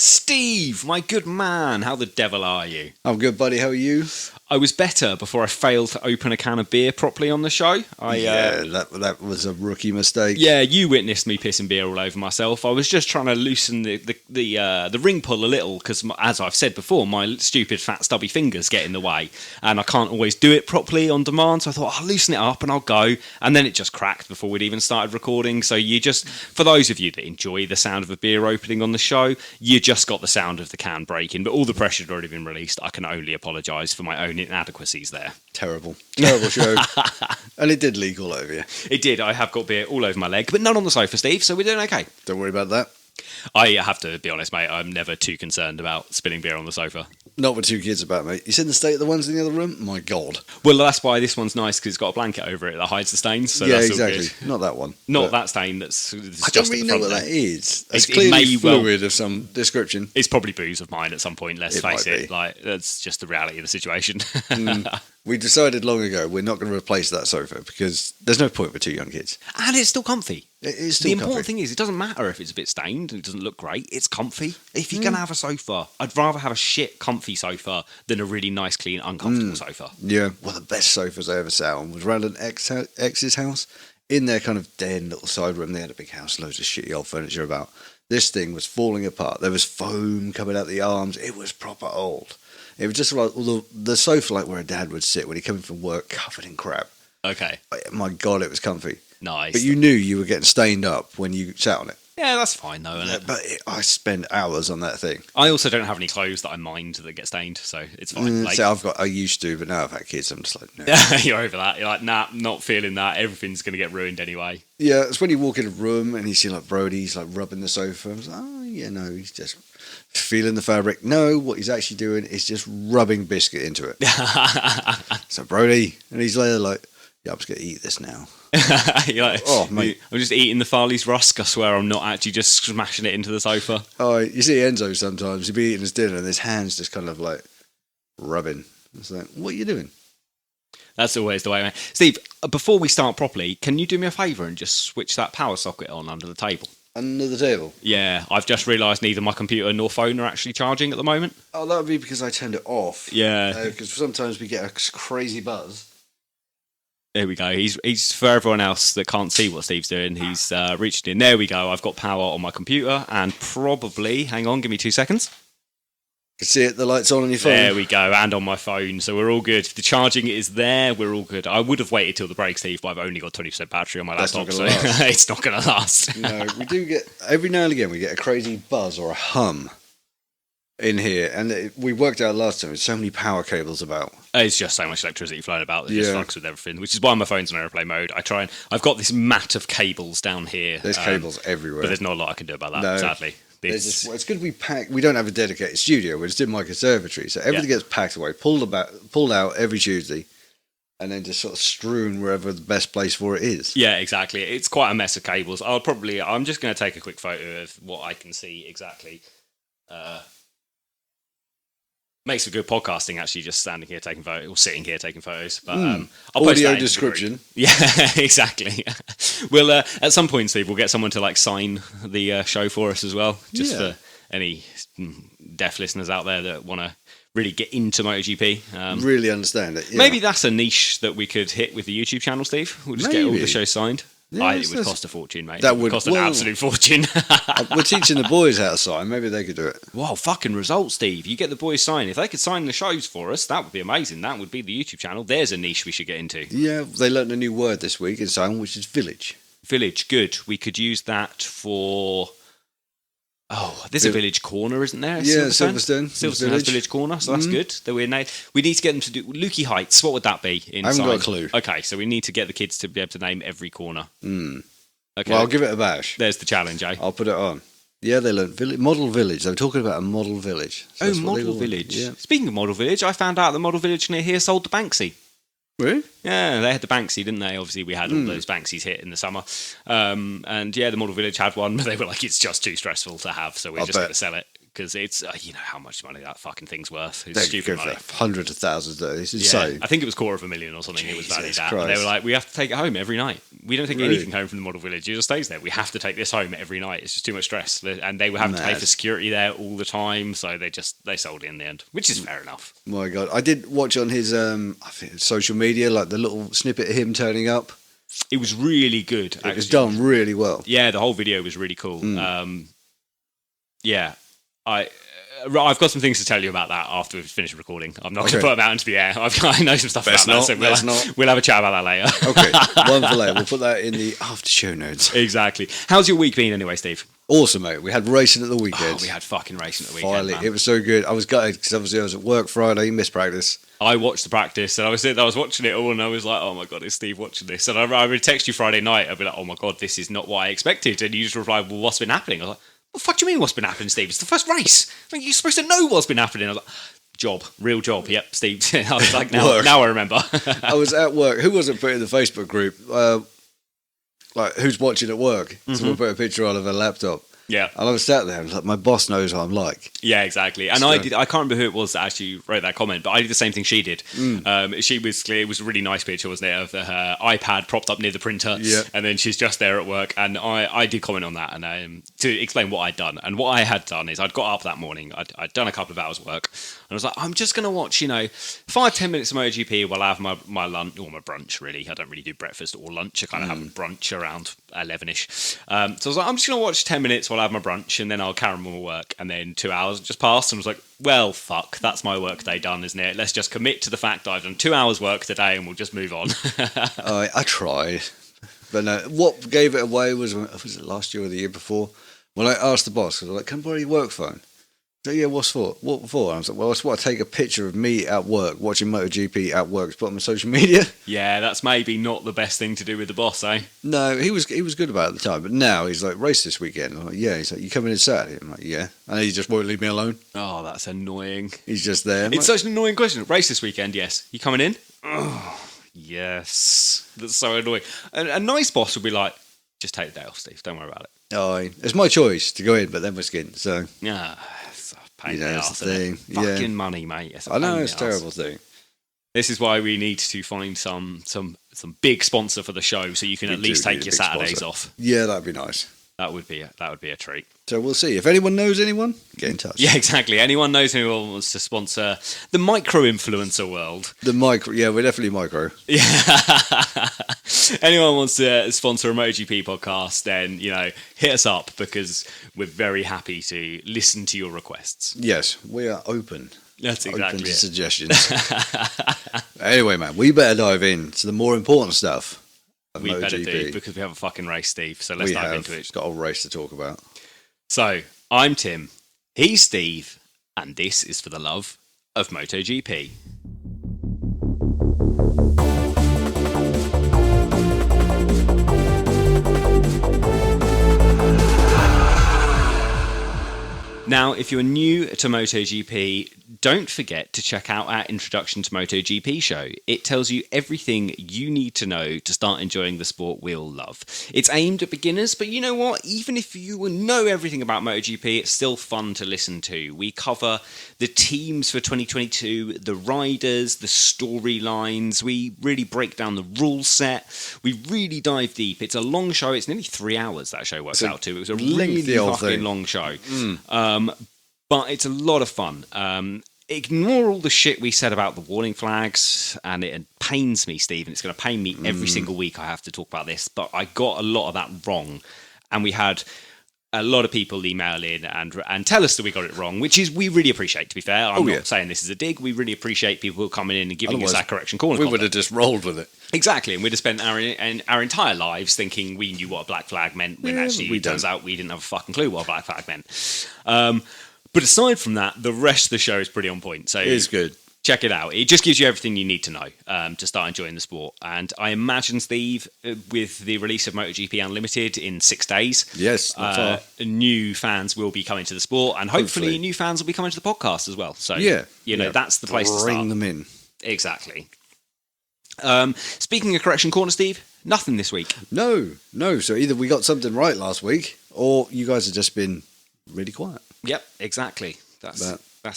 Steve, my good man, how the devil are you? I'm good, buddy. How are you? I was better before I failed to open a can of beer properly on the show. That was a rookie mistake. Yeah, you witnessed me pissing beer all over myself. I was just trying to loosen the ring pull a little because, as I've said before, my stupid fat stubby fingers get in the way, and I can't always do it properly on demand. So I thought I'll loosen it up and I'll go, and then it just cracked before we'd even started recording. So for those of you that enjoy the sound of a beer opening on the show, you just got the sound of the can breaking, but all the pressure had already been released. I can only apologise for my own inadequacies there. Terrible show. And it did leak all over you. It did. I have got beer all over my leg, but none on the sofa, Steve, so we're doing okay. Don't worry about that. I have to be honest, mate, I'm never too concerned about spilling beer on the sofa. Not with two kids about, mate. You seen the state of the ones in the other room? My God. Well, that's why this one's nice, because it's got a blanket over it that hides the stains. So yeah, that's exactly. all good. Not that one. Not that stain that's I just don't really at the know front what there. that is. It's It clearly may fluid of some description. It's probably booze of mine at some point, let's It face might it. be. Like, that's just the reality of the situation. We decided long ago we're not going to replace that sofa because there's no point for two young kids. And it's still comfy. It is still The important comfy. thing is, it doesn't matter if it's a bit stained and it doesn't look great. It's comfy. If you're going to have a sofa, I'd rather have a shit, comfy sofa than a really nice, clean, uncomfortable sofa. Yeah, one of the best sofas I ever sat on was around an ex's house. In their kind of den little side room, they had a big house, loads of shitty old furniture about. This thing was falling apart. There was foam coming out the arms. It was proper old. It was just like the sofa, like where a dad would sit when he came in from work, covered in crap. Okay. My God, it was comfy. Nice. But you knew you were getting stained up when you sat on it. Yeah, that's fine though, isn't it? But I spent hours on that thing. I also don't have any clothes that I mind that get stained, so it's fine. I used to, but now I've had kids, I'm just like, no. You're over that. You're like, nah, not feeling that. Everything's going to get ruined anyway. Yeah, it's when you walk in a room and you see like Brody's like rubbing the sofa. I was like, oh yeah, no, he's just feeling the fabric. No, what he's actually doing is just rubbing biscuit into it. So Brody, and he's there like, yeah, I'm just going to eat this now. You're like, oh, mate. I'm just eating the Farley's rusk. I swear I'm not actually just smashing it into the sofa. Oh, you see Enzo sometimes, he'll be eating his dinner and his hands just kind of like rubbing. It's like, what are you doing? That's always the way, man. Steve, before we start properly, can you do me a favour and just switch that power socket on under the table? Under the table? Yeah, I've just realised neither my computer nor phone are actually charging at the moment. Oh, that would be because I turned it off. Yeah. Because sometimes we get a crazy buzz. There we go. He's for everyone else that can't see what Steve's doing. He's reached in. There we go. I've got power on my computer and probably. Hang on, give me 2 seconds. You can see it. The light's on your phone. There we go, and on my phone. So we're all good. The charging is there. We're all good. I would have waited till the break, Steve, but I've only got 20% battery on my That's laptop, not gonna last. it's not going to last. No, we do get every now and again we get a crazy buzz or a hum in here, and we worked out last time. There's so many power cables about. It's just so much electricity flowing about that just fucks with everything, which is why my phone's on airplane mode. I've got this mat of cables down here. There's cables everywhere. But there's not a lot I can do about that, No. sadly. It's good we pack. We don't have a dedicated studio. We're just in my conservatory, so everything gets packed away, pulled out every Tuesday, and then just sort of strewn wherever the best place for it is. Yeah, exactly. It's quite a mess of cables. I'm just going to take a quick photo of what I can see exactly. Makes for good podcasting, actually, just standing here taking photos, or sitting here taking photos. But I'll post audio that description. Yeah, exactly. We'll at some point, Steve, we'll get someone to like sign the show for us as well, just for any deaf listeners out there that want to really get into MotoGP. Really understand it. Yeah. Maybe that's a niche that we could hit with the YouTube channel, Steve. We'll just get all the shows signed. Yeah, it would cost a fortune, mate. That It would cost an absolute fortune. We're teaching the boys how to sign. Maybe they could do it. Wow, fucking result, Steve. You get the boys signed. If they could sign the shows for us, that would be amazing. That would be the YouTube channel. There's a niche we should get into. Yeah, they learned a new word this week in sign, which is village. Village, good. We could use that for... Oh, there's a village corner, isn't there? Yeah, Silverstone. Silverstone has village corner, so that's good. We need to get them to do... Lukey Heights, what would that be? I haven't got a clue. Okay, so we need to get the kids to be able to name every corner. Okay. Well, I'll give it a bash. There's the challenge, eh? I'll put it on. Yeah, they learned model village. They were talking about a model village. So model village. Yeah. Speaking of model village, I found out the model village near here sold the Banksy. Really? Yeah, they had the Banksy, didn't they? Obviously, we had all those Banksies hit in the summer. And yeah, the model village had one, but they were like, it's just too stressful to have, so we're just going to sell it. because it's you know how much money that fucking thing's worth. It's They're stupid good money. for hundreds of thousands, though. It's Yeah, insane. I think it was $250,000 or something. It was valued Jesus at. And they Christ. were like, we have to take it home every night. We don't take Really? anything home from the model village. It just stays there. We have to take this home every night. It's just too much stress. And they were having to pay Mad. for security there all the time, so they sold it in the end, which is fair enough. My God, I did watch on his I think social media, like the little snippet of him turning up. It was really good. It was done really well. Yeah, the whole video was really cool. Yeah, I've got some things to tell you about that after we've finished recording. I'm not going to put them out into the air. I know some stuff Best about not, that, so we'll have a chat about that later. Okay, one for later. We'll put that in the after show notes. Exactly. How's your week been anyway, Steve? Awesome, mate. We had racing at the weekend. Oh, we had fucking racing at the weekend, Finally, man. it was so good. I was gutted because obviously I was at work Friday, missed practice. I watched the practice and I was watching it all and I was like, oh my God, is Steve watching this? And I would text you Friday night. I'd be like, oh my God, this is not what I expected. And you just replied, well, what's been happening? I was like, what the fuck do you mean what's been happening, Steve? It's the first race. I mean, you're supposed to know what's been happening. I was like, real job. Yep, Steve. I was like, now I remember. I was at work. Who was it put in the Facebook group? Like, who's watching at work? So we'll put a picture on of a laptop. Yeah. And I was sat there and like, my boss knows what I'm like. Yeah, exactly. And I can't remember who it was that actually wrote that comment, but I did the same thing she did. She was clear. It was a really nice picture, wasn't it, of her iPad propped up near the printer. Yeah. And then she's just there at work. And I did comment on that and to explain what I'd done. And what I had done is I'd got up that morning. I'd done a couple of hours work. And I was like, I'm just going to watch, 5-10 minutes of MotoGP while I have my lunch, or my brunch, really. I don't really do breakfast or lunch. I kind of have brunch around 11ish. So I was like, I'm just going to watch 10 minutes while I have my brunch and then I'll carry on with my work. And then 2 hours just passed and I was like, well, fuck, that's my work day done, isn't it? Let's just commit to the fact that I've done 2 hours work today and we'll just move on. I tried. But no, what gave it away was it last year or the year before? When I asked the boss, I was like, can I borrow your work phone? So, yeah, what for? And I was like, well, that's what I take a picture of me at work, watching MotoGP at work, put on my social media. Yeah, that's maybe not the best thing to do with the boss, eh? No, he was good about it at the time, but now he's like, race this weekend. I'm like, yeah. He's like, you coming in Saturday? I'm like, yeah. And he just won't leave me alone. Oh, that's annoying. He's just there. It's such an annoying question. Race this weekend, yes. You coming in? Oh, yes. That's so annoying. A nice boss would be like, just take the day off, Steve. Don't worry about it. Oh, it's my choice to go in, but then we're skinned. So yeah, it's a pain in the that's arse, the isn't thing. it? Fucking money, mate. It's a I know pain it's in a the arse. terrible thing. This is why we need to find some big sponsor for the show, so you can at least take your Saturdays off. Yeah, that'd be nice. That would be a treat. So we'll see. If anyone knows anyone, get in touch. Yeah, exactly. Anyone knows anyone wants to sponsor the micro influencer world? The micro, yeah, we're definitely micro. Yeah. Anyone wants to sponsor a MotoGP podcast, then hit us up because we're very happy to listen to your requests. Yes, we are open. That's exactly open to it. suggestions. Anyway, man, we better dive in to the more important stuff. We MotoGP. better do because we have a fucking race, Steve. So let's dive into it. Got a race to talk about. So I'm Tim, he's Steve, and this is for the love of MotoGP. Now, if you're new to MotoGP, don't forget to check out our Introduction to MotoGP show. It tells you everything you need to know to start enjoying the sport we all love. It's aimed at beginners, but you know what? Even if you know everything about MotoGP, it's still fun to listen to. We cover the teams for 2022, the riders, the storylines. We really break down the rule set. We really dive deep. It's a long show. It's nearly 3 hours, that show works out to. It was a really fucking long show. But it's a lot of fun. Ignore all the shit we said about the warning flags, and it pains me, Steve, and it's going to pain me every single week I have to talk about this, but I got a lot of that wrong. And we had a lot of people email in and tell us that we got it wrong, which is we really appreciate, to be fair. I'm not saying this is a dig. We really appreciate people coming in and giving us that correction corner. We would have just rolled with it. Exactly, and we'd have spent our entire lives thinking we knew what a black flag meant, when actually it turns out we didn't have a fucking clue what a black flag meant. But aside from that, the rest of the show is pretty on point. So it is good. Check it out. It just gives you everything you need to know to start enjoying the sport. And I imagine, Steve, with the release of MotoGP Unlimited in 6 days, yes, new fans will be coming to the sport, and hopefully new fans will be coming to the podcast as well. So that's the place to start. Bring them in. Exactly. Speaking of correction corner, Steve, nothing this week. No. So either we got something right last week, or you guys have just been really quiet. Yep, exactly. That's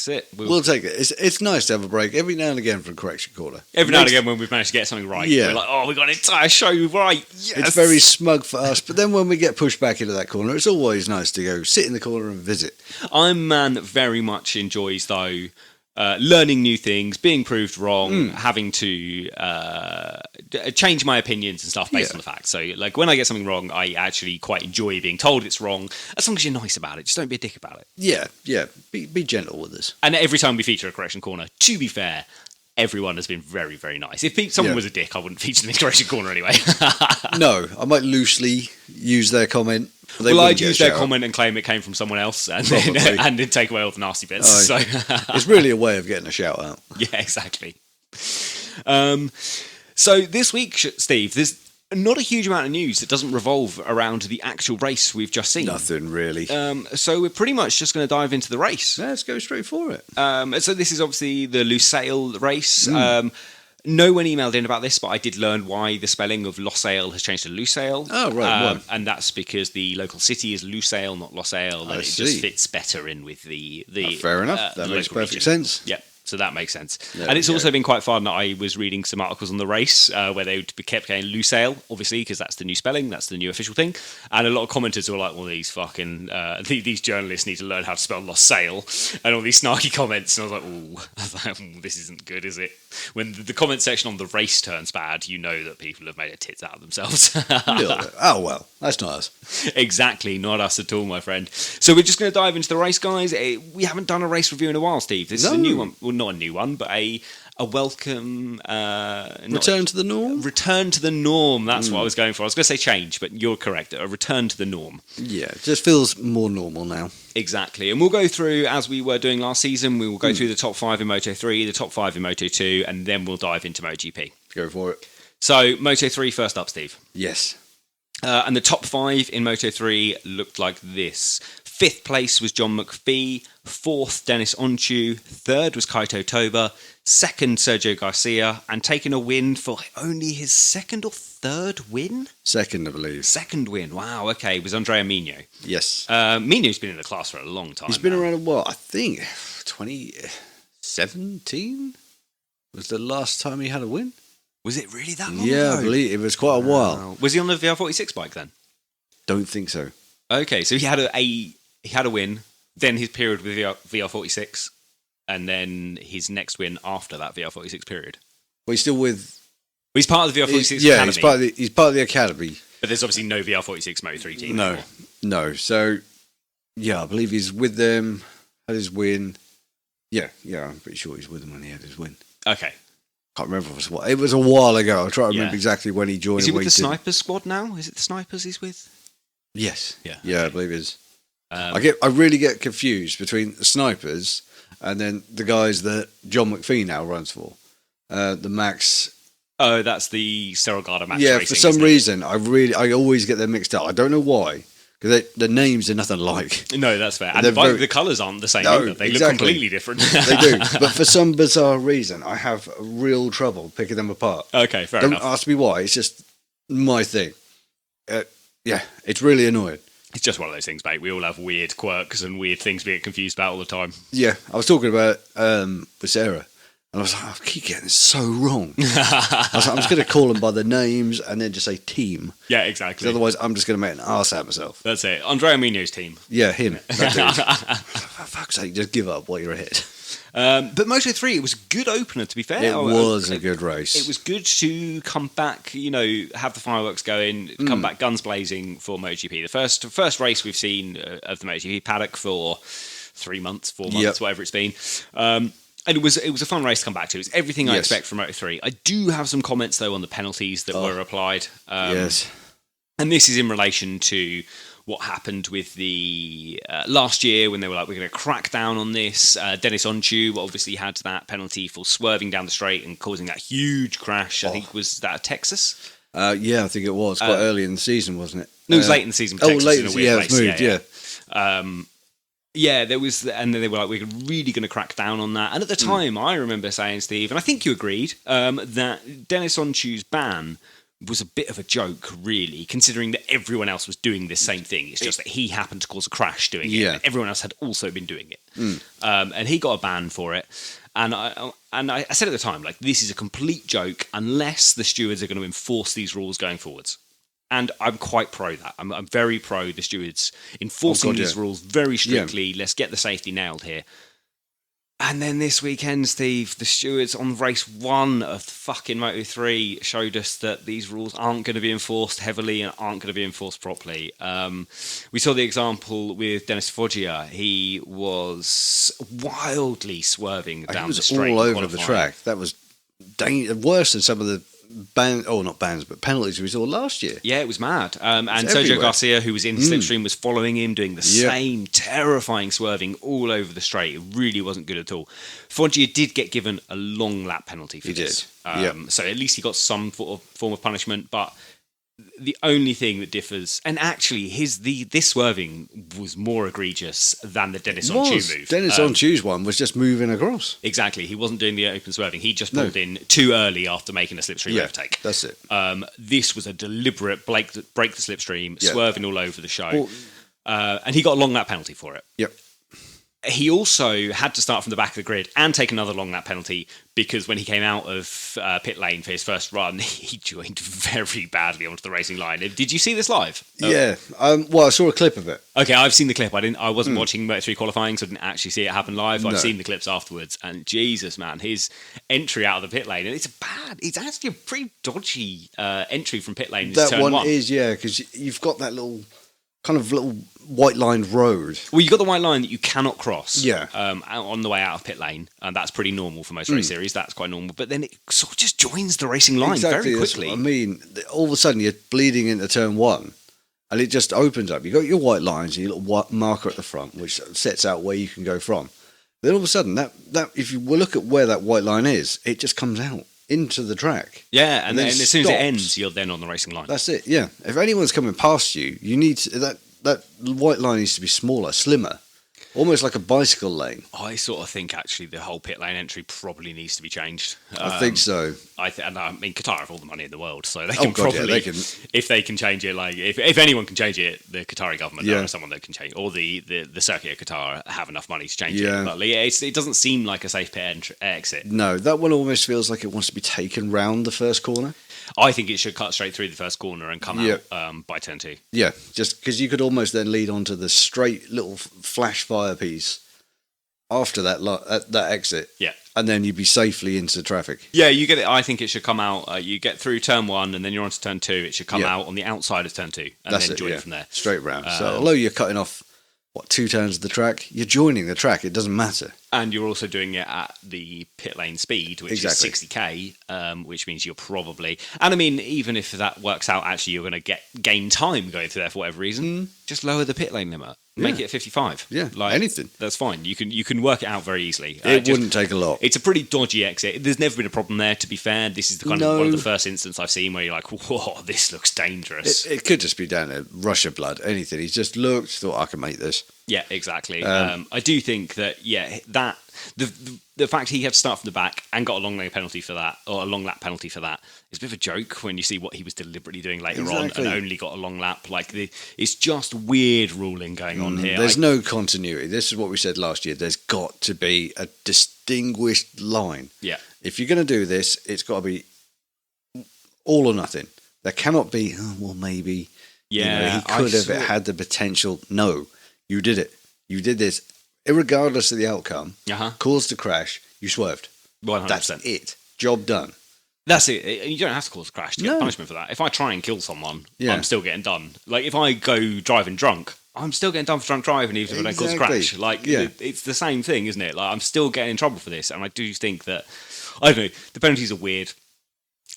it. We'll take it. It's nice to have a break every now and again from Correction Corner. Every now and again when we've managed to get something right, we're like, oh, we got an entire show right. Yes! It's very smug for us, but then when we get pushed back into that corner, it's always nice to go sit in the corner and visit. I'm a man that very much enjoys, though, learning new things, being proved wrong, having to change my opinions and stuff based on the facts. So, like, when I get something wrong, I actually quite enjoy being told it's wrong, as long as you're nice about it. Just don't be a dick about it. Yeah. Be gentle with us. And every time we feature a Correction Corner, to be fair, everyone has been very, very nice. If someone was a dick, I wouldn't feature them in Correction Corner anyway. No, I might loosely use their comment. Well, I'd use their comment and claim it came from someone else, and then take away all the nasty bits. So it's really a way of getting a shout out. Yeah, exactly. So this week, Steve, there's not a huge amount of news that doesn't revolve around the actual race we've just seen. Nothing really. So we're pretty much just going to dive into the race. Let's go straight for it. So this is obviously the Lusail race. No one emailed in about this, but I did learn why the spelling of Lusail has changed to Lusail. Oh, right. And that's because the local city is Lusail, not Losail, and it just fits better in with the fair enough. That makes perfect sense. Yep. So that makes sense. And it's also been quite fun that I was reading some articles on the race where they kept going Lusail, obviously, because that's the new spelling, that's the new official thing. And a lot of commenters were like, well, these fucking, these journalists need to learn how to spell Lusail, and all these snarky comments. And I was like, ooh, this isn't good, is it? When the comment section on the race turns bad, you know that people have made a tits out of themselves. A little bit. Oh, well, that's not us. Exactly, not us at all, my friend. So we're just going to dive into the race, guys. We haven't done a race review in a while, Steve. This is a new one. Well, not a new one, but a welcome... return to the norm? Return to the norm, that's what I was going for. I was going to say change, but you're correct. A return to the norm. Yeah, it just feels more normal now. Exactly. And we'll go through, as we were doing last season, we will go through the top 5 in Moto 3, the top 5 in Moto 2, and then we'll dive into MotoGP. Go for it. So, Moto 3 first up, Steve. Yes. And the top 5 in Moto 3 looked like this. 5th place was John McPhee, 4th Dennis Onchu, 3rd was Kaito Toba, 2nd Sergio Garcia, and taking a win for only his 2nd or 3rd win? 2nd, I believe. 2nd win, wow, okay, it was Andrea Mino. Yes. Mino's been in the class for a long time. He's been around a while, I think 2017 was the last time he had a win. Was it really that long ago? I believe it was quite a while. Was he on the VR46 bike then? Don't think so. Okay, so he had a win, then his period with VR46, and then his next win after that VR46 period. Well, he's still with... Well, he's part of the VR46 yeah, Academy. he's part of the Academy. But there's obviously no VR46 Moto 3 team. No. So, yeah, I believe he's with them, had his win. Yeah, I'm pretty sure he's with them when he had his win. Okay. Can't remember if it was a while ago. I'll try to remember exactly when he joined. Is he with the Snipers squad now? Is it the Snipers he's with? Yes. Yeah. Yeah, I believe it is. I really get confused between the Snipers and then the guys that John McPhee now runs for. The Max. Oh, that's the Serragada Max. Yeah, racing, for some reason, I always get them mixed up. I don't know why, because the names are nothing alike. No, that's fair. And the colours aren't the same either. They look completely different. They do. But for some bizarre reason, I have real trouble picking them apart. Okay, fair enough. Don't ask me why. It's just my thing. Yeah, it's really annoying. It's just one of those things, mate. We all have weird quirks and weird things we get confused about all the time. Yeah, I was talking about with Sarah, and I was like, I keep getting this so wrong. I was like, I'm just going to call them by the names and then just say team. Yeah, exactly. Otherwise, I'm just going to make an arse out of myself. That's it. Andrea Mino's team. Yeah, him. For fuck's sake, just give up while you're ahead. But Moto 3, it was a good opener, to be fair. It was a good race. It was good to come back, have the fireworks going, come back guns blazing for MotoGP. The first race we've seen of the MotoGP paddock for 3 months, 4 months, whatever it's been. And it was a fun race to come back to. It's everything I expect from Moto 3. I do have some comments, though, on the penalties that were applied. Yes. And this is in relation to what happened with the last year when they were like, we're going to crack down on this. Dennis Onchu obviously had that penalty for swerving down the straight and causing that huge crash. I think was that Texas? Yeah, I think it was quite early in the season, wasn't it? No, it was late in the season. Texas late in a weird place. Moved, yeah, there was, and then they were like, we're really going to crack down on that. And at the time, I remember saying, Steve, and I think you agreed, that Dennis Onchu's ban was a bit of a joke, really, considering that everyone else was doing this same thing. It's just that he happened to cause a crash doing it. And everyone else had also been doing it. And he got a ban for it. And I said at the time, like, this is a complete joke unless the stewards are going to enforce these rules going forwards. And I'm quite pro that. I'm very pro the stewards enforcing these rules very strictly. Yeah. Let's get the safety nailed here. And then this weekend, Steve, the stewards on race 1 of fucking Moto3 showed us that these rules aren't going to be enforced heavily and aren't going to be enforced properly. We saw the example with Dennis Foggia. He was wildly swerving down the straight. All over the track. That was worse than some of the not bans, but penalties we saw last year. Yeah, it was mad. And Sergio Garcia, who was in slipstream, was following him, doing the same terrifying swerving all over the straight. It really wasn't good at all. Foggia did get given a long lap penalty for this. So at least he got some form of punishment, but the only thing that differs, and actually this swerving was more egregious than the Dennis on Chew move. Dennis on Chew's one was just moving across. Exactly, he wasn't doing the open swerving. He just pulled in too early after making a slipstream overtake. That's it. This was a deliberate break the slipstream, swerving all over the show, and he got a long lap penalty for it. Yep. He also had to start from the back of the grid and take another long lap penalty because when he came out of pit lane for his first run, he joined very badly onto the racing line. Did you see this live? Yeah. Well, I saw a clip of it. Okay, I've seen the clip. I wasn't watching Moto3 qualifying, so I didn't actually see it happen live. I've seen the clips afterwards, and Jesus, man, his entry out of the pit lane, and it's actually a pretty dodgy entry from pit lane. That one is, because you've got that little white lined road. Well, you've got the white line that you cannot cross on the way out of pit lane, and that's pretty normal for most race series. That's quite normal, but then it sort of just joins the racing line very quickly. I mean, all of a sudden you're bleeding into turn 1 and it just opens up. You've got your white lines and your little marker at the front which sets out where you can go from. Then all of a sudden that if you look at where that white line is, it just comes out into the track. Yeah, and then as soon as it ends, you're then on the racing line. That's it, yeah. If anyone's coming past you, you need to, that white line needs to be smaller, slimmer. Almost like a bicycle lane. I sort of think actually the whole pit lane entry probably needs to be changed. I think so. I mean, Qatar have all the money in the world, so they can if they can change it. Like if anyone can change it, the Qatari government or someone that can change, or the circuit of Qatar have enough money to change it. But it doesn't seem like a safe pit exit. No, that one almost feels like it wants to be taken round the first corner. I think it should cut straight through the first corner and come out by turn 2. Yeah, just because you could almost then lead onto the straight little flash fire piece after that exit. Yeah. And then you'd be safely into traffic. Yeah, you get it. I think it should come out. You get through turn 1 and then you're onto turn 2. It should come out on the outside of turn 2 and then join from there. Straight round. So although you're cutting off, 2 turns of the track, you're joining the track. It doesn't matter. And you're also doing it at the pit lane speed, which is 60k, which means you're probably... And I mean, even if that works out, actually, you're going to gain time going through there for whatever reason, just lower the pit lane limit. Make it 55. Yeah, anything. That's fine. You can work it out very easily. It wouldn't take a lot. It's a pretty dodgy exit. There's never been a problem there, to be fair. This is the one of the first instances I've seen where you're like, whoa, this looks dangerous. It could just be down to rush of blood, anything. He's just looked, thought, I can make this. Yeah, exactly. I do think that, that the fact he had to start from the back and got a long lap penalty for that, or a long lap penalty for that, is a bit of a joke when you see what he was deliberately doing later on and only got a long lap. It's just weird ruling going on here. There's no continuity. This is what we said last year. There's got to be a distinguished line. Yeah. If you're going to do this, it's got to be all or nothing. There cannot be, maybe. Yeah. He could have had the potential. No, you did it. You did this. Irregardless of the outcome, caused a crash, you swerved. 100%. That's it. Job done. That's it. You don't have to cause a crash to get punishment for that. If I try and kill someone, I'm still getting done. Like, if I go driving drunk, I'm still getting done for drunk driving even if I don't cause a crash. It's the same thing, isn't it? Like, I'm still getting in trouble for this. And I do think that, I don't know, the penalties are weird.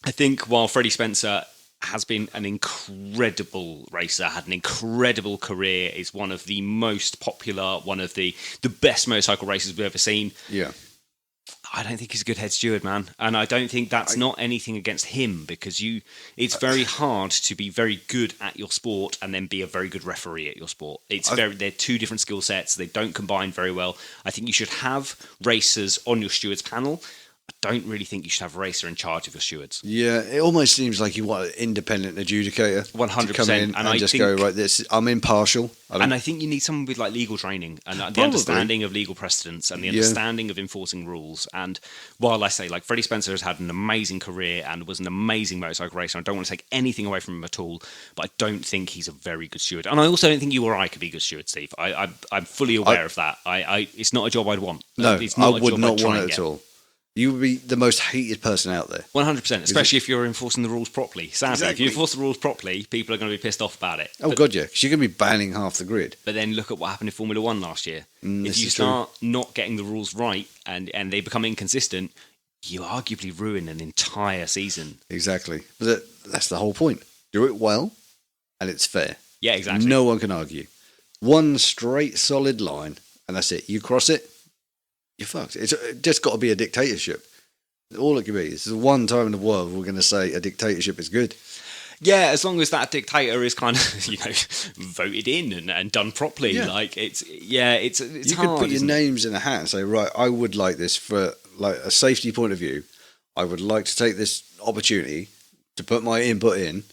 I think while Freddie Spencer has been an incredible racer, had an incredible career, is one of the most popular, one of the best motorcycle racers we've ever seen. Yeah. I don't think he's a good head steward, man. And I don't think that's not anything against him, because it's very hard to be very good at your sport and then be a very good referee at your sport. They're two different skill sets. They don't combine very well. I think you should have racers on your stewards panel. I don't really think you should have a racer in charge of your stewards. Yeah, it almost seems like you want an independent adjudicator 100%. to come in and just go, right, I'm impartial. And I think you need someone with like legal training and the understanding of legal precedents and the understanding of enforcing rules. And while I say, like, Freddie Spencer has had an amazing career and was an amazing motorcycle racer, I don't want to take anything away from him at all, but I don't think he's a very good steward. And I also don't think you or I could be good stewards, Steve. I'm fully aware of that. It's not a job I'd want. No, it's not I a would job not I'd try want and it get. at all. You would be the most hated person out there. 100%, especially if you're enforcing the rules properly. Sadly, Exactly. if you enforce the rules properly, people are going to be pissed off about it. Oh, God, yeah, because you're going to be banning half the grid. But then look at what happened in Formula One last year. If you is start not getting the rules right and they become inconsistent, you arguably ruin an entire season. Exactly. But that's the whole point. Do it well, and it's fair. Yeah, exactly. No one can argue. One straight, solid line, and that's it. You cross it, you're fucked. It's just got to be a dictatorship. All it can be. This is the one time in the world we're going to say a dictatorship is good. Yeah, as long as that dictator is kind of, voted in and done properly. Yeah. Like, it's You hard, could put your isn't it? names in a hat and say, right, I would like this for like a safety point of view. I would like to take this opportunity to put my input in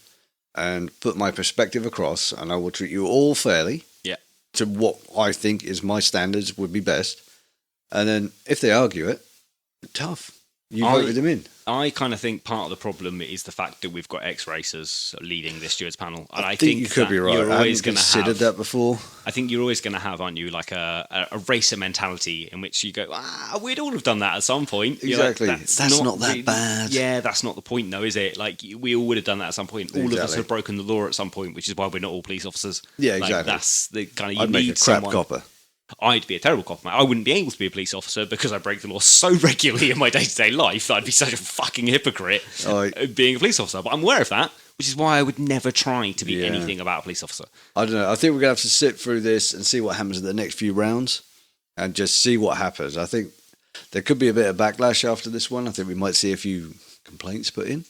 and put my perspective across, and I will treat you all fairly. Yeah. To what I think is my standards would be best. And then if they argue it, tough. You voted them in. I kind of think part of the problem is the fact that we've got ex-racers leading this stewards panel. And I think you could be right. You're I always hadn't going to considered that before. I think you're always going to have, aren't you, like a racer mentality in which you go, we'd all have done that at some point. Exactly. Like, that's not that really bad. Yeah, that's not the point, though, is it? Like, we all would have done that at some point. All of us have broken the law at some point, which is why we're not all police officers. Yeah, like, exactly. That's the kind of, I'd make a crap copper. I'd be a terrible cop, mate. I wouldn't be able to be a police officer because I break the law so regularly in my day-to-day life that I'd be such a fucking hypocrite being a police officer. But I'm aware of that, which is why I would never try to be anything about a police officer. I don't know. I think we're going to have to sit through this and see what happens in the next few rounds and just see what happens. I think there could be a bit of backlash after this one. I think we might see a few complaints put in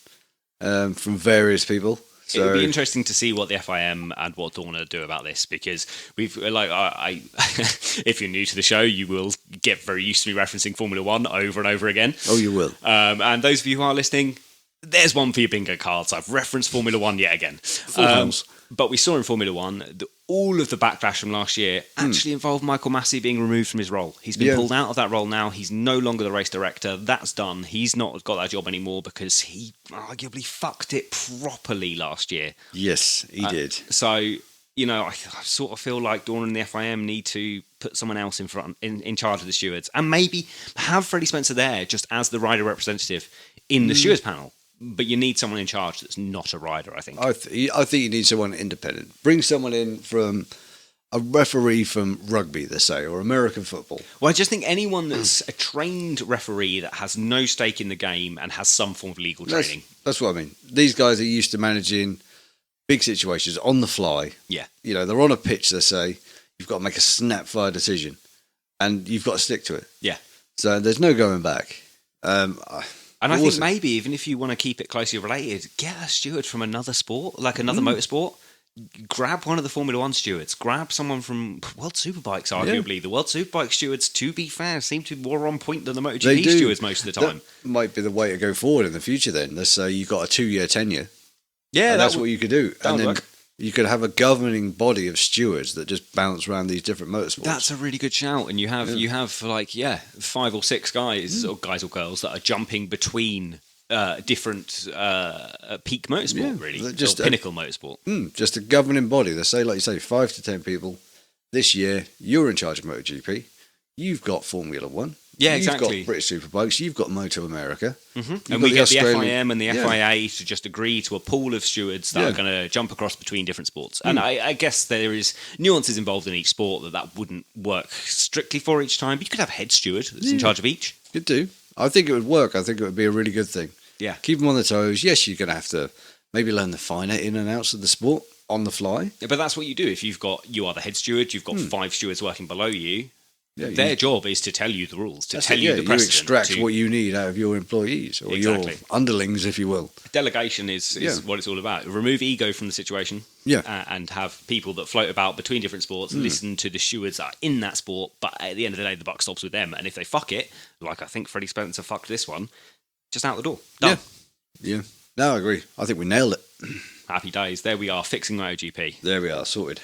from various people. So, it would be interesting to see what the FIM and what Dorna do about this, because we've if you're new to the show, you will get very used to me referencing Formula One over and over again. Oh, you will. And those of you who are listening, there's one for your bingo cards. I've referenced Formula One yet again. But we saw in Formula One that all of the backlash from last year actually involved Michael Massey being removed from his role. He's been pulled out of that role now. He's no longer the race director. That's done. He's not got that job anymore because he arguably fucked it properly last year. Yes, he did. So, I sort of feel like Dorna and the FIM need to put someone else in front, in charge of the stewards, and maybe have Freddie Spencer there just as the rider representative in the stewards panel. But you need someone in charge that's not a rider, I think. I think you need someone independent. Bring someone in from a referee from rugby, let's say, or American football. Well, I just think anyone that's a trained referee that has no stake in the game and has some form of legal training. That's what I mean. These guys are used to managing big situations on the fly. Yeah. They're on a pitch, they say. You've got to make a snap-fire decision. And you've got to stick to it. Yeah. So there's no going back. And I think maybe even if you want to keep it closely related, get a steward from another sport, like another motorsport. Grab one of the Formula One stewards. Grab someone from World Superbikes, arguably. The World Superbike stewards, to be fair, seem to be more on point than the MotoGP stewards most of the time. That might be the way to go forward in the future then. Let's say you've got a 2-year tenure. Yeah, that's what you could do. And then work. You could have a governing body of stewards that just bounce around these different motorsports. That's a really good shout. And you have 5 or 6 guys, or guys or girls, that are jumping between different peak motorsport, really. Just pinnacle motorsport. Just a governing body. They say, like you say, 5 to 10 people. This year, you're in charge of MotoGP. You've got Formula One. Yeah, exactly. You've got British Superbikes. You've got Moto America. Mm-hmm. And we get the FIM and the FIA to just agree to a pool of stewards that are going to jump across between different sports. And I guess there is nuances involved in each sport that wouldn't work strictly for each time. But you could have a head steward that's in charge of each. Could do. I think it would work. I think it would be a really good thing. Yeah. Keep them on their toes. Yes, you're going to have to maybe learn the finer in and outs of the sport on the fly. Yeah, but that's what you do. If you are the head steward, you've got 5 stewards working below you. Yeah, Their job is to tell you the rules, to tell you the you precedent. extract what you need out of your employees or your underlings, if you will. Delegation is what it's all about. Remove ego from the situation, and have people that float about between different sports, listen to the stewards that are in that sport, but at the end of the day, the buck stops with them. And if they fuck it, like I think Freddie Spencer fucked this one, just out the door. Done. Yeah. No, I agree. I think we nailed it. Happy days. There we are, fixing MotoGP. There we are, sorted.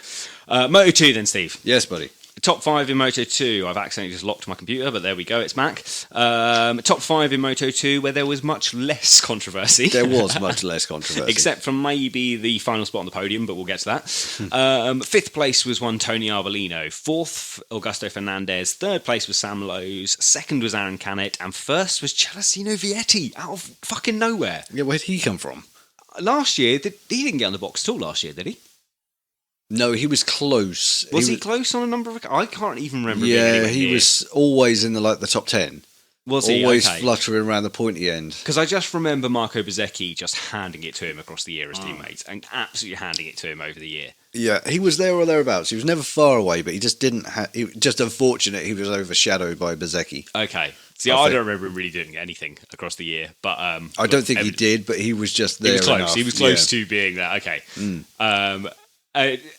Moto2 then, Steve. Yes, buddy. Top 5 in Moto2. I've accidentally just locked my computer, but there we go. It's Mac. Top 5 in Moto2, where there was much less controversy. There was much less controversy. Except from maybe the final spot on the podium, but we'll get to that. 5th place was one Tony Arbolino. 4th, Augusto Fernandez. 3rd place was Sam Lowes. 2nd was Aaron Canet. And 1st was Celestino Vietti, out of fucking nowhere. Yeah, where'd he come from? Last year, he didn't get on the box at all last year, did he? No, he was close. Was he close on a number of... I can't even remember. Yeah, he was always in the top 10. Was he? Always okay. fluttering around the pointy end. Because I just remember Marco Bezzecchi just handing it to him across the year as teammates, and absolutely handing it to him over the year. Yeah, he was there or thereabouts. He was never far away, but he just didn't have... Just unfortunate he was overshadowed by Bezzecchi. Okay. See, I don't remember him really doing anything across the year, but... I don't think he did, but he was just there. He was close. Enough. He was close to being there. Okay.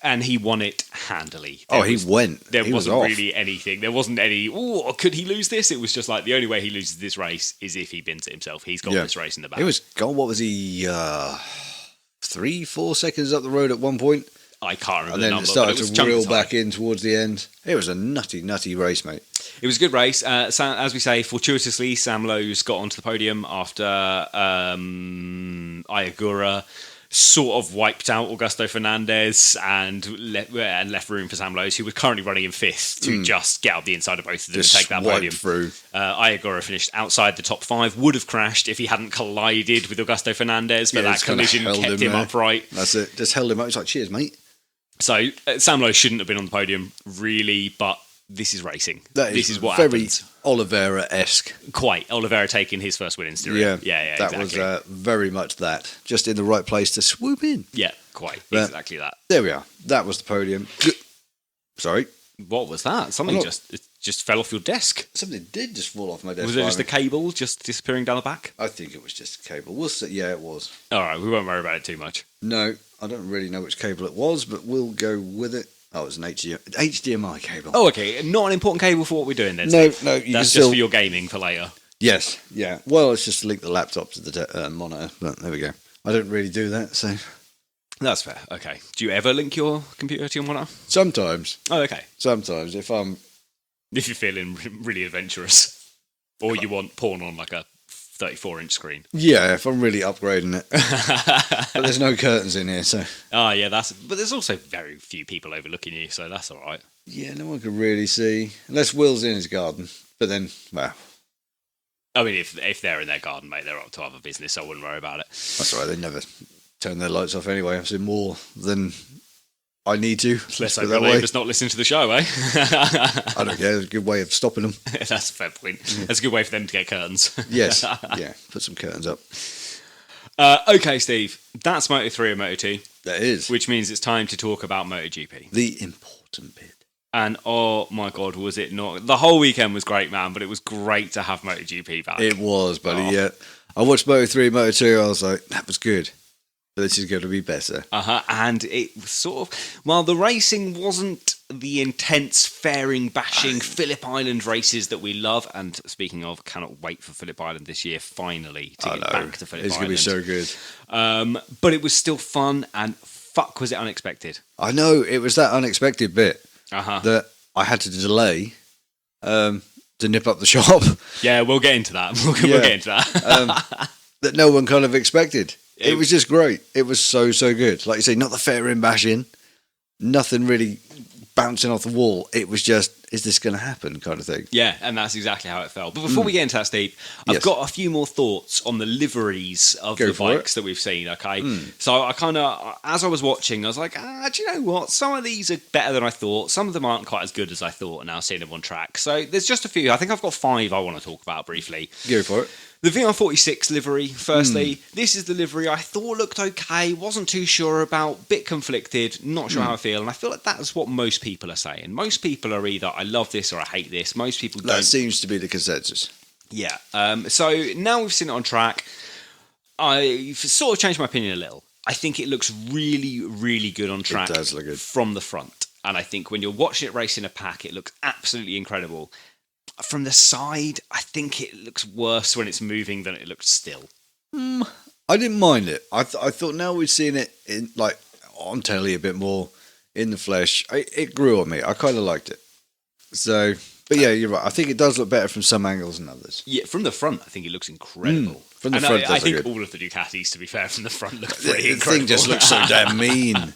And he won it handily. He went. There he wasn't was really anything. There wasn't any, could he lose this? It was just like the only way he loses this race is if he bins it himself. He's got this race in the bag. It was gone. What was he? 3-4 seconds up the road at one point. I can't remember and the then number. It started to reel time. back in towards the end. It was a nutty race, mate. It was a good race. As we say, fortuitously, Sam Lowes got onto the podium after Ayagura sort of wiped out Augusto Fernandez and left room for Sam Lowes, who was currently running in 5th, to just get out the inside of both of them and take that podium. Through. Ayagura finished outside the top 5, would have crashed if he hadn't collided with Augusto Fernandez, but that collision kept him upright. That's it, just held him up. It's like, cheers, mate. So Sam Lowes shouldn't have been on the podium, really, but this is racing. This is what very happens. Oliveira-esque. Quite. Oliveira taking his first win in his career. Yeah, that exactly. was very much that. Just in the right place to swoop in. Yeah, quite. Exactly that. There we are. That was the podium. Sorry. What was that? Something just fell off your desk. Something did just fall off my desk. Was it just a cable just disappearing down the back? I think it was just a cable. We'll see. Yeah, it was. All right, we won't worry about it too much. No, I don't really know which cable it was, but we'll go with it. Oh, it was an HDMI cable. Oh, okay. Not an important cable for what we're doing then. No. That's just for your gaming for later. Yes, yeah. Well, it's just to link the laptop to the monitor, but there we go. I don't really do that, so... That's fair. Okay. Do you ever link your computer to your monitor? Sometimes. Oh, okay. Sometimes, if you're feeling really adventurous. Or you want porn on like a 34-inch screen. Yeah, if I'm really upgrading it. But there's no curtains in here, so... Oh, yeah, but there's also very few people overlooking you, so that's all right. Yeah, no one can really see. Unless Will's in his garden. But then, well... I mean, if they're in their garden, mate, they're up to other business, so I wouldn't worry about it. That's all right, they never turn their lights off anyway. I've seen more than I need to. Let's hope the neighbours not listening to the show, eh? I don't care, it's a good way of stopping them. That's a fair point. That's a good way for them to get curtains. Yes, yeah, put some curtains up. Okay, Steve, that's Moto3 and Moto2. That is. Which means it's time to talk about MotoGP. The important bit. And oh my God, was it not? The whole weekend was great, man, but it was great to have MotoGP back. It was, buddy, yeah. I watched Moto3, Moto2, I was like, that was good. But this is going to be better. And it was sort of... While the racing wasn't the intense, fairing, bashing Phillip Island races that we love, and speaking of, cannot wait for Phillip Island this year, finally, to get back to Phillip Island. It's going to be so good. But it was still fun, and fuck, was it unexpected. I know, it was that unexpected bit that I had to delay to nip up the shop. Yeah, we'll get into that. We'll get into that. That no one kind of expected. It was just great. It was so good. Like you say, not the fairing bashing, nothing really bouncing off the wall. It was just, is this going to happen kind of thing. Yeah, and that's exactly how it felt. But before we get into that, Steve, I've got a few more thoughts on the liveries of the bikes that we've seen, okay? So I kind of, as I was watching, I was like, do you know what? Some of these are better than I thought. Some of them aren't quite as good as I thought, and now seeing them on track. So there's just a few. I think I've got 5 I want to talk about briefly. Go for it. The VR46 livery, firstly, this is the livery I thought looked okay, wasn't too sure about, bit conflicted, not sure how I feel, and I feel like that's what most people are saying. Most people are either, I love this or I hate this. Most people don't. That seems to be the consensus. Yeah. So now we've seen it on track, I've sort of changed my opinion a little. I think it looks really, really good on track. It does look good. From the front. And I think when you're watching it race in a pack, it looks absolutely incredible. From the side, I think it looks worse when it's moving than it looks still. I didn't mind it. I thought now we've seen it in on telly a bit more in the flesh. It grew on me. I kind of liked it. So, but yeah, you're right. I think it does look better from some angles than others. Yeah, from the front, I think it looks incredible. From the front, I think all of the Ducatis, to be fair, from the front look pretty incredible. The thing just looks so damn mean.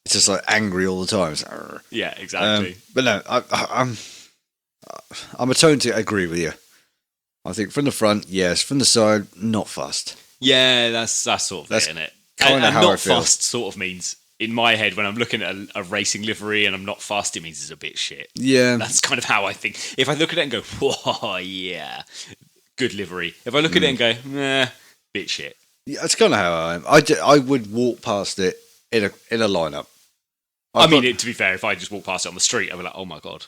It's just like angry all the time. Like, yeah, exactly. But no, I'm a tone to agree with you. I think from the front, yes. From the side, not fussed. Yeah, that's sort of that's it, isn't it? Kind of how not I feel. Fussed sort of means, in my head, when I'm looking at a racing livery and I'm not fussed, it means it's a bit shit. Yeah. That's kind of how I think. If I look at it and go, whoa, yeah, good livery. If I look at it and go, nah, bit shit. Yeah, that's kind of how I am. I would walk past it in a lineup. To be fair, if I just walk past it on the street, I'd be like, oh my god,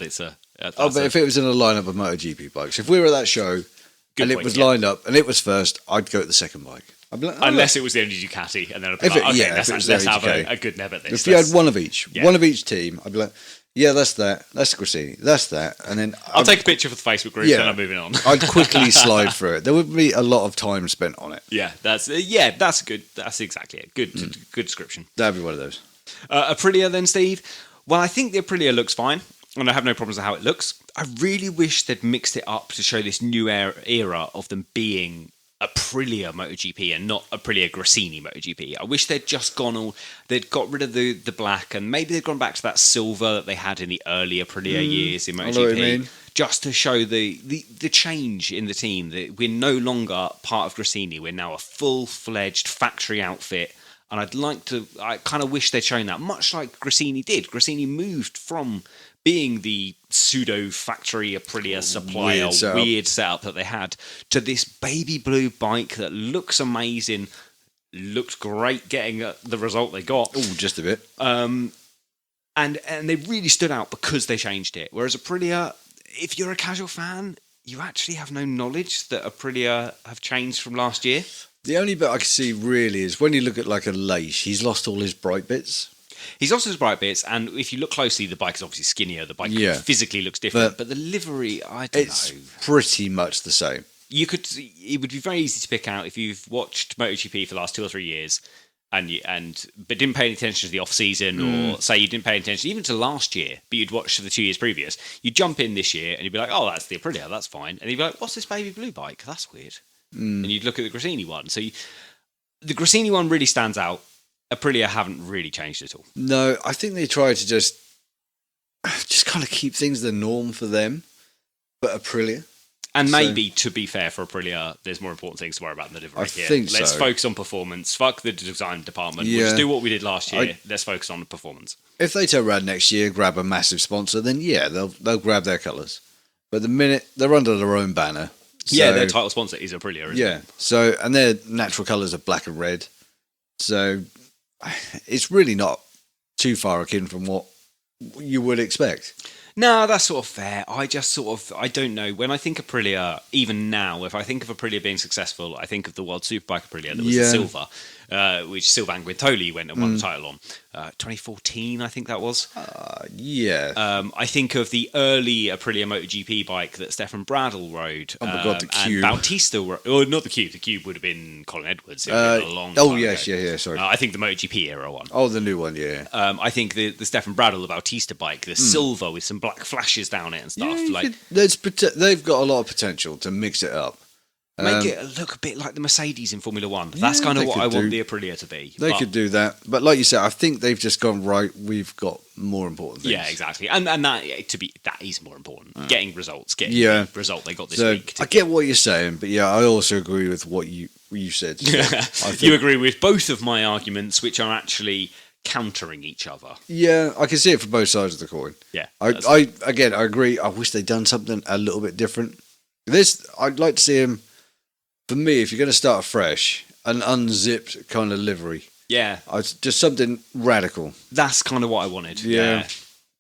it's a. But if it was in a lineup of MotoGP bikes, if we were at that show it was lined up and it was first, I'd go to the second bike. I'd be like, unless it was the only Ducati, and then I'd be like, okay, let's have a good neb at this. If you had one of each team, I'd be like, yeah, that's Grassini, that's that, and then I'll take a picture for the Facebook group, and I'm moving on. I'd quickly slide through it. There would be a lot of time spent on it. Yeah, that's good. That's exactly it. Good description. That'd be one of those. Aprilia then, Steve. Well, I think the Aprilia looks fine, and I have no problems with how it looks. I really wish they'd mixed it up to show this new era of them being Aprilia MotoGP and not Aprilia Grassini MotoGP. I wish they'd just they'd got rid of the black, and maybe they'd gone back to that silver that they had in the early Aprilia years in MotoGP. I know what you mean. Just to show the change in the team, that we're no longer part of Grassini, we're now a full-fledged factory outfit. And I kind of wish they'd shown that, much like Grassini did. Grassini moved from being the pseudo-factory Aprilia supplier, weird setup that they had, to this baby blue bike that looks amazing, looked great getting the result they got. Oh, just a bit. And they really stood out because they changed it. Whereas Aprilia, if you're a casual fan, you actually have no knowledge that Aprilia have changed from last year. The only bit I can see really is when you look at like a Leish, he's lost all his bright bits. He's lost his bright bits, and if you look closely, the bike is obviously skinnier. The bike physically looks different, but the livery, I don't know. It's pretty much the same. It would be very easy to pick out if you've watched MotoGP for the last 2 or 3 years, but didn't pay any attention to the off season, or say you didn't pay attention even to last year, but you'd watched the 2 years previous. You'd jump in this year and you'd be like, oh, that's the Aprilia, that's fine, and you'd be like, what's this baby blue bike? That's weird. And you'd look at the Grassini one. So the Grassini one really stands out. Aprilia haven't really changed at all. No, I think they try to just kind of keep things the norm for them. But Aprilia. And maybe, to be fair for Aprilia, there's more important things to worry about in the livery here. Let's focus on performance. Fuck the design department. We'll just do what we did last year. Let's focus on the performance. If they turn around next year, grab a massive sponsor, then they'll grab their colours. But the minute they're under their own banner. So, their title sponsor is Aprilia, isn't it? So, and their natural colours are black and red. So, it's really not too far akin from what you would expect. No, that's sort of fair. I don't know. When I think Aprilia, even now, if I think of Aprilia being successful, I think of the World Superbike Aprilia that was the silver, which Sylvain Guintoli went and won the title on. 2014, I think that was. I think of the early Aprilia MotoGP bike that Stefan Bradl rode. Oh my God, the Cube. And Bautista rode. Oh, not the Cube. The Cube would have been Colin Edwards. It would have been a long time ago. Sorry. I think the MotoGP era one. Oh, the new one, yeah. I think the Stefan Bradl, the Bautista bike, the silver with some black flashes down it and stuff. They've got a lot of potential to mix it up. Make it look a bit like the Mercedes in Formula One. That's kind of what I want the Aprilia to be. They could do that. But like you said, I think they've just gone, right, we've got more important things. Yeah, exactly. And that is more important. Getting results. The result they got this week. I get what you're saying, but I also agree with what you said. So you agree with both of my arguments, which are actually countering each other. Yeah, I can see it from both sides of the coin. Yeah. I agree. I wish they'd done something a little bit different. I'd like to see him For me, if you're going to start fresh, an unzipped kind of livery. Yeah. Just something radical. That's kind of what I wanted. Yeah.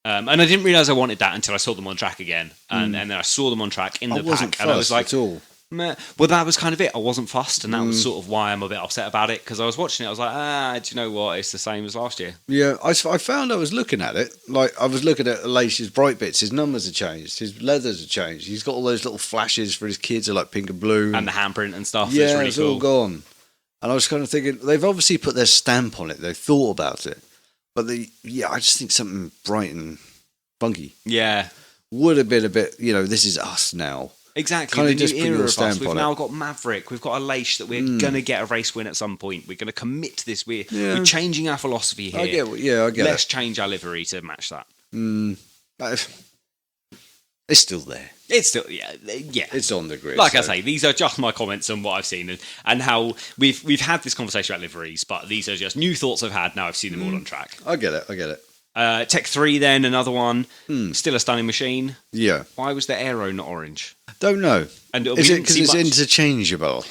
And I didn't realise I wanted that until I saw them on track again. And then I saw them on track in the pack. And I was like, at all. meh. Well, that was kind of it. I wasn't fussed. And that was sort of why I'm a bit upset about it. Because I was watching it. I was like, do you know what? It's the same as last year. Yeah, I found I was looking at it. Like, I was looking at Alicia's bright bits. His numbers have changed. His leathers have changed. He's got all those little flashes for his kids, are like pink and blue. And the handprint and stuff. Yeah, really it's cool. all gone. And I was kind of thinking, they've obviously put their stamp on it. They've thought about it. But I just think something bright and funky. Yeah. Would have been a bit, this is us now. Exactly. Kind the of just new put era your of us. stamp We've on now it. got Maverick. We've got Aleix that we're going to get a race win at some point. We're going to commit to this. We're changing our philosophy here. I get it. Let's change our livery to match that. It's still there. It's still, yeah. It's on the grid. Like I say, these are just my comments on what I've seen and how we've had this conversation about liveries, but these are just new thoughts I've had. Now I've seen them all on track. I get it. Tech 3 then, another one. Still a stunning machine. Yeah. Why was the aero not orange? Don't know. And is it because it's interchangeable?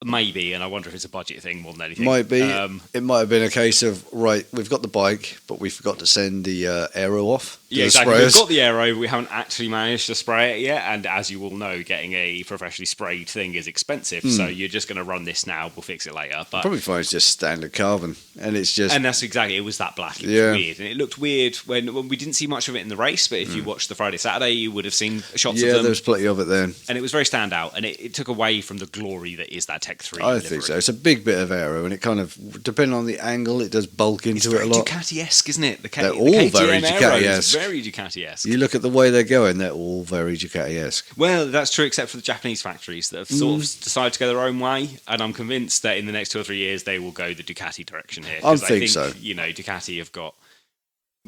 Maybe, and I wonder if it's a budget thing more than anything. Might be. It might have been a case of, right, we've got the bike, but we forgot to send the aero off. Yeah, exactly. We've got the aero, we haven't actually managed to spray it yet, and as you all know, getting a professionally sprayed thing is expensive, so you're just going to run this now, we'll fix it later. But probably find it's just standard carbon, and it's just... And that's exactly, it was that black, it was weird, and it looked weird when we didn't see much of it in the race, but if you watched the Friday-Saturday, you would have seen shots of them. Yeah, there was plenty of it then. And it was very standout, and it took away from the glory that is that Tech 3 I think so. It's a big bit of aero, and it kind of, depending on the angle, it does bulk into it a lot. It's very Ducati-esque, isn't it? They're all very Ducati-esque. Very Ducati-esque. You look at the way they're going, they're all very Ducati-esque. Well, that's true, except for the Japanese factories that have sort of decided to go their own way, and I'm convinced that in the next 2 or 3 years they will go the Ducati direction here. I think so. Ducati have got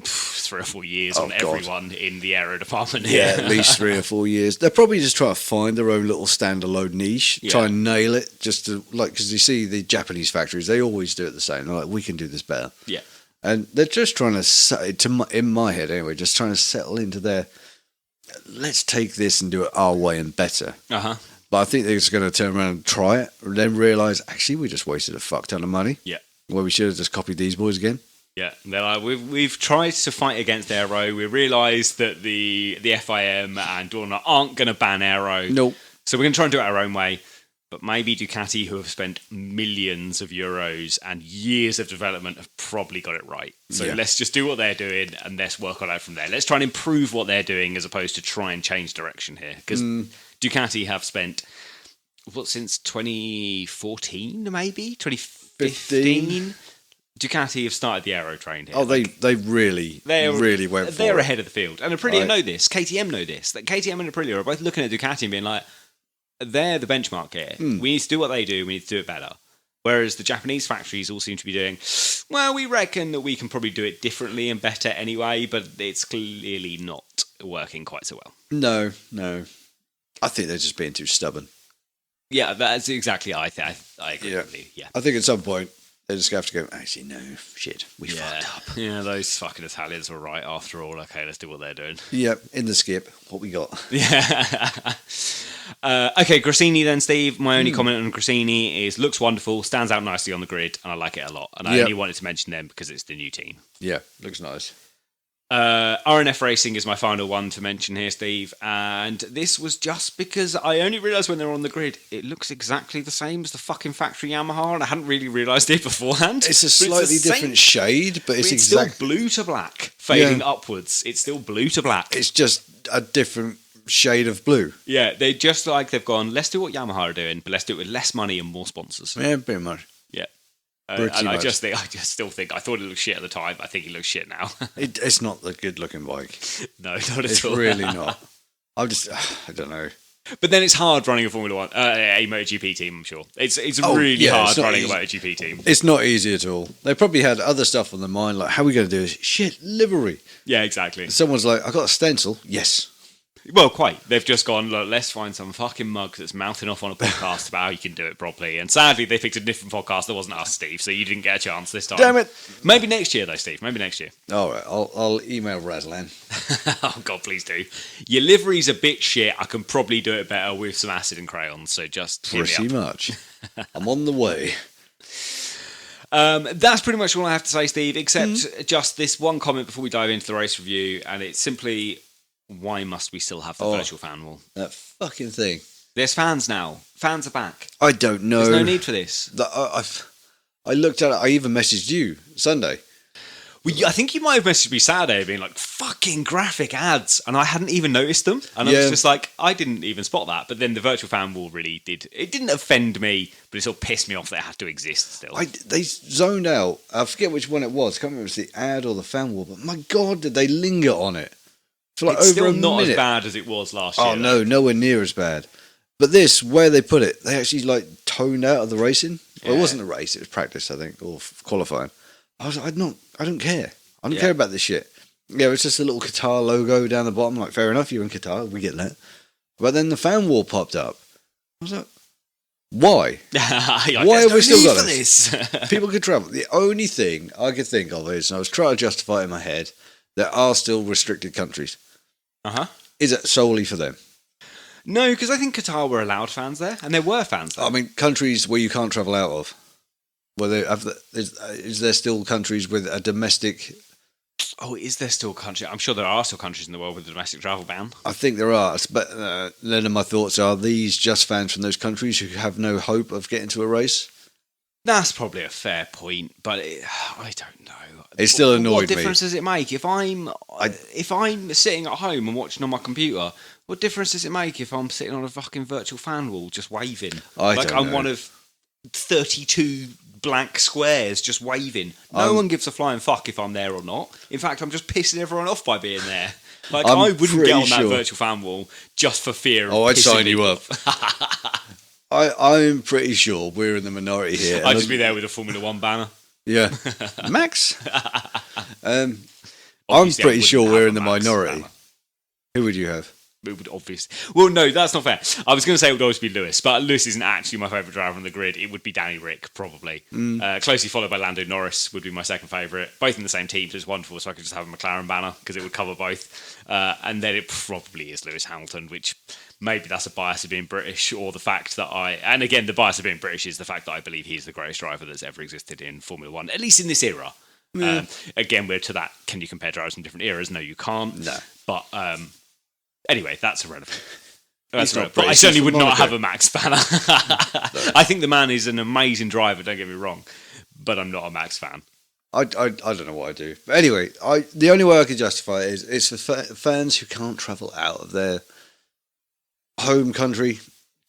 3 or 4 years on everyone in the aero department here. Yeah, at least 3 or 4 years. They're probably just trying to find their own little standalone niche, try and nail it, just to, because you see the Japanese factories, they always do it the same. They're like, we can do this better. Yeah. And they're just trying to, in my head anyway, just trying to settle into their, let's take this and do it our way and better. Uh-huh. But I think they're just going to turn around and try it, and then realise, actually, we just wasted a fuck ton of money. Yeah. Well, we should have just copied these boys again. Yeah, they're like, we've tried to fight against aero. We realised that the FIM and Dorna aren't going to ban aero. Nope. So we're going to try and do it our own way. But maybe Ducati, who have spent millions of euros and years of development, have probably got it right. So let's just do what they're doing and let's work on it from there. Let's try and improve what they're doing as opposed to try and change direction here. Because Ducati have spent, since 2014 maybe? 2015? Ducati have started the aero train here. Oh, they really went for it. They're ahead of the field. And Aprilia know this. KTM know this. That KTM and Aprilia are both looking at Ducati and being like, they're the benchmark here. We need to do what they do. We need to do it better. Whereas the Japanese factories all seem to be doing, well, we reckon that we can probably do it differently and better anyway, but it's clearly not working quite so well. No. I think they're just being too stubborn. Yeah, that's exactly. I agree with you. Yeah. I think at some point they just have to go, actually, no, shit, we fucked up. Yeah, those fucking Italians were right after all. Okay, let's do what they're doing. Yeah, in the skip, what we got. Yeah. Okay, Grassini then, Steve. My only comment on Grassini is looks wonderful, stands out nicely on the grid, and I like it a lot. And I only wanted to mention them because it's the new team. Yeah, looks nice. RNF Racing is my final one to mention here, Steve, and this was just because I only realised when they're on the grid it looks exactly the same as the fucking factory Yamaha, and I hadn't really realised it beforehand. It's a slightly different shade, but it's still blue to black, fading upwards. It's still blue to black. It's just a different shade of blue. Yeah, they've gone, let's do what Yamaha are doing, but let's do it with less money and more sponsors. Yeah, pretty much. Yeah. And I still think, I thought it looked shit at the time. I think it looks shit now. It's not the good looking bike. No, not at all. It's really not. I don't know. But then it's hard running a Formula One, a MotoGP team, I'm sure. It's really hard running a MotoGP team. It's not easy at all. They probably had other stuff on their mind, like, how are we going to do this? Shit, livery. Yeah, exactly. Someone's like, I got a stencil. Yes. Well, quite. They've just gone, look, let's find some fucking mug that's mouthing off on a podcast about how you can do it properly. And sadly, they picked a different podcast that wasn't us, Steve, so you didn't get a chance this time. Damn it. Maybe next year, though, Steve. Maybe next year. All right, I'll email Razlan. Oh, God, please do. Your livery's a bit shit. I can probably do it better with some acid and crayons, so just hit me Pretty up. much. I'm on the way. That's pretty much all I have to say, Steve, except just this one comment before we dive into the race review, and it's simply, why must we still have the virtual fan wall? That fucking thing. There's fans now. Fans are back. I don't know. There's no need for this. I looked at it. I even messaged you Sunday. Well, I think you might have messaged me Saturday being like, fucking graphic ads. And I hadn't even noticed them. And I was just like, I didn't even spot that. But then the virtual fan wall really did. It didn't offend me, but it sort of pissed me off that it had to exist still. They zoned out. I forget which one it was. I can't remember if it was the ad or the fan wall. But my God, did they linger on it? For like it's over still a not minute. as bad as it was last year. Oh, no, nowhere near as bad. But this, where they put it, they actually like toned out of the racing. Well, it wasn't a race, it was practice, I think, or qualifying. I was like, I don't care. I don't care about this shit. Yeah, it's just a little Qatar logo down the bottom. Like, fair enough, you're in Qatar, we get that. But then the fan wall popped up. I was like, why? Why have we still got this? People could travel. The only thing I could think of is, and I was trying to justify it in my head, there are still restricted countries. Uh-huh. Is it solely for them? No, because I think Qatar were allowed fans there, and there were fans there. I mean, countries where you can't travel out of. Is there still countries with a domestic? Oh, is there still country? I'm sure there are still countries in the world with a domestic travel ban. I think there are, but then my thoughts are: these just fans from those countries who have no hope of getting to a race? That's probably a fair point, but I don't know. It still annoyed me. What difference does it make if I'm sitting at home and watching on my computer? What difference does it make if I'm sitting on a fucking virtual fan wall just waving? I'm one of 32 blank squares just waving. No one gives a flying fuck if I'm there or not. In fact, I'm just pissing everyone off by being there. Like, I wouldn't get on that virtual fan wall just for fear of I'd pissing sign you up. I'm pretty sure we're in the minority here. I'd just be there with a Formula 1 banner. Yeah. Max? I'm pretty sure we're in the minority. Banner. Who would you have? It would obviously. Well, no, that's not fair. I was going to say it would always be Lewis, but Lewis isn't actually my favourite driver on the grid. It would be Danny Rick, probably. Closely followed by Lando Norris would be my second favourite. Both in the same team, so it's wonderful. So I could just have a McLaren banner because it would cover both. And then it probably is Lewis Hamilton, which maybe that's a bias of being British, or the fact that and again, the bias of being British is the fact that I believe he's the greatest driver that's ever existed in Formula 1, at least in this era. Again, we're to that. Can you compare drivers from different eras? No, you can't. No. But anyway, that's irrelevant. But I certainly would not have a Max banner. I think the man is an amazing driver, don't get me wrong, but I'm not a Max fan. I don't know what I do. But anyway, the only way I can justify it is it's for fans who can't travel out of their home country.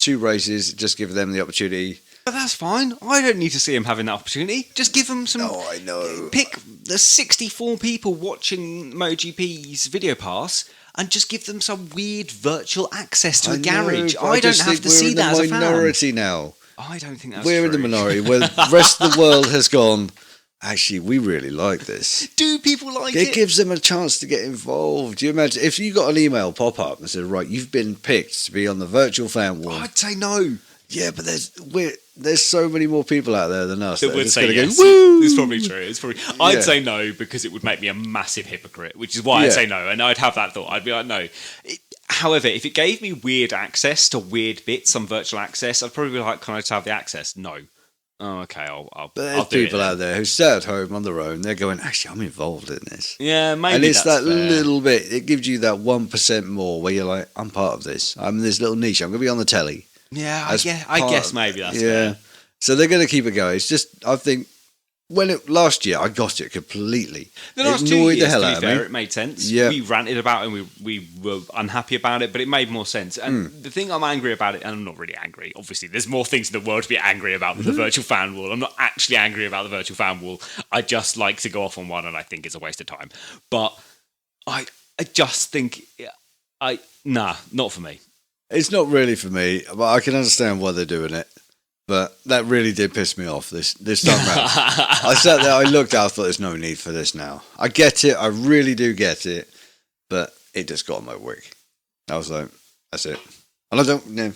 2 races, just give them the opportunity. But that's fine. I don't need to see him having that opportunity. Just give him some... Oh, I know. Pick the 64 people watching MotoGP's video pass and just give them some weird virtual access to a garage. I don't have to see that as a fan. We're in the minority now. I don't think that's We're true. in the minority where the rest of the world has gone, actually, we really like this. Do people like it? It gives them a chance to get involved. Do you imagine if you got an email pop up and said, right, you've been picked to be on the virtual fan wall? I'd say no. Yeah, but there's so many more people out there than us that would say yes. Go, woo! It's probably true. I'd say no because it would make me a massive hypocrite, which is why I'd say no. And I'd have that thought. I'd be like, no. However, if it gave me weird access to weird bits on virtual access, I'd probably be like, can I just have the access? No. Oh, okay, I'll there's people out there who sat at home on their own. They're going, actually, I'm involved in this. Yeah, maybe. And it's that's that fair. little bit. It gives you that 1% more where you're like, I'm part of this. I'm in this little niche. I'm going to be on the telly. Yeah, I guess maybe that's fair. So they're going to keep it going. It's just, I think, last year, I got it completely. The last 2 years, to be fair, it made sense. Yeah. We ranted about it and we were unhappy about it, but it made more sense. And the thing I'm angry about it, and I'm not really angry, obviously, there's more things in the world to be angry about than the virtual fan wall. I'm not actually angry about the virtual fan wall. I just like to go off on one and I think it's a waste of time. But I just think, not for me. It's not really for me, but I can understand why they're doing it. But that really did piss me off this time round. I sat there, I looked out, I thought there's no need for this now. I get it, I really do get it, but it just got on my wick. I was like, that's it. And I don't,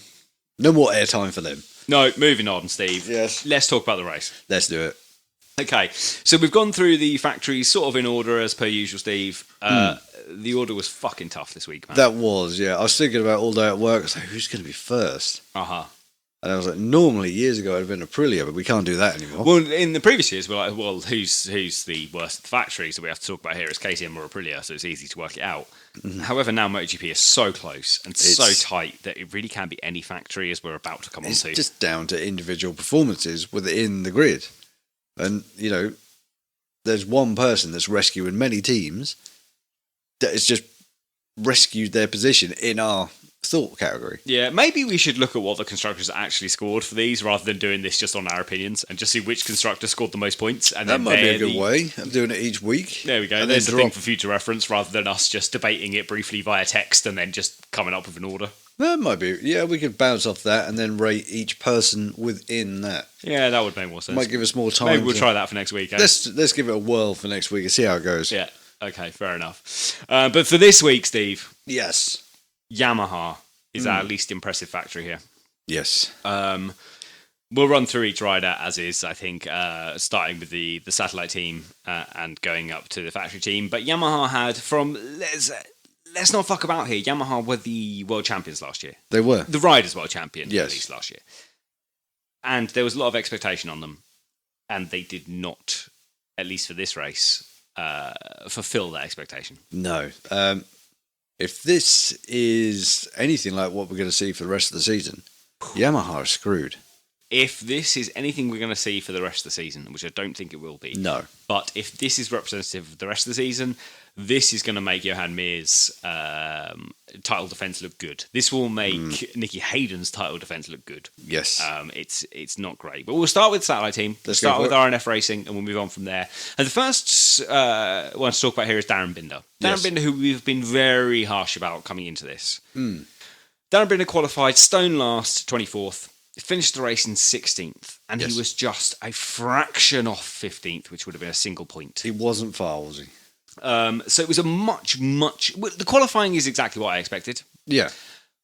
no more airtime for them. No, moving on, Steve. Yes. Let's talk about the race. Let's do it. Okay, so we've gone through the factories sort of in order as per usual, Steve. The order was fucking tough this week, man. That was, yeah. I was thinking about all day at work. I was like, who's going to be first? Uh-huh. And I was like, normally, years ago, it'd have been Aprilia, but we can't do that anymore. Well, in the previous years, we're like, well, who's the worst of the factories that we have to talk about here? Is KTM or Aprilia, so it's easy to work it out. Mm-hmm. However, now MotoGP is so close and so tight that it really can be any factory, as we're about to come on to. It's just down to individual performances within the grid. And, there's one person that's rescuing many teams that has just rescued their position in our thought category. Yeah, maybe we should look at what the constructors actually scored for these rather than doing this just on our opinions and just see which constructor scored the most points. And that might be a good way of doing it each week. There we go. There's the thing for future reference rather than us just debating it briefly via text and then just coming up with an order. That might be. Yeah, we could bounce off that and then rate each person within that. Yeah, that would make more sense. Might give us more time. Maybe we'll try that for next week. Eh? Let's give it a whirl for next week and see how it goes. Yeah. Okay, fair enough. But for this week, Steve. Yes. Yamaha is our least impressive factory here. Yes. We'll run through each rider as is, I think, starting with the satellite team and going up to the factory team. But Yamaha had let's not fuck about here. Yamaha were the world champions last year. They were. The riders' world champion, yes. At least last year. And there was a lot of expectation on them. And they did not, at least for this race, fulfill that expectation. No. If this is anything like what we're going to see for the rest of the season, Yamaha are screwed. If this is anything we're going to see for the rest of the season, which I don't think it will be. No. But if this is representative of the rest of the season, this is going to make Johan Mir's title defence look good. This will make Nicky Hayden's title defence look good. Yes. It's not great. But we'll start with the satellite team. We'll start with RNF Racing and we'll move on from there. And the first one to talk about here is Darren Binder. Darren Binder, who we've been very harsh about coming into this. Darren Binder qualified stone last, 24th. Finished the race in 16th, and he was just a fraction off 15th, which would have been a single point. He wasn't far, was he? So it was a much... The qualifying is exactly what I expected. Yeah.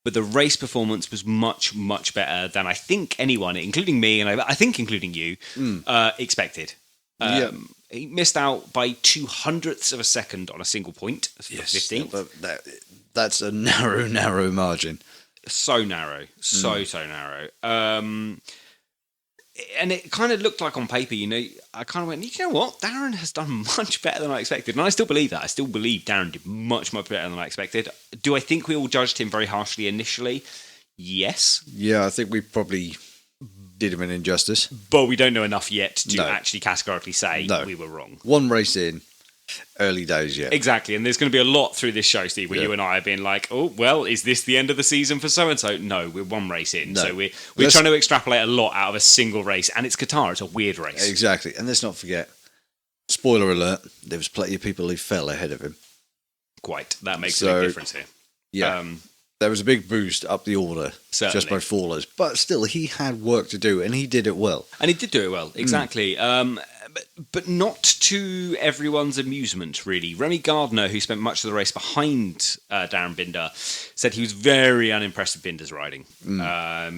But the race performance was much, much better than I think anyone, including me, and I think including you, expected. He missed out by 0.02 of a second on a single point, 15th. But that's a narrow margin. So narrow, so narrow. And it kind of looked like on paper, I kind of went, you know what? Darren has done much better than I expected. And I still believe that. I still believe Darren did much, much better than I expected. Do I think we all judged him very harshly initially? Yes. Yeah, I think we probably did him an injustice. But we don't know enough yet to actually categorically say we were wrong. One race in. Early days yet. Exactly, and there's going to be a lot through this show, Steve, where you and I have been like, oh, well, is this the end of the season for so-and-so? No, we're one race in, so we're trying to extrapolate a lot out of a single race, and it's Qatar, it's a weird race. Exactly, and let's not forget, spoiler alert, there was plenty of people who fell ahead of him. Quite, that makes a big difference here. Yeah, there was a big boost up the order just by fallers, but still, he had work to do, and he did it well. And he did do it well, exactly. But not to everyone's amusement, really. Remy Gardner, who spent much of the race behind Darren Binder, said he was very unimpressed with Binder's riding.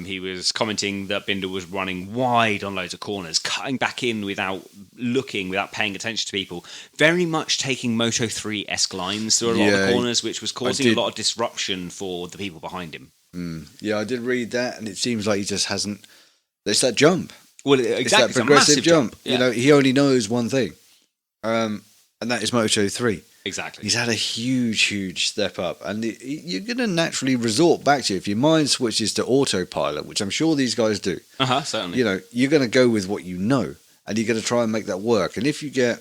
He was commenting that Binder was running wide on loads of corners, cutting back in without looking, without paying attention to people. Very much taking Moto 3-esque lines through a lot of the corners, which was causing a lot of disruption for the people behind him. Yeah, I did read that, and it seems like he just hasn't... There's that jump. Well, exactly. It's that progressive jump. Yeah. He only knows one thing, and that is Moto 3. Exactly. He's had a huge step up, and you're going to naturally resort back to it. If your mind switches to autopilot, which I'm sure these guys do. Certainly. You're going to go with what you know, and you're going to try and make that work. And if you get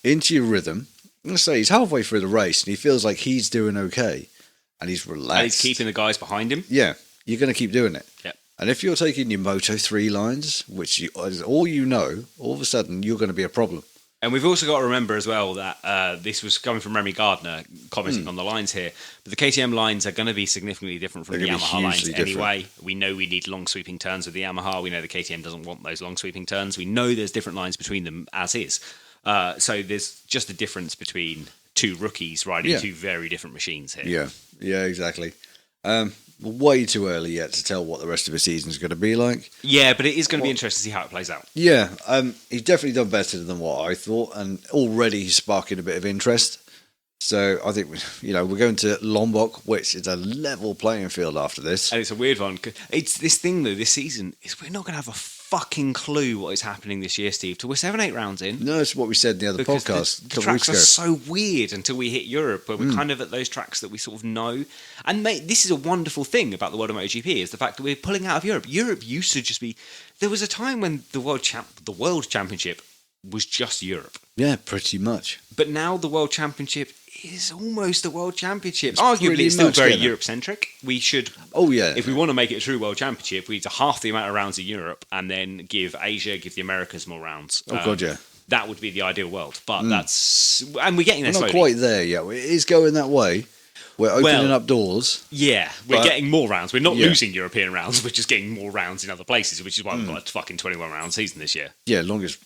into your rhythm, let's say he's halfway through the race, and he feels like he's doing okay, and he's relaxed. And he's keeping the guys behind him. Yeah, you're going to keep doing it. Yep. And if you're taking your Moto 3 lines, which is all you know, all of a sudden you're going to be a problem. And we've also got to remember as well that this was coming from Remy Gardner commenting on the lines here. But the KTM lines are going to be significantly different from the Yamaha lines anyway. We know we need long sweeping turns with the Yamaha. We know the KTM doesn't want those long sweeping turns. We know there's different lines between them as is. So there's just a difference between two rookies riding two very different machines here. Yeah, exactly. Way too early yet to tell what the rest of the season is going to be like. Yeah, but it is going to be interesting to see how it plays out. Yeah, he's definitely done better than what I thought, and already he's sparking a bit of interest. So I think, we're going to Lombok, which is a level playing field after this. And it's a weird one. It's this thing, though, this season, is we're not going to have a fucking clue what is happening this year, Steve, till we're 7-8 rounds in. No, it's what we said in the other podcast. The tracks are so weird until we hit Europe, where we're kind of at those tracks that we sort of know. And mate, this is a wonderful thing about the world of MotoGP, is the fact that we're pulling out of Europe. Europe used to just be... There was a time when the World Championship was just Europe. Yeah, pretty much. But now the World Championship is almost a World Championship. Arguably, it's still very Europe-centric. We should... Oh, yeah. If we want to make it a true World Championship, we need to half the amount of rounds in Europe and then give Asia, give the Americas more rounds. Oh, God, yeah. That would be the ideal world. But that's... And we're getting there slowly. We're not quite there yet. It is going that way. We're opening up doors. Yeah, we're getting more rounds. We're not losing European rounds. We're just getting more rounds in other places, which is why we've got a fucking 21-round season this year. Yeah, longest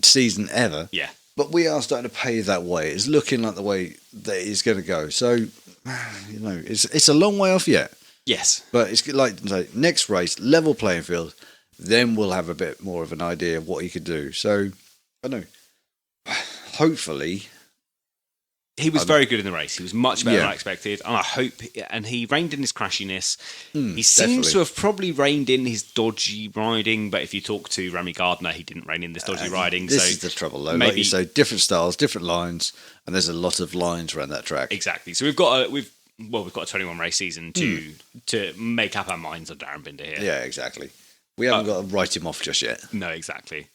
season ever. Yeah. But we are starting to pave that way. It's looking like the way that it's going to go. So, it's a long way off yet. Yes. But it's like next race, level playing field. Then we'll have a bit more of an idea of what he could do. So, I don't know. Hopefully... He was very good in the race. He was much better than I expected. And I hope... And he reined in his crashiness. He seems to have probably reined in his dodgy riding, but if you talk to Remy Gardner, he didn't rein in this dodgy riding. This is the trouble, though. Maybe, like you say, different styles, different lines, and there's a lot of lines around that track. Exactly. So we've got a 21 race season to make up our minds on Darren Binder here. Yeah, exactly. We haven't got to write him off just yet. No, exactly.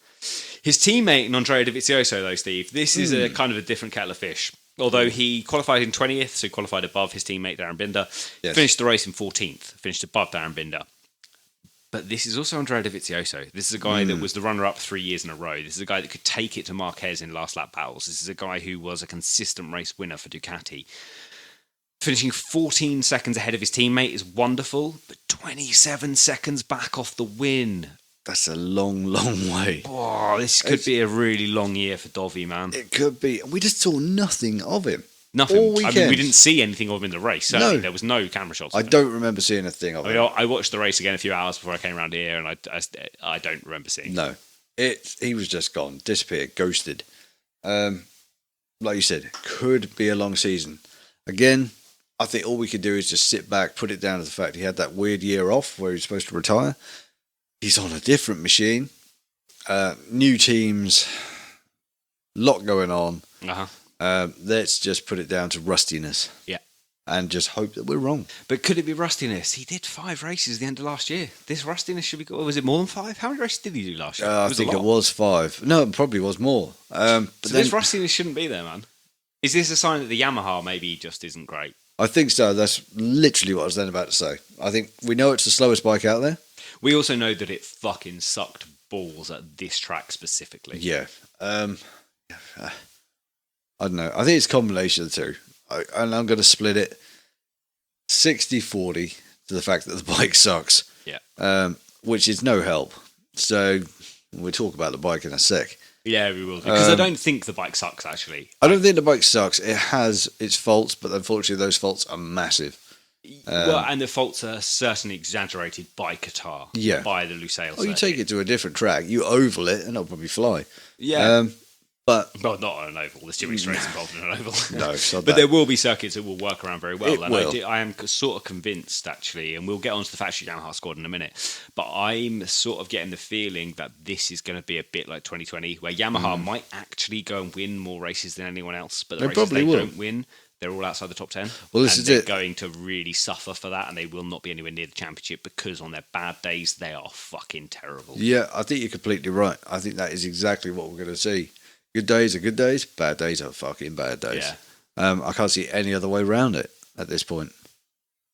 His teammate, Andrea Dovizioso, though, Steve, this is a kind of a different kettle of fish. Although he qualified in 20th, so he qualified above his teammate Darren Binder. Yes. Finished the race in 14th, finished above Darren Binder. But this is also Andrea Dovizioso. This is a guy that was the runner-up 3 years in a row. This is a guy that could take it to Marquez in last lap battles. This is a guy who was a consistent race winner for Ducati. Finishing 14 seconds ahead of his teammate is wonderful, but 27 seconds back off the win. That's a long, long way. Oh, this could be a really long year for Dovey, man. It could be. We just saw nothing of him. Nothing. All weekend. I mean, we didn't see anything of him in the race. Certainly. No. There was no camera shots. I don't remember seeing a thing of him. I watched the race again a few hours before I came around here, and I don't remember seeing No. He was just gone, disappeared, ghosted. Like you said, could be a long season. Again, I think all we could do is just sit back, put it down to the fact he had that weird year off where he was supposed to retire. He's on a different machine. New teams, lot going on. Let's just put it down to rustiness. Yeah. And just hope that we're wrong. But could it be rustiness? He did 5 races at the end of last year. This rustiness should be good. Or was it more than 5? How many races did he do last year? I think it was 5. No, it probably was more. But this rustiness shouldn't be there, man. Is this a sign that the Yamaha maybe just isn't great? I think so. That's literally what I was then about to say. I think we know it's the slowest bike out there. We also know that it fucking sucked balls at this track specifically. Yeah. I don't know. I think it's a combination of the two. And I'm going to split it 60-40 to the fact that the bike sucks. Yeah. Which is no help. So we'll talk about the bike in a sec. Yeah, we will. Because I don't think the bike sucks, actually. I don't think the bike sucks. It has its faults, but unfortunately those faults are massive. And the faults are certainly exaggerated by Qatar. Yeah. By the Lusail you take it to a different track, you oval it, and it'll probably fly. Yeah. But well, not on an oval. There's too many straights involved in an oval. No, it's not but that. There will be circuits that will work around very well. I am sort of convinced, actually, and we'll get onto the factory Yamaha squad in a minute, but I'm sort of getting the feeling that this is going to be a bit like 2020, where Yamaha might actually go and win more races than anyone else, but the races they don't win, they're all outside the top 10. Well, this and is they're it. Going to really suffer for that, and they will not be anywhere near the championship because on their bad days, they are fucking terrible. Yeah, I think you're completely right. I think that is exactly what we're going to see. Good days are good days, bad days are fucking bad days. Yeah. I can't see any other way around it at this point.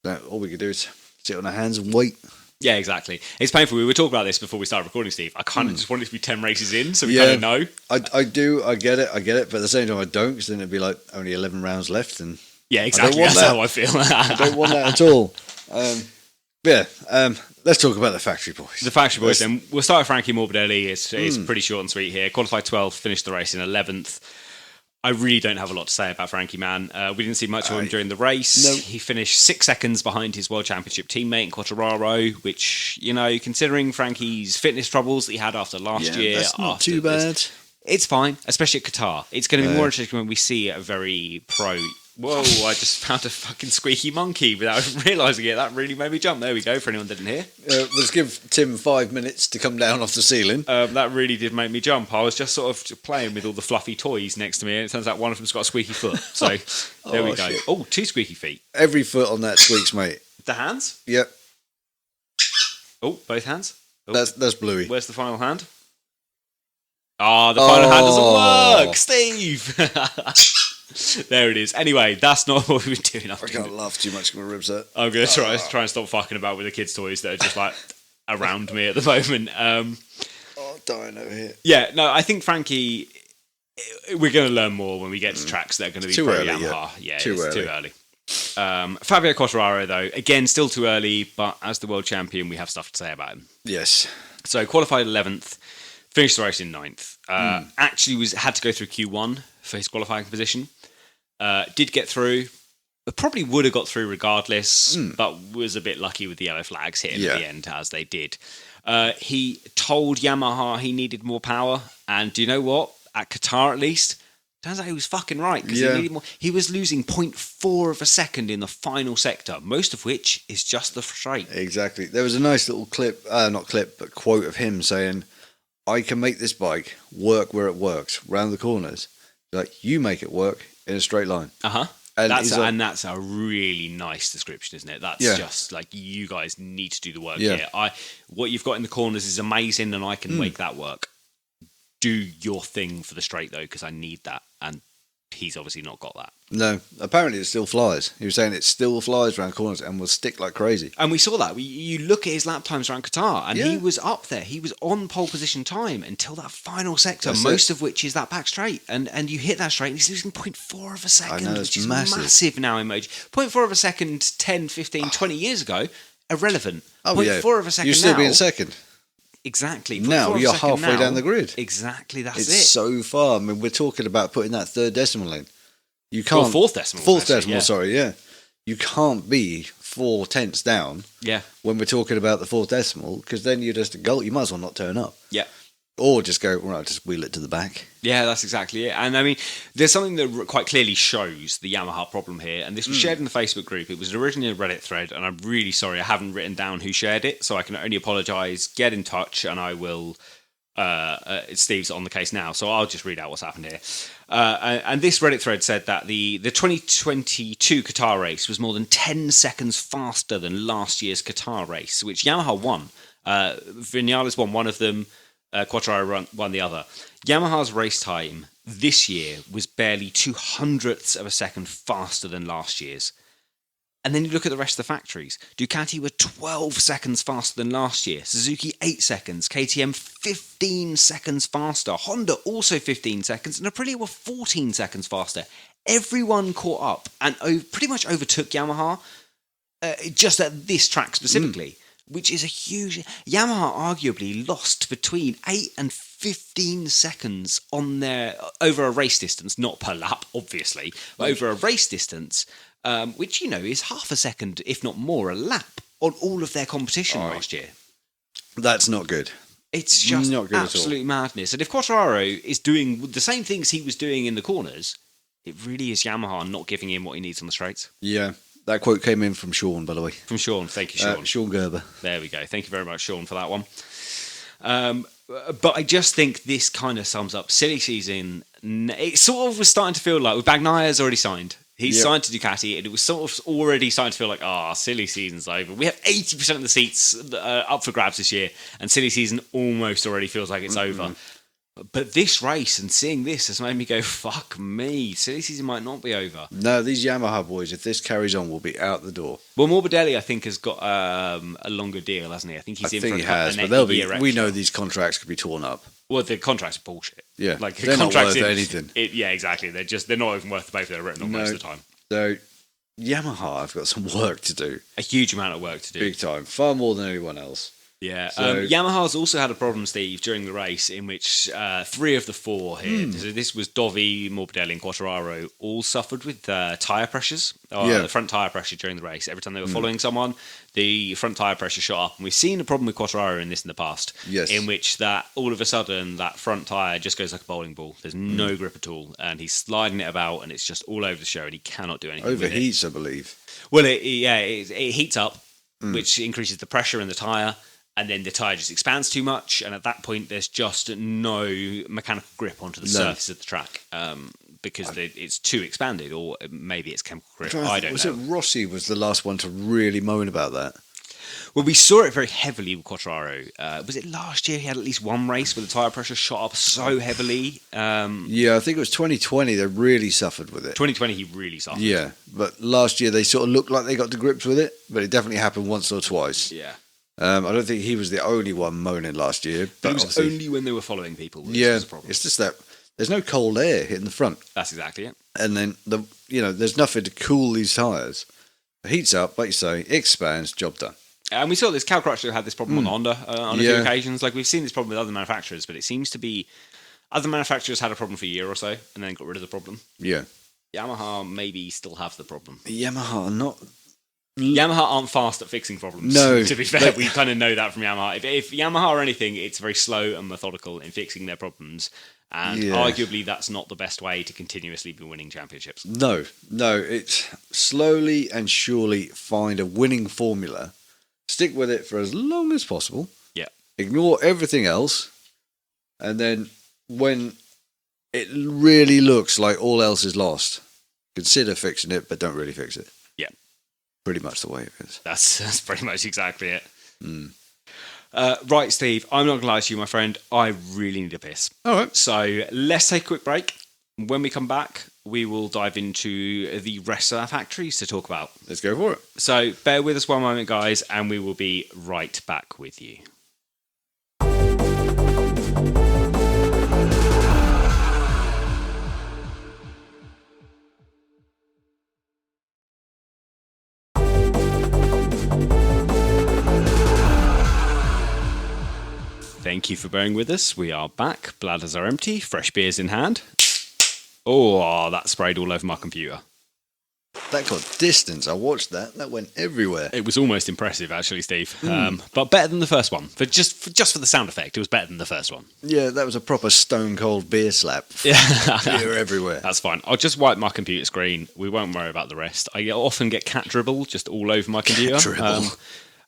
So all we can do is sit on our hands and wait. Yeah, exactly. It's painful. We were talking about this before we started recording, Steve. I kind of just wanted it to be 10 races in, so we kind of know. I do. I get it. But at the same time, I don't, because then it'd be like only 11 rounds left. And yeah, exactly. That's how I feel. I don't want that at all. Let's talk about the factory boys. The factory boys, then. We'll start with Frankie Morbidelli. It's pretty short and sweet here. Qualified 12th, finished the race in 11th. I really don't have a lot to say about Frankie, man. We didn't see much of him during the race. No. He finished 6 seconds behind his World Championship teammate, Quartararo, which, considering Frankie's fitness troubles that he had after last year... That's not too bad. It's fine, especially at Qatar. It's going to be more interesting when we see a very pro... Whoa, I just found a fucking squeaky monkey without realising it. That really made me jump. There we go, for anyone that didn't hear. Let's give Tim 5 minutes to come down off the ceiling. That really did make me jump. I was just sort of playing with all the fluffy toys next to me, and it turns out one of them's got a squeaky foot. So, there we go. Shit. Oh, 2 squeaky feet. Every foot on that squeaks, mate. The hands? Yep. Oh, both hands? Oh. That's Bluey. Where's the final hand? The final hand doesn't work! Steve! There it is. Anyway, that's not what we've been doing. I can't laugh too much, my ribs hurt. I'm going to try and stop fucking about with the kids' toys that are just like around me at the moment. Dying over here. Yeah, no, I think Frankie, we're going to learn more when we get to tracks that are going to be pro Yamaha. Yeah, too early. Fabio Coterara, though, again, still too early, but as the world champion, we have stuff to say about him. Yes. So qualified 11th, finished the race in 9th. Actually had to go through Q1 for his qualifying position. Did get through. Probably would have got through regardless, but was a bit lucky with the yellow flags hitting at the end, as they did. He told Yamaha he needed more power, and do you know what? At Qatar, at least, turns out he was fucking right, because he needed more. He was losing 0.4 of a second in the final sector, most of which is just the straight. Exactly. There was a nice little quote of him saying, I can make this bike work where it works, round the corners. Like, you make it work in a straight line. And that's a really nice description, isn't it? That's just like, you guys need to do the work here. What you've got in the corners is amazing, and I can make that work. Do your thing for the straight, though, because I need that. And he's obviously not got that. No, apparently it still flies. He was saying it still flies around corners and will stick like crazy. And we saw that. You look at his lap times around Qatar, and he was up there. He was on pole position time until that final sector, most of which is that back straight. And you hit that straight, and he's losing 0.4 of a second, which is massive now in MotoGP. 0.4 of a second 10, 15, 20 years ago, irrelevant. 0.4 of a second You're still now, being second. Exactly. Now you're halfway down the grid. Exactly, that's it's so far. I mean, we're talking about putting that third decimal in. You can't. Fourth decimal. Fourth decimal, sorry, yeah. You can't be 4 tenths down when we're talking about the fourth decimal, because then you're just a goal. You might as well not turn up. Yeah. Or just go, right, just wheel it to the back. Yeah, that's exactly it. And I mean, there's something that quite clearly shows the Yamaha problem here. And this was shared in the Facebook group. It was originally a Reddit thread, and I'm really sorry I haven't written down who shared it, so I can only apologise. Get in touch, and I will. Steve's on the case now, so I'll just read out what's happened here. And this Reddit thread said that the 2022 Qatar race was more than 10 seconds faster than last year's Qatar race, which Yamaha won. Vinales won one of them. Quartararo won the other. Yamaha's race time this year was barely 0.02 of a second faster than last year's. And then you look at the rest of the factories. Ducati were 12 seconds faster than last year. Suzuki 8 seconds. KTM 15 seconds faster. Honda also 15 seconds. And Aprilia were 14 seconds faster. Everyone caught up and pretty much overtook Yamaha just at this track specifically. Which is a huge... Yamaha arguably lost between 8 and 15 seconds on over a race distance, not per lap, obviously, but over a race distance, which, is half a second, if not more, a lap on all of their competition last year. That's not good. It's just not good absolute madness. And if Quartararo is doing the same things he was doing in the corners, it really is Yamaha not giving him what he needs on the straights. Yeah. That quote came in from Sean, by the way. From Sean. Thank you, Sean. Sean Gerber. There we go. Thank you very much, Sean, for that one. But I just think this kind of sums up silly season. It sort of was starting to feel like, with Bagnaia's already signed. He's signed to Ducati, and it was sort of already starting to feel like, silly season's over. We have 80% of the seats up for grabs this year, and silly season almost already feels like it's over. But this race and seeing this has made me go, fuck me, silly season might not be over. No, these Yamaha boys, if this carries on, will be out the door. Well, Morbidelli, I think, has got a longer deal, hasn't he? I think he's in for but we know these contracts could be torn up. Well, the contracts are bullshit. Yeah, like they're not worth anything. Yeah, exactly. They're not even worth the paper they're written on most of the time. So, Yamaha have got some work to do. A huge amount of work to do. Big time. Far more than anyone else. Yeah, So- Yamaha's also had a problem, Steve, during the race in which 3 of the 4 here, so this was Dovi, Morbidelli and Quartararo, all suffered with tyre pressures, the front tyre pressure during the race. Every time they were following someone, the front tyre pressure shot up. And we've seen a problem with Quartararo in the past, in which that all of a sudden that front tyre just goes like a bowling ball. There's no grip at all, and he's sliding it about, and it's just all over the show, and he cannot do anything Overheats, with I believe. Well, it heats up, which increases the pressure in the tyre, and then the tyre just expands too much, and at that point there's just no mechanical grip onto the surface of the track because it's too expanded, or maybe it's chemical grip. I don't know. Was it Rossi was the last one to really moan about that? Well, we saw it very heavily with Quartararo. Was it last year he had at least one race where the tyre pressure shot up so heavily? Yeah, I think it was 2020 they really suffered with it. 2020 he really suffered. Yeah, but last year they sort of looked like they got to grips with it, but it definitely happened once or twice. Yeah. I don't think he was the only one moaning last year. But it was only when they were following people. Yeah, was a problem. it's just that there's no cold air hitting the front. That's exactly it. And then, there's nothing to cool these tyres. It heats up, like you say, expands, job done. And we saw this. Cal Crutchlow had this problem on Honda on a few occasions. Like we've seen this problem with other manufacturers, but it seems to be other manufacturers had a problem for a year or so and then got rid of the problem. Yeah. Yamaha maybe still have the problem. Yamaha aren't fast at fixing problems. No. To be fair, we kind of know that from Yamaha. If Yamaha or anything, it's very slow and methodical in fixing their problems. And arguably, that's not the best way to continuously be winning championships. No. It's slowly and surely find a winning formula, stick with it for as long as possible. Yeah. Ignore everything else. And then when it really looks like all else is lost, consider fixing it, but don't really fix it. Yeah. Pretty much the way it is. That's pretty much exactly it. Right, Steve, I'm not going to lie to you, my friend. I really need a piss. All right. So let's take a quick break. When we come back, we will dive into the rest of our factories to talk about. Let's go for it. So bear with us one moment, guys, and we will be right back with you. Thank you for bearing with us. We are back. Bladders are empty. Fresh beers in hand. Oh, that sprayed all over my computer. That got distance. I watched that. That went everywhere. It was almost impressive, actually, Steve. But better than the first one. Just for the sound effect, it was better than the first one. Yeah, that was a proper stone cold beer slap. Yeah, Beer everywhere. That's fine. I'll just wipe my computer screen. We won't worry about the rest. I often get cat dribble just all over my computer. Dribble.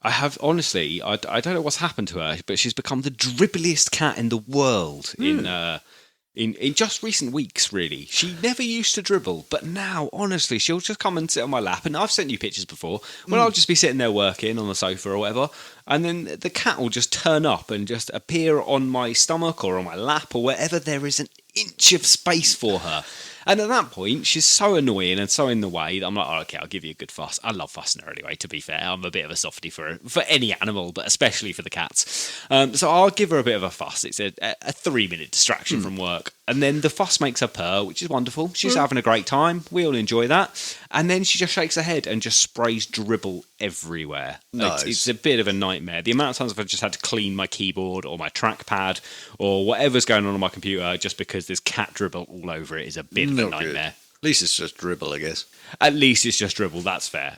I have, honestly, I don't know what's happened to her, but she's become the dribbliest cat in the world in just recent weeks, really. She never used to dribble, but now, honestly, she'll just come and sit on my lap, and I've sent you pictures before, when I'll just be sitting there working on the sofa or whatever, and then the cat will just turn up and just appear on my stomach or on my lap or wherever there is an inch of space for her. And at that point, she's so annoying and so in the way that I'm like, oh, okay, I'll give you a good fuss. I love fussing her anyway, to be fair. I'm a bit of a softie for any animal, but especially for the cats. So I'll give her a bit of a fuss. It's a 3-minute distraction from work. And then the fuss makes her purr, which is wonderful. She's having a great time. We all enjoy that. And then she just shakes her head and just sprays dribble everywhere. Nice. It's a bit of a nightmare. The amount of times I've just had to clean my keyboard or my trackpad or whatever's going on my computer just because there's cat dribble all over it is a bit of a nightmare. At least it's just dribble, I guess. At least it's just dribble, that's fair.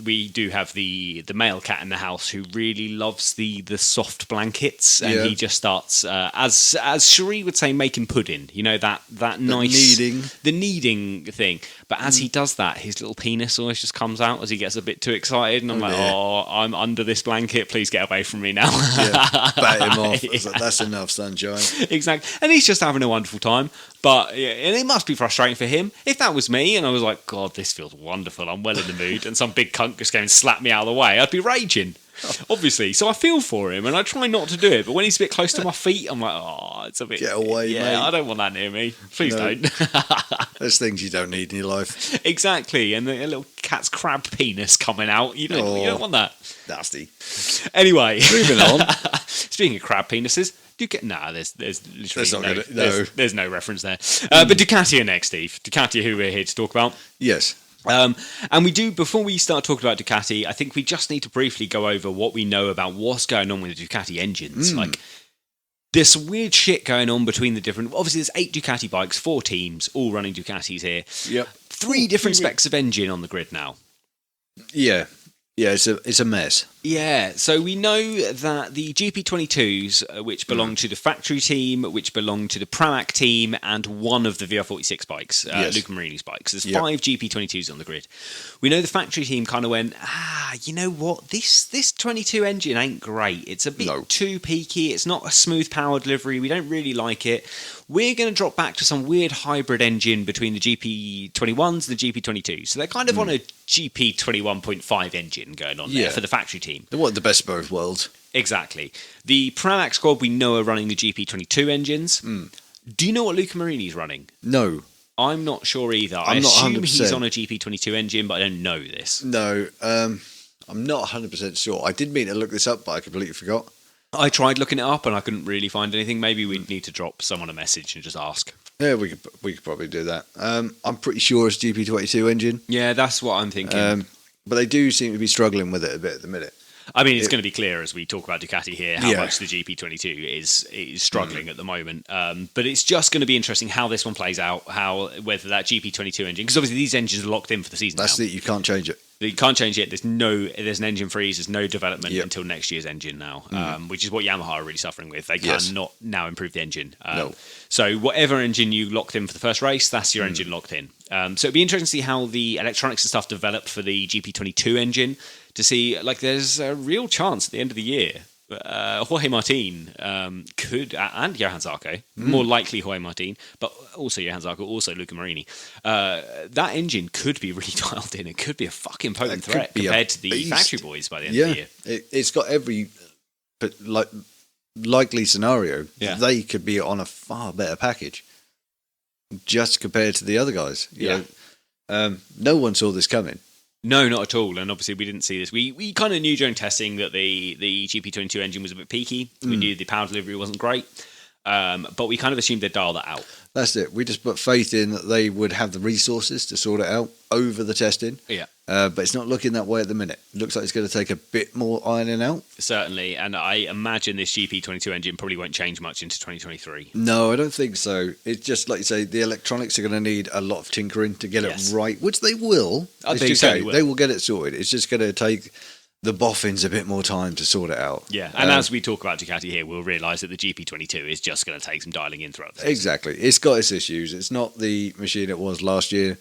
We do have the male cat in the house who really loves the soft blankets, and he just starts, as Cherie would say, making pudding. You know, that nice... The kneading thing. But as he does that, his little penis always just comes out as he gets a bit too excited, and I'm I'm under this blanket, please get away from me now. Bat him off. I was like, that's enough, sunshine. Exactly. And he's just having a wonderful time. But and it must be frustrating for him. If that was me and I was like, God, this feels wonderful, I'm well in the mood, and some big cunt just came and slapped me out of the way, I'd be raging, obviously. So I feel for him and I try not to do it, but when he's a bit close to my feet, I'm like, oh, it's a bit... Get away, mate. I don't want that near me. Please don't. There's things you don't need in your life. Exactly. And the little cat's crab penis coming out. You don't want that. Nasty. Anyway. Moving on. Speaking of crab penises... there's literally there's no reference there. But Ducati are next, Steve. Ducati, who we're here to talk about. Yes. And we do, before we start talking about Ducati, I think we just need to briefly go over what we know about what's going on with the Ducati engines. Like, there's some weird shit going on between the different... Obviously, there's 8 Ducati bikes, 4 teams, all running Ducatis here. Yep. 3 different specs of engine on the grid now. Yeah. Yeah, it's a mess. Yeah, so we know that the GP22s, which belong to the factory team, which belong to the Pramac team, and one of the VR46 bikes, Luca Marini's bikes. There's 5 GP22s on the grid. We know the factory team kind of went, you know what? This 22 engine ain't great. It's a bit too peaky. It's not a smooth power delivery. We don't really like it. We're going to drop back to some weird hybrid engine between the GP21s and the GP22s. So they're kind of on a GP21.5 engine going on there for the factory team. They want the best of both worlds. Exactly. The Pramac squad we know are running the GP22 engines. Do you know what Luca Marini's running? No. I'm not sure either. I assume he's on a GP22 engine, but I don't know this. No, I'm not 100% sure. I did mean to look this up, but I completely forgot. I tried looking it up and I couldn't really find anything. Maybe we'd need to drop someone a message and just ask. Yeah, we could probably do that. I'm pretty sure it's GP22 engine. Yeah, that's what I'm thinking. But they do seem to be struggling with it a bit at the minute. I mean, it's going to be clear as we talk about Ducati here how much the GP22 is struggling at the moment. But it's just going to be interesting how this one plays out, whether that GP22 engine, because obviously these engines are locked in for the season. That's it. You can't change it. You can't change it. There's an engine freeze. There's no development until next year's engine now, which is what Yamaha are really suffering with. They cannot now improve the engine. No. So whatever engine you locked in for the first race, that's your engine locked in. So it'd be interesting to see how the electronics and stuff develop for the GP22 engine. To see, like, there's a real chance at the end of the year, Jorge Martin could, and Johan Zarco, more likely Jorge Martin, but also Johan Zarco, also Luca Marini. That engine could be really dialed in. It could be a fucking potent threat compared to the factory boys by the end of the year. It's got every likely scenario. They could be on a far better package just compared to the other guys. You know, no one saw this coming. No, not at all. And obviously we didn't see this. We kind of knew during testing that the GP22 engine was a bit peaky. We knew the power delivery wasn't great. But we kind of assumed they'd dial that out. That's it. We just put faith in that they would have the resources to sort it out over the testing. Yeah. But it's not looking that way at the minute. It looks like it's going to take a bit more ironing out. Certainly. And I imagine this GP22 engine probably won't change much into 2023. No, I don't think so. It's just like you say, the electronics are going to need a lot of tinkering to get it right, which they will. They will get it sorted. It's just going to take the boffins a bit more time to sort it out. Yeah, and as we talk about Ducati here, we'll realise that the GP22 is just going to take some dialing in throughout this. Exactly. It's got its issues. It's not the machine it was last year,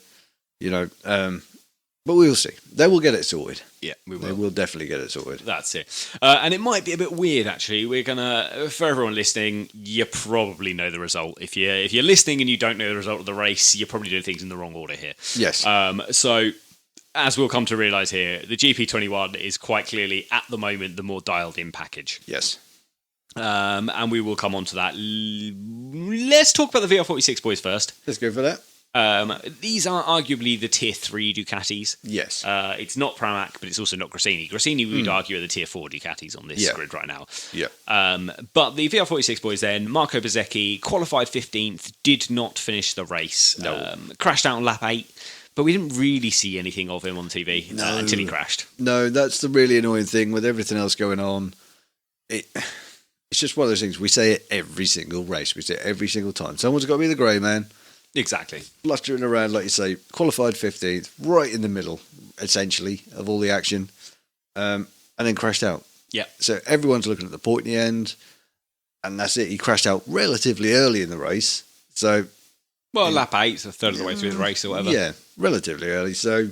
you know, but we'll see. They will get it sorted. Yeah, we will. They will definitely get it sorted. That's it. And it might be a bit weird, actually. We're going to, for everyone listening, you probably know the result. If you're listening and you don't know the result of the race, you're probably doing things in the wrong order here. Yes. So, as we'll come to realise here, the GP21 is quite clearly, at the moment, the more dialed-in package. Yes. And we will come on to that. Let's talk about the VR46 boys first. Let's go for that. These are arguably the Tier 3 Ducatis. Yes. It's not Pramac, but it's also not Gresini. Gresini, we would argue, are the Tier 4 Ducatis on this grid right now. Yeah. But the VR46 boys then, Marco Bezzecchi, qualified 15th, did not finish the race. No. Crashed out on lap 8. But we didn't really see anything of him on TV until he crashed. No, that's the really annoying thing with everything else going on. It's just one of those things. We say it every single race. We say it every single time. Someone's got to be the grey man. Exactly. Blustering around, like you say, qualified 15th, right in the middle, essentially, of all the action, and then crashed out. Yeah. So everyone's looking at the point in the end, and that's it. He crashed out relatively early in the race. So... Well, lap 8, so a third of the way through the race or whatever. Yeah, relatively early. So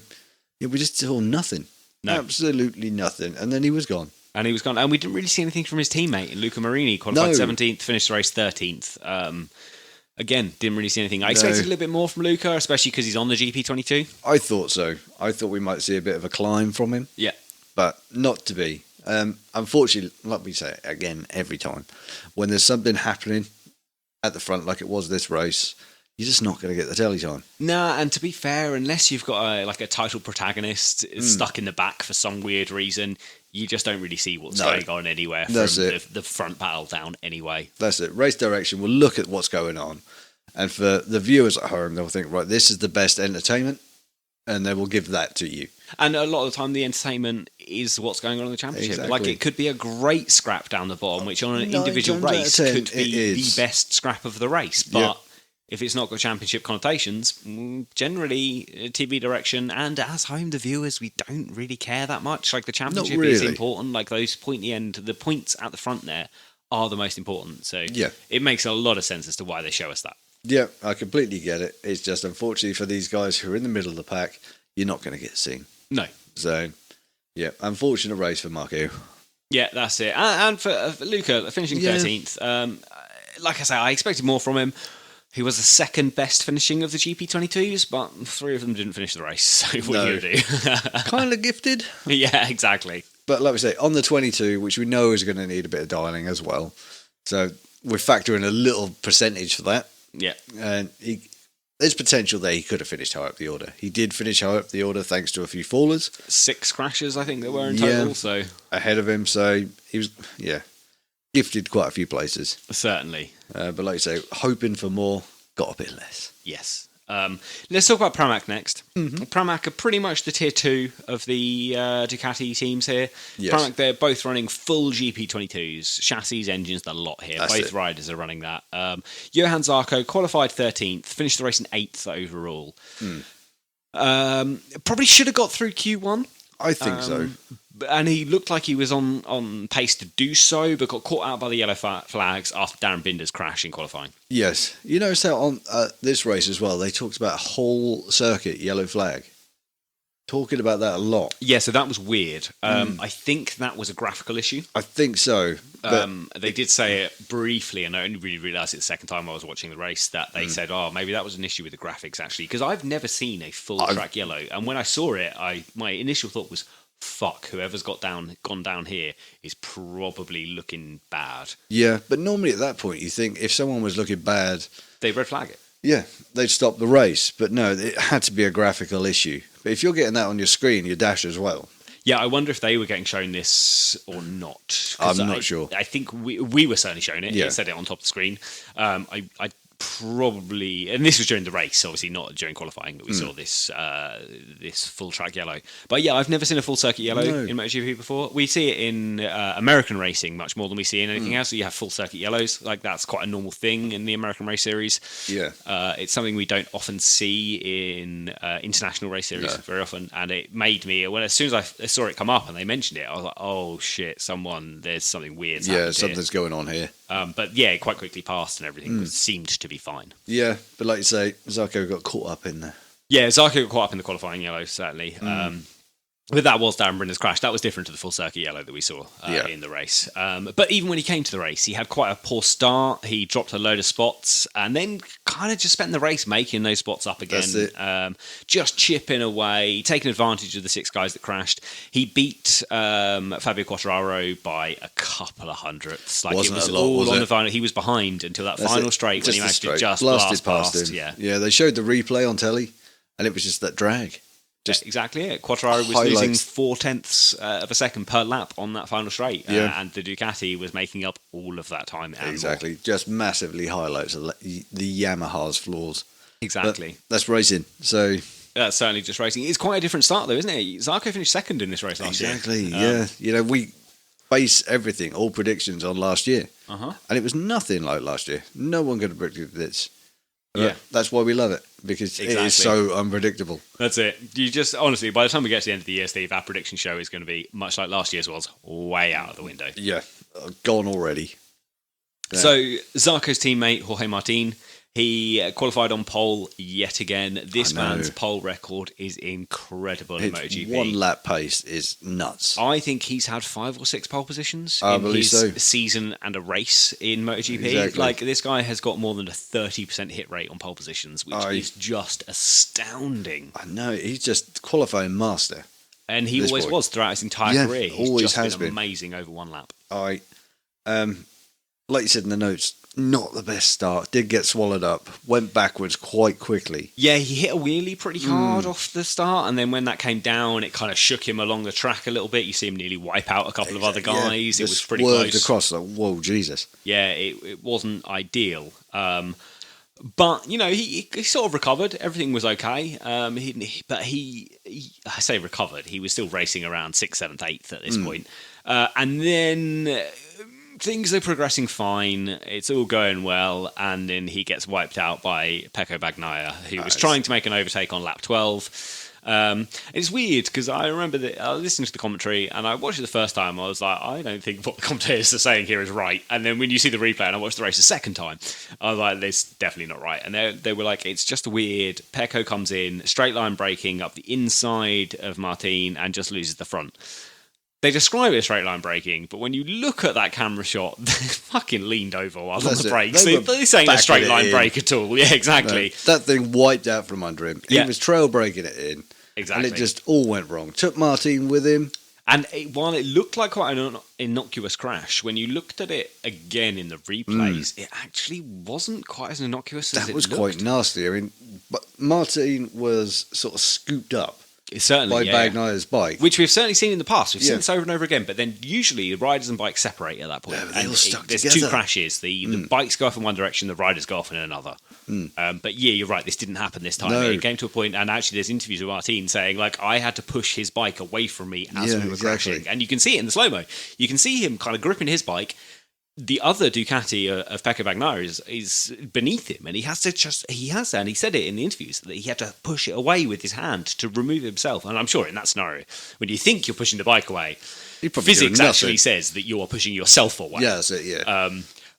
we just saw nothing. No. Absolutely nothing. And then he was gone. And we didn't really see anything from his teammate, Luca Marini, qualified 17th, finished the race 13th. Again, didn't really see anything. I expected a little bit more from Luca, especially because he's on the GP22. I thought so. I thought we might see a bit of a climb from him. Yeah. But not to be. Unfortunately, like we say again every time, when there's something happening at the front like it was this race, you're just not going to get the telly time. Nah, and to be fair, unless you've got a title protagonist stuck in the back for some weird reason, you just don't really see what's going on anywhere from the front battle down anyway. That's it. Race direction will look at what's going on. And for the viewers at home, they'll think, right, this is the best entertainment. and they will give that to you. And a lot of the time, the entertainment is what's going on in the championship. Exactly. Like, it could be a great scrap down the bottom, which on an 9 individual times out of race 10, could be it the is. best scrap of the race. But if it's not got championship connotations, generally, TV direction and as home, the viewers, we don't really care that much. Like, the championship is really. important. Like, those the points at the front there are the most important. So Yeah. it makes a lot of sense as to why they show us that. Yeah, I completely get it. It's just unfortunately for these guys who are in the middle of the pack, you're not going to get seen. No. So, yeah, unfortunate race for Marco. Yeah, that's it. And for Luca, finishing 13th. Like I say, I expected more from him. He was the second best finishing of the GP22s, but 3 of them didn't finish the race. So what are you going to do? Kind of gifted. Yeah, exactly. But like we say, on the 22, which we know is going to need a bit of dialing as well. So we're factoring a little percentage for that. Yeah. And there's potential there. He could have finished high up the order. He did finish high up the order thanks to a few fallers. 6 crashes, I think there were in total. So ahead of him. So he was, gifted quite a few places. Certainly. But like you say, hoping for more, got a bit less. Yes. Let's talk about Pramac next. Pramac are pretty much the tier 2 of the Ducati teams here. Yes. Pramac, they're both running full GP22s, chassis, engines, the lot here. That's Both it. riders are running that. Johan Zarco qualified 13th, finished the race in 8th overall. Probably should have got through Q1. I think so. And he looked like he was on pace to do so, but got caught out by the yellow flags after Darren Binder's crash in qualifying. Yes. You notice how on this race as well, they talked about a whole circuit yellow flag. Talking about that a lot. Yeah, so that was weird. I think that was a graphical issue. I think so. But They did say it briefly, and I only really realised it the second time I was watching the race, that they said, maybe that was an issue with the graphics, actually. Because I've never seen a full track yellow. And when I saw it, my initial thought was, fuck, whoever's gone down here is probably looking bad. yeah, but normally at that point, you think if someone was looking bad, They red flag it. yeah, they'd stop the race. But no, it had to be a graphical issue. But if you're getting that on your screen, your dash as well. Yeah, I wonder if they were getting shown this or not. 'Cause I'm not sure. I think we were certainly shown it. Yeah. It said it on top of the screen. I probably, and this was during the race, obviously not during qualifying, but we saw this this full track yellow. But yeah, I've never seen a full circuit yellow in MotoGP before. We see it in American racing much more than we see in anything else. So you have full circuit yellows, like that's quite a normal thing in the American race series. Yeah. It's something we don't often see in international race series very often, and it made me, as soon as I saw it come up and they mentioned it, I was like, oh shit, there's something weird. Yeah, something's going on here. But yeah, it quite quickly passed and everything seemed to be fine. Yeah, but like you say, Zarco got caught up in there. Yeah, Zarco got caught up in the qualifying yellow, certainly. But that was Darren Brenner's crash. That was different to the full circuit yellow that we saw in the race. But even when he came to the race, he had quite a poor start. He dropped a load of spots and then kind of just spent the race making those spots up again. That's it. Just chipping away, taking advantage of the 6 guys that crashed. He beat Fabio Coterara by a couple of hundredths. Like Wasn't it was a lot, all was on it? the final. He was behind until that That's final it. straight when he managed to just blasted blast past him. Yeah, they showed the replay on telly, and it was just that drag. Just exactly it. Quattraro was highlights. losing 0.4 of a second per lap on that final straight, and the Ducati was making up all of that time. And Exactly, more. just massively highlights the Yamaha's flaws. Exactly. But that's racing, so That's certainly just racing. It's quite a different start, though, isn't it? Zarco finished second in this race last year. exactly, yeah. You know, we base everything, all predictions on last year, and it was nothing like last year. No one could have predicted this. Yeah. That's why we love it, because it is so unpredictable. That's it. You just, honestly, by the time we get to the end of the year, Steve, our prediction show is going to be, much like last year's was, way out of the window. Yeah, gone already. Yeah. So, Zarco's teammate, Jorge Martin, he qualified on pole yet again. This man's pole record is incredible in MotoGP. One lap pace is nuts. I think he's had 5 or 6 pole positions I in believe his so. season and a race in MotoGP. Exactly. Like, this guy has got more than a 30% hit rate on pole positions, which is just astounding. I know, he's just qualifying master. And he always was throughout his entire career. He's always just has been been amazing over one lap. Like you said in the notes, not the best start. Did get swallowed up. Went backwards quite quickly. Yeah, he hit a wheelie pretty hard off the start, and then when that came down, it kind of shook him along the track a little bit. You see him nearly wipe out a couple of other guys. Yeah, it was pretty swerved close. across, like, whoa, Jesus. Yeah, it wasn't ideal. But he sort of recovered. Everything was okay. But I say recovered. He was still racing around 6th, 7th, 8th at this point. And then things are progressing fine. It's all going well, and then he gets wiped out by Pecco Bagnaia, who was trying to make an overtake on lap 12. It's weird because I remember that I was listening to the commentary and I watched it the first time. I was like, I don't think what the commentators are saying here is right. And then when you see the replay and I watched the race a second time, I was like, this is definitely not right. And they were like, it's just weird. Pecco comes in, straight line braking up the inside of Martin and just loses the front. They describe it as straight line braking, but when you look at that camera shot, they fucking leaned over while on the brakes. This ain't a straight line brake at all. Yeah, exactly. No, that thing wiped out from under him. He was trail braking it in. Exactly. And it just all went wrong. Took Martin with him. And while it looked like quite an innocuous crash, when you looked at it again in the replays, it actually wasn't quite as innocuous as it looked. That was quite nasty. I mean, but Martin was sort of scooped up. Certainly, by Bagnaia's bike. Which we've certainly seen in the past. We've seen this over and over again. But then usually the riders and bikes separate at that point. Yeah, they all stuck there's together. 2 crashes. The bikes go off in one direction, the riders go off in another. But yeah, you're right. This didn't happen this time. No. It came to a point, and actually there's interviews with Martin saying, like, I had to push his bike away from me as we were crashing. And you can see it in the slow-mo. You can see him kind of gripping his bike. The other Ducati of Pecco Bagnaia is beneath him, and he has to, and he said it in the interviews, that he had to push it away with his hand to remove himself. And I'm sure in that scenario, when you think you're pushing the bike away, physics actually says that you are pushing yourself away. Yeah, that's it, yeah.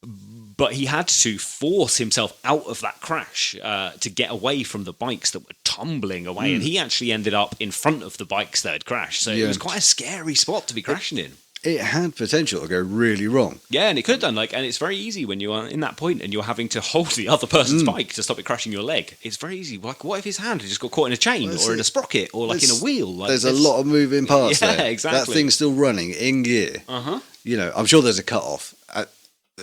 But he had to force himself out of that crash to get away from the bikes that were tumbling away, and he actually ended up in front of the bikes that had crashed. So it was quite a scary spot to be crashing in. It had potential to go really wrong. Yeah, and it could have done. And it's very easy when you are in that point and you're having to hold the other person's bike to stop it crashing your leg. It's very easy. Like, what if his hand had just got caught in a chain or in a sprocket or like in a wheel? Like, there's a lot of moving parts there. Yeah, exactly. That thing's still running in gear. I'm sure there's a cut-off.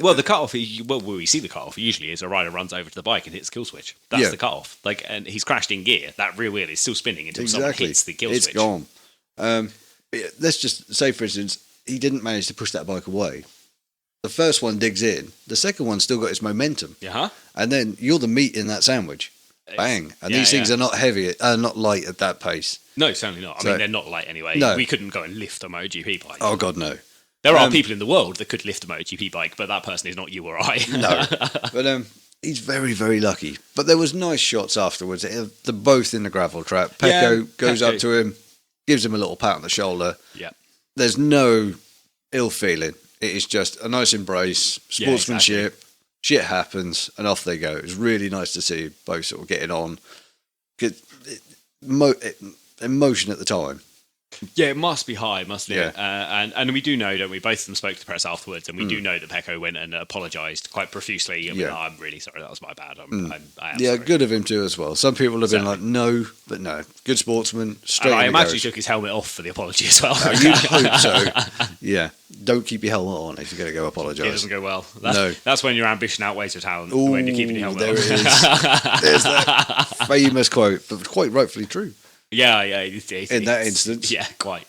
Well, the cut-off, we see the cut-off usually is a rider runs over to the bike and hits the kill switch. That's the cut-off. And he's crashed in gear. That rear wheel is still spinning until someone hits the kill switch. It's gone. Let's just say, for instance, he didn't manage to push that bike away. The first one digs in. The second one still got its momentum. And then you're the meat in that sandwich. Bang. And these things are not heavy, not light at that pace. No, certainly not. I mean, they're not light anyway. No. We couldn't go and lift a MotoGP bike. Oh, God, no. There are people in the world that could lift a MotoGP bike, but that person is not you or I. No. But he's very, very lucky. But there was nice shots afterwards. They're both in the gravel trap. Pecco goes up to him, gives him a little pat on the shoulder. Yeah. There's no ill feeling. It is just a nice embrace, sportsmanship. Yeah, exactly. Shit happens, and off they go. It was really nice to see both sort of getting on. Emotion at the time. Yeah, it must be high, mustn't it? And we do know, don't we? Both of them spoke to the press afterwards, and we do know that Pecco went and apologised quite profusely. I'm really sorry, that was my bad. I am sorry. Good of him too as well. Some people have been like, no, but no. Good sportsman, straight in the imagine he took his helmet off for the apology as well. You hope so. Yeah. Don't keep your helmet on if you're going to go apologise. It doesn't go well. No. That's when your ambition outweighs your talent, when you're keeping your helmet on. There it is. There's that famous quote, but quite rightfully true. Yeah. In that instance. Yeah, quite.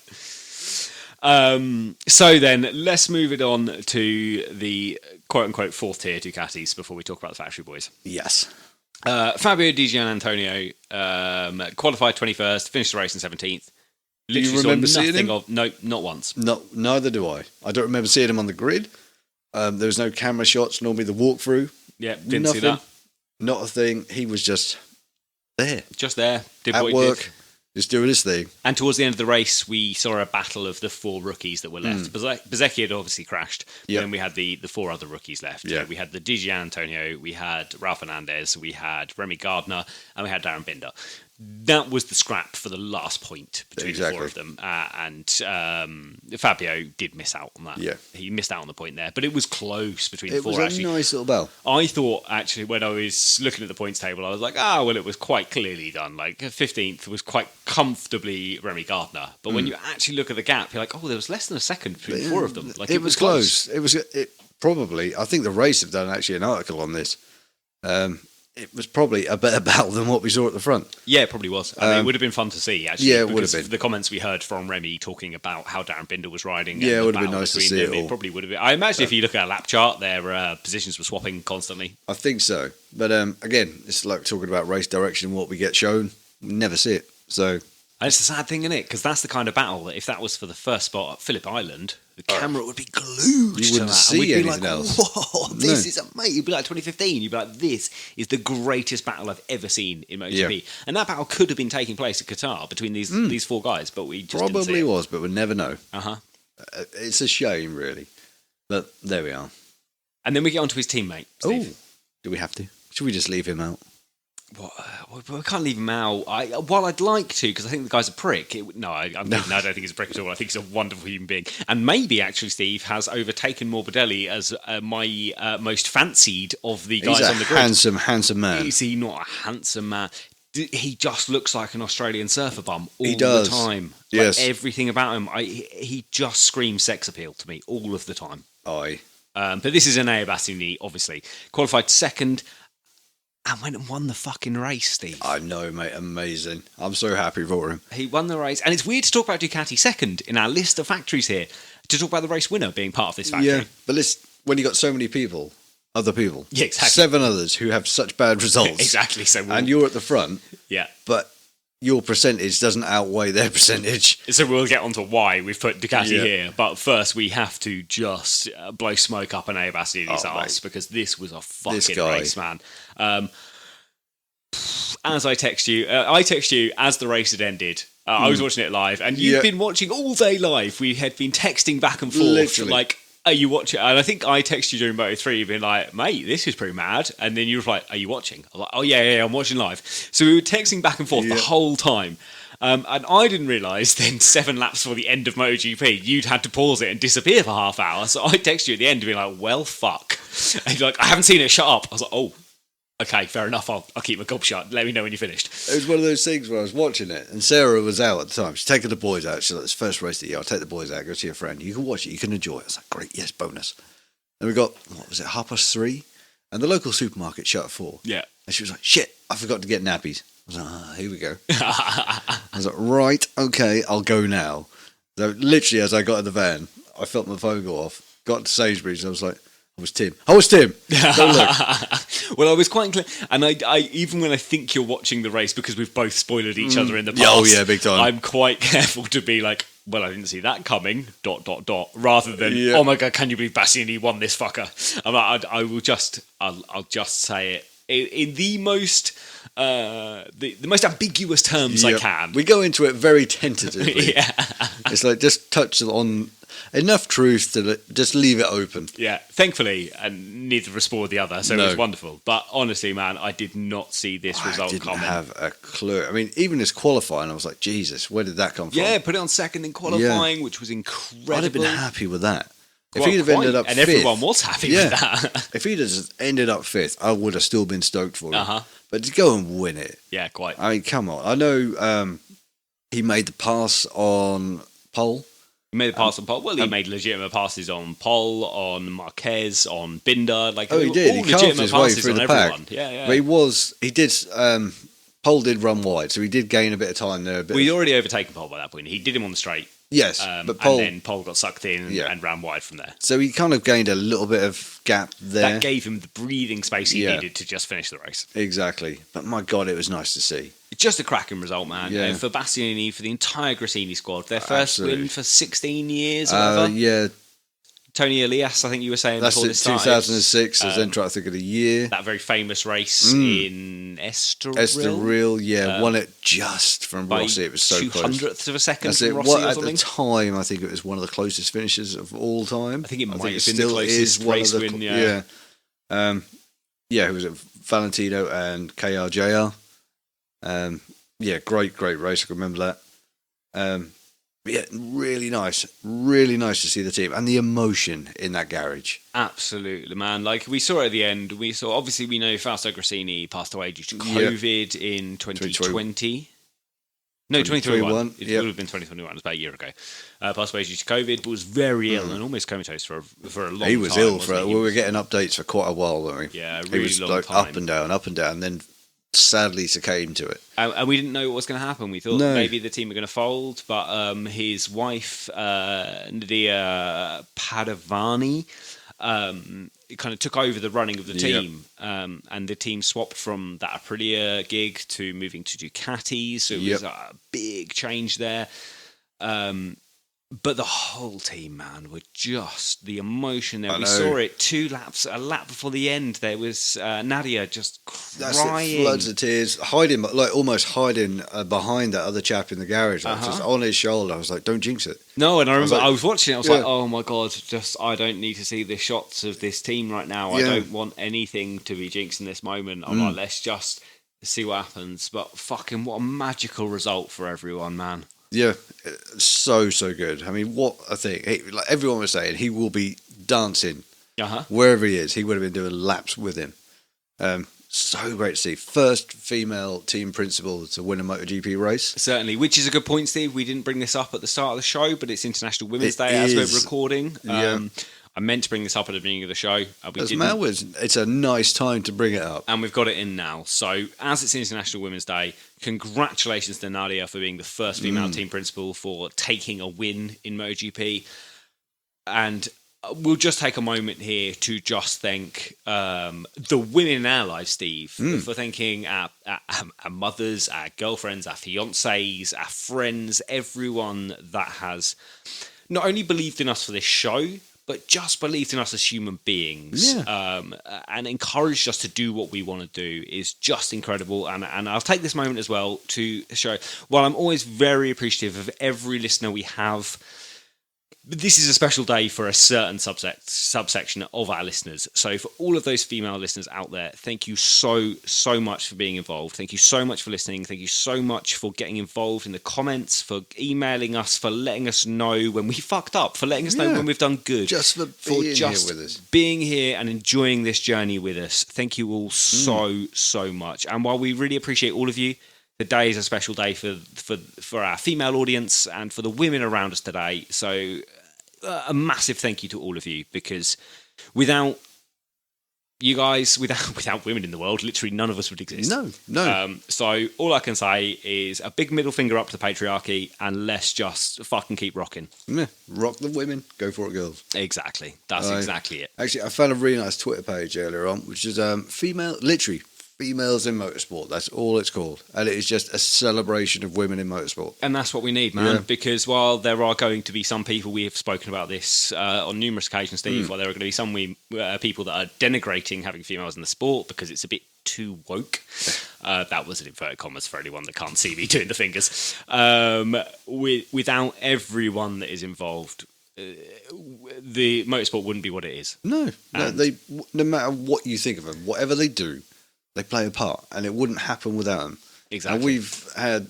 So then, let's move it on to the quote-unquote fourth tier Ducatis before we talk about the factory boys. Yes. Fabio Di Gianantonio qualified 21st, finished the race in 17th. Do you remember seeing him? No, not once. No, neither do I. I don't remember seeing him on the grid. There was no camera shots, normally the walkthrough. Yeah, didn't see that. Not a thing. He was just there. Just there. Did at what work. He did. Just doing his thing. And towards the end of the race, we saw a battle of the 4 rookies that were left. Bezzecchi had obviously crashed. Yep. Then we had the 4 other rookies left. Yeah. We had the Di Gianantonio, we had Ralph Fernandez, we had Remy Gardner, and we had Darren Binder. That was the scrap for the last point between the 4 of them. And Fabio did miss out on that. Yeah. He missed out on the point there. But it was close between the 4, actually. It was a nice little bell. I thought, actually, when I was looking at the points table, I was like, it was quite clearly done. Like, 15th was quite comfortably Remy Gardner. But when you actually look at the gap, you're like, there was less than a second between the 4 of them. Like, it was close. It was probably, I think the race have done actually an article on this. it was probably a better battle than what we saw at the front. Yeah, it probably was. I mean, it would have been fun to see, actually. Yeah, it would have because been. the comments we heard from Remy talking about how Darren Binder was riding. Yeah, and it the would have been battle nice to between see it them, all. It probably would have been. I imagine if you look at a lap chart, their positions were swapping constantly. I think so. But again, it's like talking about race direction, what we get shown, we never see it. So And it's a sad thing, isn't it? Because that's the kind of battle that if that was for the first spot at Phillip Island, the camera would be glued You to wouldn't that. see and we'd be anything like, else. whoa, this No. is amazing. You'd be like 2015. You'd be like, this is the greatest battle I've ever seen in MotoGP. Yeah. And that battle could have been taking place at Qatar between these four guys, but we just didn't see probably it. was, but we'll never know. Uh-huh. It's a shame, really. But there we are. And then we get on to his teammate, Oh, Steve. do we have to? Should we just leave him out? We can't leave him out. While I'd like to, because I think the guy's a prick. I don't think he's a prick at all. I think he's a wonderful human being. And maybe, actually, Steve has overtaken Morbidelli as my most fancied of the guys He's a on the grid. handsome man. Is he not a handsome man? He just looks like an Australian surfer bum all He does. the time. Yes. Like, everything about him, he just screams sex appeal to me all of the time. Aye. But this is Enea Bastianini, obviously. Qualified second and went and won the fucking race, Steve. I know, mate. Amazing. I'm so happy for him. He won the race. And it's weird to talk about Ducati second in our list of factories here, to talk about the race winner being part of this factory. Yeah, but when you got so many people, other people, Yeah, exactly. 7 others who have such bad results, Exactly. So and you're at the front, yeah. but your percentage doesn't outweigh their percentage. So we'll get on to why we've put Ducati Yeah. here. But first, we have to just blow smoke up Enea Bastianini's Oh, arse, mate. because this was a fucking This guy. race, man. As I text you as the race had ended. I was watching it live, and you've Yeah. been watching all day live. We had been texting back and forth, Literally. like, are you watching? And I think I texted you during Moto 3, you've been like, mate, this is pretty mad. And then you were like, are you watching? I was like, oh, yeah, I'm watching live. So we were texting back and forth the whole time. And I didn't realise then 7 laps before the end of MotoGP, you'd had to pause it and disappear for half hour. So I texted you at the end to be like, well, fuck. And you're like, I haven't seen it, shut up. I was like, oh, okay, fair enough. I'll keep my gob shut. Let me know when you're finished. It was one of those things where I was watching it, and Sarah was out at the time. She's taking the boys out. She's like, it's the first race of the year. I'll take the boys out, go see a friend. You can watch it, you can enjoy it. I was like, great, yes, bonus. And we got, 3:30? And the local supermarket shut at 4. Yeah. And she was like, shit, I forgot to get nappies. I was like, here we go. I was like, right, okay, I'll go now. So literally, as I got in the van, I felt my phone go off, got to Sainsbury's, and I was like, I was Tim. Don't look. Well, I was quite clear, and I even when I think you're watching the race, because we've both spoiled each other in the past. Oh, yeah, big time. I'm quite careful to be like, well, I didn't see that coming. ... Rather than, Yeah. oh my god, can you believe Bastianini won this fucker? I'm like, I'll just say it in the most the most ambiguous terms I Yeah. can. We go into it very tentatively. Yeah. It's like just touch on enough truth to just leave it open. Yeah, thankfully, and neither of us spoiled the other, so it No. was wonderful. But honestly, man, I did not see this result I didn't coming. have a clue. I mean, even as qualifying, I was like, Jesus, where did that come from? Yeah, put it on second in qualifying, which was incredible. I'd have been happy with that. If Well, he'd have quite, ended up and fifth, everyone was happy with that. if he'd have just ended up 5th, I would have still been stoked for him. Uh-huh. But to go and win it, Yeah, quite. I mean, come on. I know he made the pass on pole. He made a pass on Pol. Well, he made legitimate passes on Pol, on Marquez, on Binder. Like, Oh, he did. All He carved legitimate his way passes through on the everyone. pack. Yeah. But he did. Pole did run wide, so he did gain a bit of time there. We'd already overtaken Pol by that point. He did him on the straight. Yes, but Pole. And then Pol got sucked in Yeah. and ran wide from there. So he kind of gained a little bit of gap there. That gave him the breathing space he Yeah. needed to just finish the race. Exactly. But my God, it was nice to see. It's just a cracking result, man. Yeah. For Bastianini, for the entire Grassini squad. Their first Absolutely. win for 16 years or whatever. Yeah, Tony Elias, I think you were saying that's before it. this started. 2006 as Enter, I think, of the year. That very famous race in Estoril. Estoril, yeah, won it just from by Rossi. It was so close. 200th of a second That's from it. Rossi What, or at something. the time, I think it was one of the closest finishes of all time. I think it might have been the still closest is one race of the, win, yeah. Yeah, who was it? Valentino and KRJR. Yeah, great race. I can remember that. But yeah, really nice to see the team and the emotion in that garage. Absolutely, man. Like, we saw at the end, obviously we know Fausto Grassini passed away due to COVID in 2020. No, 2021. It Yep. would have been 2021. It was about a year ago. Passed away due to COVID, but was very ill and almost comatose for a long time. He was ill wasn't he? we were getting updates for quite a while, weren't we? Yeah, a he really was long like time. up and down, then sadly succumbed to it. And we didn't know what was going to happen. We thought No. maybe the team were going to fold, but his wife, Nadia Padavani, kind of took over the running of the team. And the team swapped from that Aprilia gig to moving to Ducatis. So it was a big change there. But the whole team, man, were just the emotion there. We saw it a lap before the end. There was Nadia just crying. That's it, floods of tears, hiding, like almost hiding behind that other chap in the garage, like, just on his shoulder. I was like, "Don't jinx it." No, and I remember I was watching it. I was like, "Oh my god, I don't need to see the shots of this team right now. I don't want anything to be jinxed in this moment. I'm like, let's just see what happens." But fucking, what a magical result for everyone, man. Yeah, so good. I mean, what a thing! Like everyone was saying, he will be dancing wherever he is. He would have been doing laps with him. So great to see. First female team principal to win a MotoGP race. Certainly, which is a good point, Steve. We didn't bring this up at the start of the show, but it's International Women's Day as we're recording. I meant to bring this up at the beginning of the show. It's a nice time to bring it up. And we've got it in now. So, as it's International Women's Day, congratulations to Nadia for being the first female team principal, for taking a win in MotoGP. And we'll just take a moment here to just thank the women in our lives, Steve, for thanking our mothers, our girlfriends, our fiancés, our friends, everyone that has not only believed in us for this show, but just believed in us as human beings and encouraged us to do what we want to do is just incredible. And I'll take this moment as well to show, while I'm always very appreciative of every listener we have, this is a special day for a certain subsection of our listeners. So for all of those female listeners out there, thank you so much for being involved. Thank you so much for listening. Thank you so much for getting involved in the comments, for emailing us, for letting us know when we fucked up, for letting us know when we've done good. Just for being here with us. Being here and enjoying this journey with us. Thank you all so much. And while we really appreciate all of you, the day is a special day for our female audience and for the women around us today. So a massive thank you to all of you, because without you guys, without women in the world, literally none of us would exist. No. So all I can say is a big middle finger up to patriarchy, and let's just fucking keep rocking. Yeah, rock the women, go for it, girls. Exactly. That's exactly it. Actually, I found a really nice Twitter page earlier on, which is females in motorsport. That's all it's called, and it is just a celebration of women in motorsport. And that's what we need, man. Because while there are going to be some people, we have spoken about this on numerous occasions, Steve, while there are going to be some people that are denigrating having females in the sport because it's a bit too woke. That was an inverted commas for anyone that can't see me doing the fingers. Without everyone that is involved, the motorsport wouldn't be what it is. No, matter what you think of them, whatever they do, they play a part, and it wouldn't happen without them. Exactly. And we've had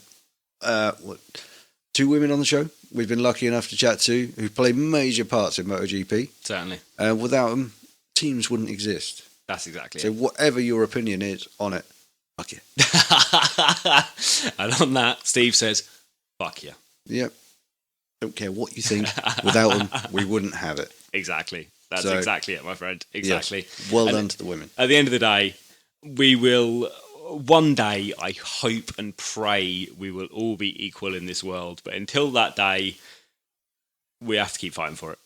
2 women on the show we've been lucky enough to chat to who play major parts in MotoGP. Certainly. Without them, teams wouldn't exist. That's exactly so it. So whatever your opinion is on it, fuck you. And on that, Steve says, fuck you. Yep. Don't care what you think. Without them, we wouldn't have it. Exactly. That's exactly it, my friend. Exactly. Yes. Well done to the women. At the end of the day, we will, one day, I hope and pray we will all be equal in this world. But until that day, we have to keep fighting for it.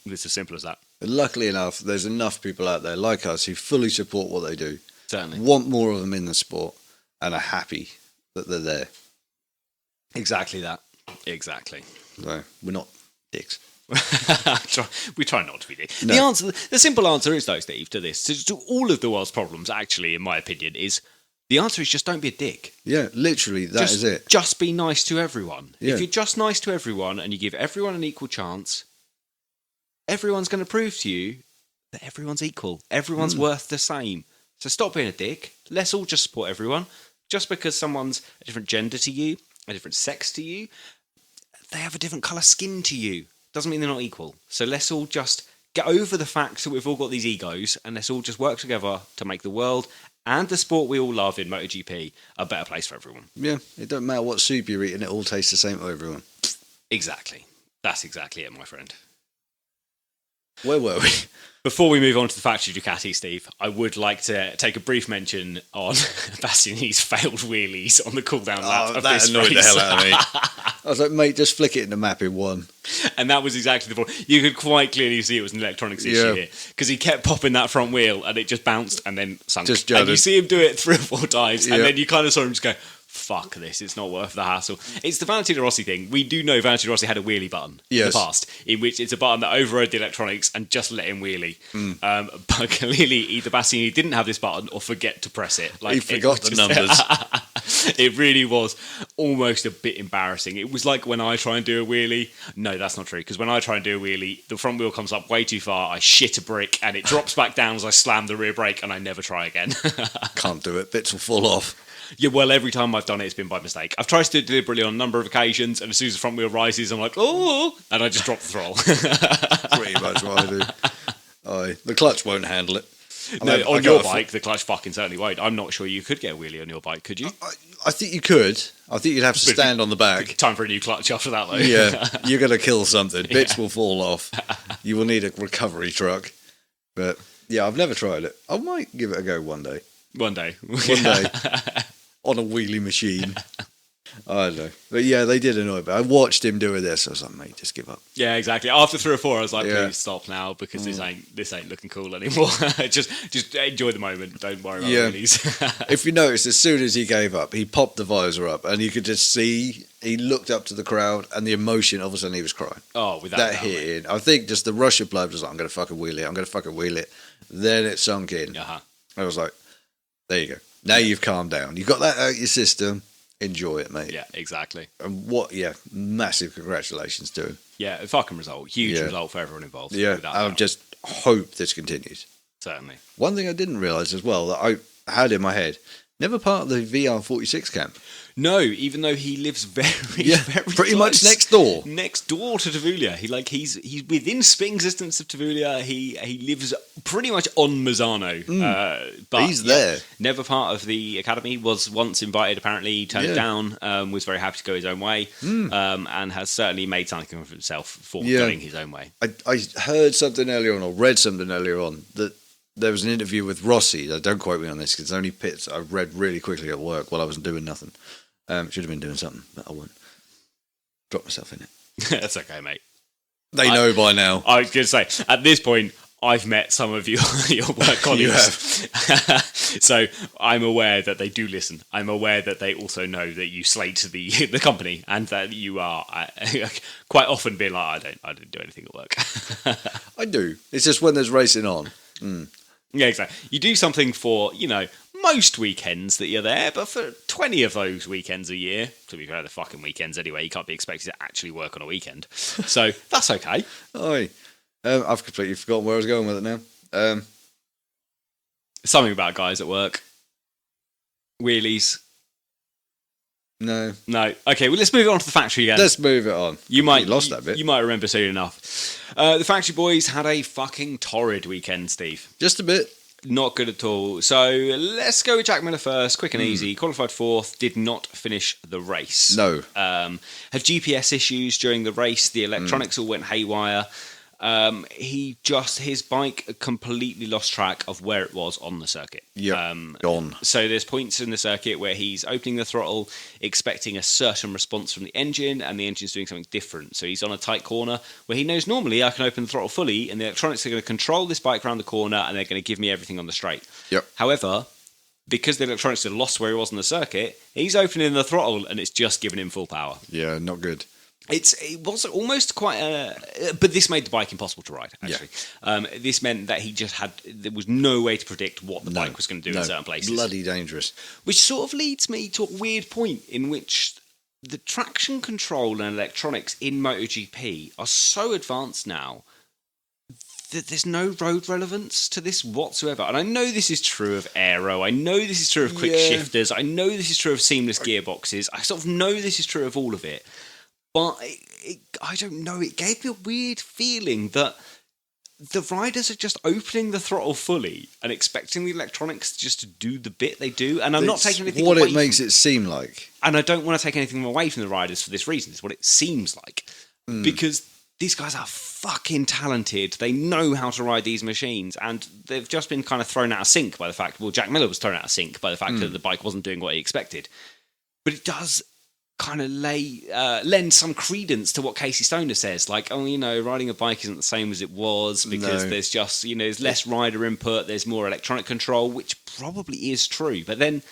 It's as simple as that. But luckily enough, there's enough people out there like us who fully support what they do. Certainly. Want more of them in the sport and are happy that they're there. Exactly that. Exactly. So we're not dicks. We try not to be. No. The simple answer is, though, Steve, to this, to all of the world's problems, actually, in my opinion, is the answer is just don't be a dick. Yeah, literally, that is it. Just be nice to everyone. Yeah. If you're just nice to everyone and you give everyone an equal chance, everyone's going to prove to you that everyone's equal. Everyone's worth the same. So stop being a dick. Let's all just support everyone. Just because someone's a different gender to you, a different sex to you, they have a different colour skin to you, doesn't mean they're not equal. So let's all just get over the fact that we've all got these egos, and let's all just work together to make the world and the sport we all love in MotoGP a better place for everyone. Yeah, it don't matter what soup you're eating, it all tastes the same to everyone. Exactly. That's exactly it, my friend. Where were we? Before we move on to the factory Ducati, Steve, I would like to take a brief mention on Bastianini's failed wheelies on the cool-down lap of that this annoyed race. the hell out of me. I was like, mate, just flick it in the map in one. And that was exactly the point. You could quite clearly see it was an electronics issue here. Because he kept popping that front wheel and it just bounced and then sunk. And you see him do it 3 or 4 times and then you kind of saw him just go, fuck this, it's not worth the hassle. It's the Valentino Rossi thing. We do know Valentino Rossi had a wheelie button in the past, in which it's a button that overrode the electronics and just let him wheelie. But clearly, either Bastianini didn't have this button or forget to press it. He forgot the numbers. It really was almost a bit embarrassing. It was like when I try and do a wheelie. No, that's not true, because when I try and do a wheelie, the front wheel comes up way too far, I shit a brick, and it drops back down as I slam the rear brake, and I never try again. Can't do it. Bits will fall off. Yeah, well, every time I've done it, it's been by mistake. I've tried to do it deliberately on a number of occasions, and as soon as the front wheel rises, I'm like, oh, and I just drop the throttle. Pretty much what I do. The clutch won't handle it. On your bike, the clutch fucking certainly won't. I'm not sure you could get a wheelie on your bike, could you? I think you could. I think you'd have to stand on the back. Time for a new clutch after that, though. Yeah, you're going to kill something. Bits will fall off. You will need a recovery truck. But, yeah, I've never tried it. I might give it a go one day. One day. On a wheelie machine. I don't know. But yeah, they did annoy me. I watched him doing this. I was like, mate, just give up. Yeah, exactly. After 3 or 4, I was like, please stop now, because this ain't looking cool anymore. just enjoy the moment. Don't worry about wheelies. If you notice, as soon as he gave up, he popped the visor up and you could just see he looked up to the crowd and the emotion, all of a sudden he was crying. Oh, without that hit in. I think just the rush of blood was like, I'm going to fucking wheel it. I'm going to fucking wheel it. Then it sunk in. I was like, there you go. Now you've calmed down. You've got that out of your system. Enjoy it, mate. Yeah, exactly. And massive congratulations to him. Yeah, a fucking result. Huge result for everyone involved. Yeah, I just hope this continues. Certainly. One thing I didn't realise as well that I had in my head, never part of the VR46 camp. No, even though he lives very pretty close, much next door. Next door to Tavullia. He's within spitting distance of Tavullia. He lives pretty much on Mazzano. But he's there. Never part of the academy. Was once invited, apparently, turned it down, was very happy to go his own way, and has certainly made something of himself for going his own way. I heard something earlier on, or read something earlier on, that there was an interview with Rossi. Don't quote me on this, because it's only bits I read really quickly at work while I wasn't doing nothing. Should have been doing something, but I won't. Drop myself in it. That's okay, mate. They know by now. I was going to say, at this point, I've met some of your work colleagues. So I'm aware that they do listen. I'm aware that they also know that you slate the company, and that you are quite often being like, I didn't do anything at work. I do. It's just when there's racing on. Yeah, exactly. You do something for, most weekends that you're there, but for 20 of those weekends a year, to be fair, the fucking weekends anyway, you can't be expected to actually work on a weekend. So that's okay. I've completely forgotten where I was going with it now. Something about guys at work. Wheelies. No. Okay, well, let's move on to the factory again. Let's move it on. You lost that bit. You might remember soon enough. The factory boys had a fucking torrid weekend, Steve. Just a bit. Not good at all. So let's go with Jack Miller first, quick and easy. Qualified 4th, did not finish the race. No. Had GPS issues during the race. The electronics all went haywire. His bike completely lost track of where it was on the circuit. Gone. So there's points in the circuit where he's opening the throttle, expecting a certain response from the engine, and the engine's doing something different. So he's on a tight corner where he knows normally I can open the throttle fully, and the electronics are going to control this bike around the corner, and they're going to give me everything on the straight. However, because the electronics had lost where he was on the circuit, he's opening the throttle, and it's just giving him full power. Yeah, not good. It was almost quite but this made the bike impossible to ride, actually. This meant that there was no way to predict what the bike was going to do in certain places. Bloody dangerous. Which sort of leads me to a weird point in which the traction control and electronics in MotoGP are so advanced now that there's no road relevance to this whatsoever. And I know this is true of aero, I know this is true of quick shifters, I know this is true of seamless gearboxes, I sort of know this is true of all of it. But I don't know, it gave me a weird feeling that the riders are just opening the throttle fully and expecting the electronics just to do the bit they do. And I'm not taking anything what away it makes it seem like. And I don't want to take anything away from the riders for this reason. It's what it seems like. Because these guys are fucking talented. They know how to ride these machines. And they've just been kind of thrown out of sync by the fact... Well, Jack Miller was thrown out of sync by the fact that the bike wasn't doing what he expected. But it does kind of lend some credence to what Casey Stoner says. Like, oh, you know, riding a bike isn't the same as it was because there's just, you know, there's less rider input, there's more electronic control, which probably is true. But then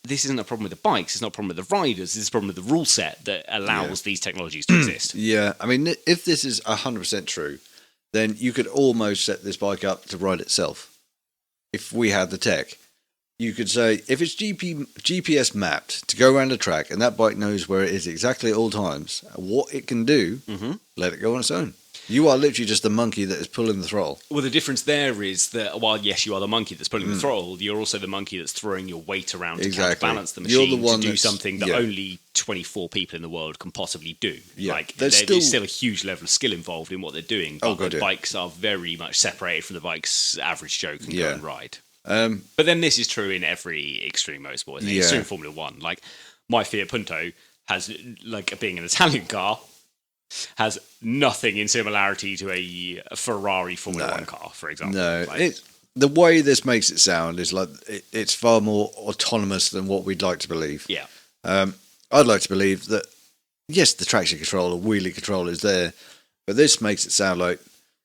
this isn't a problem with the bikes, it's not a problem with the riders, it's a problem with the rule set that allows these technologies to exist. Yeah, I mean, if this is 100% true, then you could almost set this bike up to ride itself. If we had the tech. You could say, if it's GPS mapped to go around the track and that bike knows where it is exactly at all times, what it can do, let it go on its own. You are literally just the monkey that is pulling the throttle. Well, the difference there is that, while yes, you are the monkey that's pulling the throttle, you're also the monkey that's throwing your weight around to counterbalance the machine You're the one to do something that only 24 people in the world can possibly do. Yeah. Like, There's still a huge level of skill involved in what they're doing, but the bikes are very much separated from the bikes average Joe can go and ride. But then this is true in every extreme motorsport, isn't it? Extreme Formula One. Like, my Fiat Punto has, like, being an Italian car, has nothing in similarity to a Ferrari Formula One car, for example. No, the way this makes it sound is like it's far more autonomous than what we'd like to believe. Yeah. I'd like to believe that, yes, the traction control or wheelie control is there, but this makes it sound like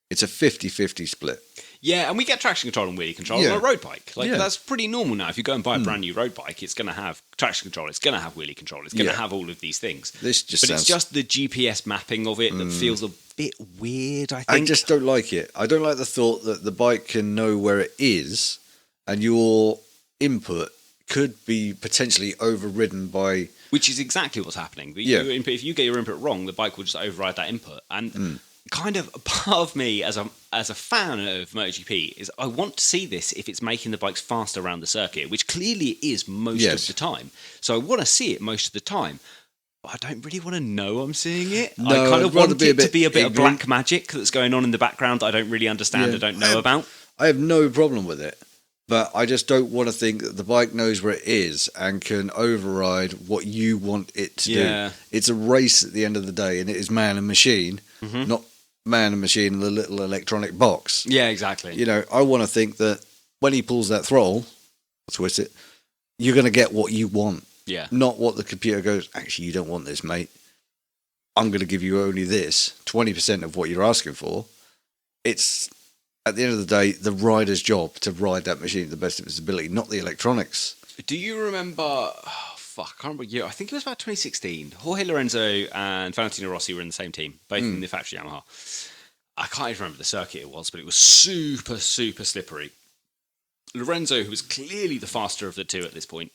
it's a 50-50 split. Yeah, and we get traction control and wheelie control on a road bike. Like, that's pretty normal now. If you go and buy a brand new road bike, it's going to have traction control, it's going to have wheelie control, it's going to have all of these things. It's just the GPS mapping of it that feels a bit weird, I think. I just don't like it. I don't like the thought that the bike can know where it is and your input could be potentially overridden by... Which is exactly what's happening. But if you get your input wrong, the bike will just override that input. And... kind of a part of me as a fan of MotoGP is I want to see this if it's making the bikes faster around the circuit, which clearly it is most of the time. So I want to see it most of the time. But I don't really want to know I'm seeing it. No, I kind of want it to be a bit ignorant. of black magic that's going on in the background that I don't really understand, I don't know about. I have no problem with it, but I just don't want to think that the bike knows where it is and can override what you want it to do. It's a race at the end of the day, and it is man and machine, not man and machine in the little electronic box. Yeah, exactly. You know, I want to think that when he pulls that throttle, twist it, you're going to get what you want. Yeah. Not what the computer goes, actually, you don't want this, mate. I'm going to give you only this, 20% of what you're asking for. It's, at the end of the day, the rider's job to ride that machine to the best of its ability, not the electronics. Do you remember... I can't remember year. I think it was about 2016. Jorge Lorenzo and Valentino Rossi were in the same team, both in the factory Yamaha. I can't even remember the circuit it was, but it was super, super slippery. Lorenzo, who was clearly the faster of the two at this point,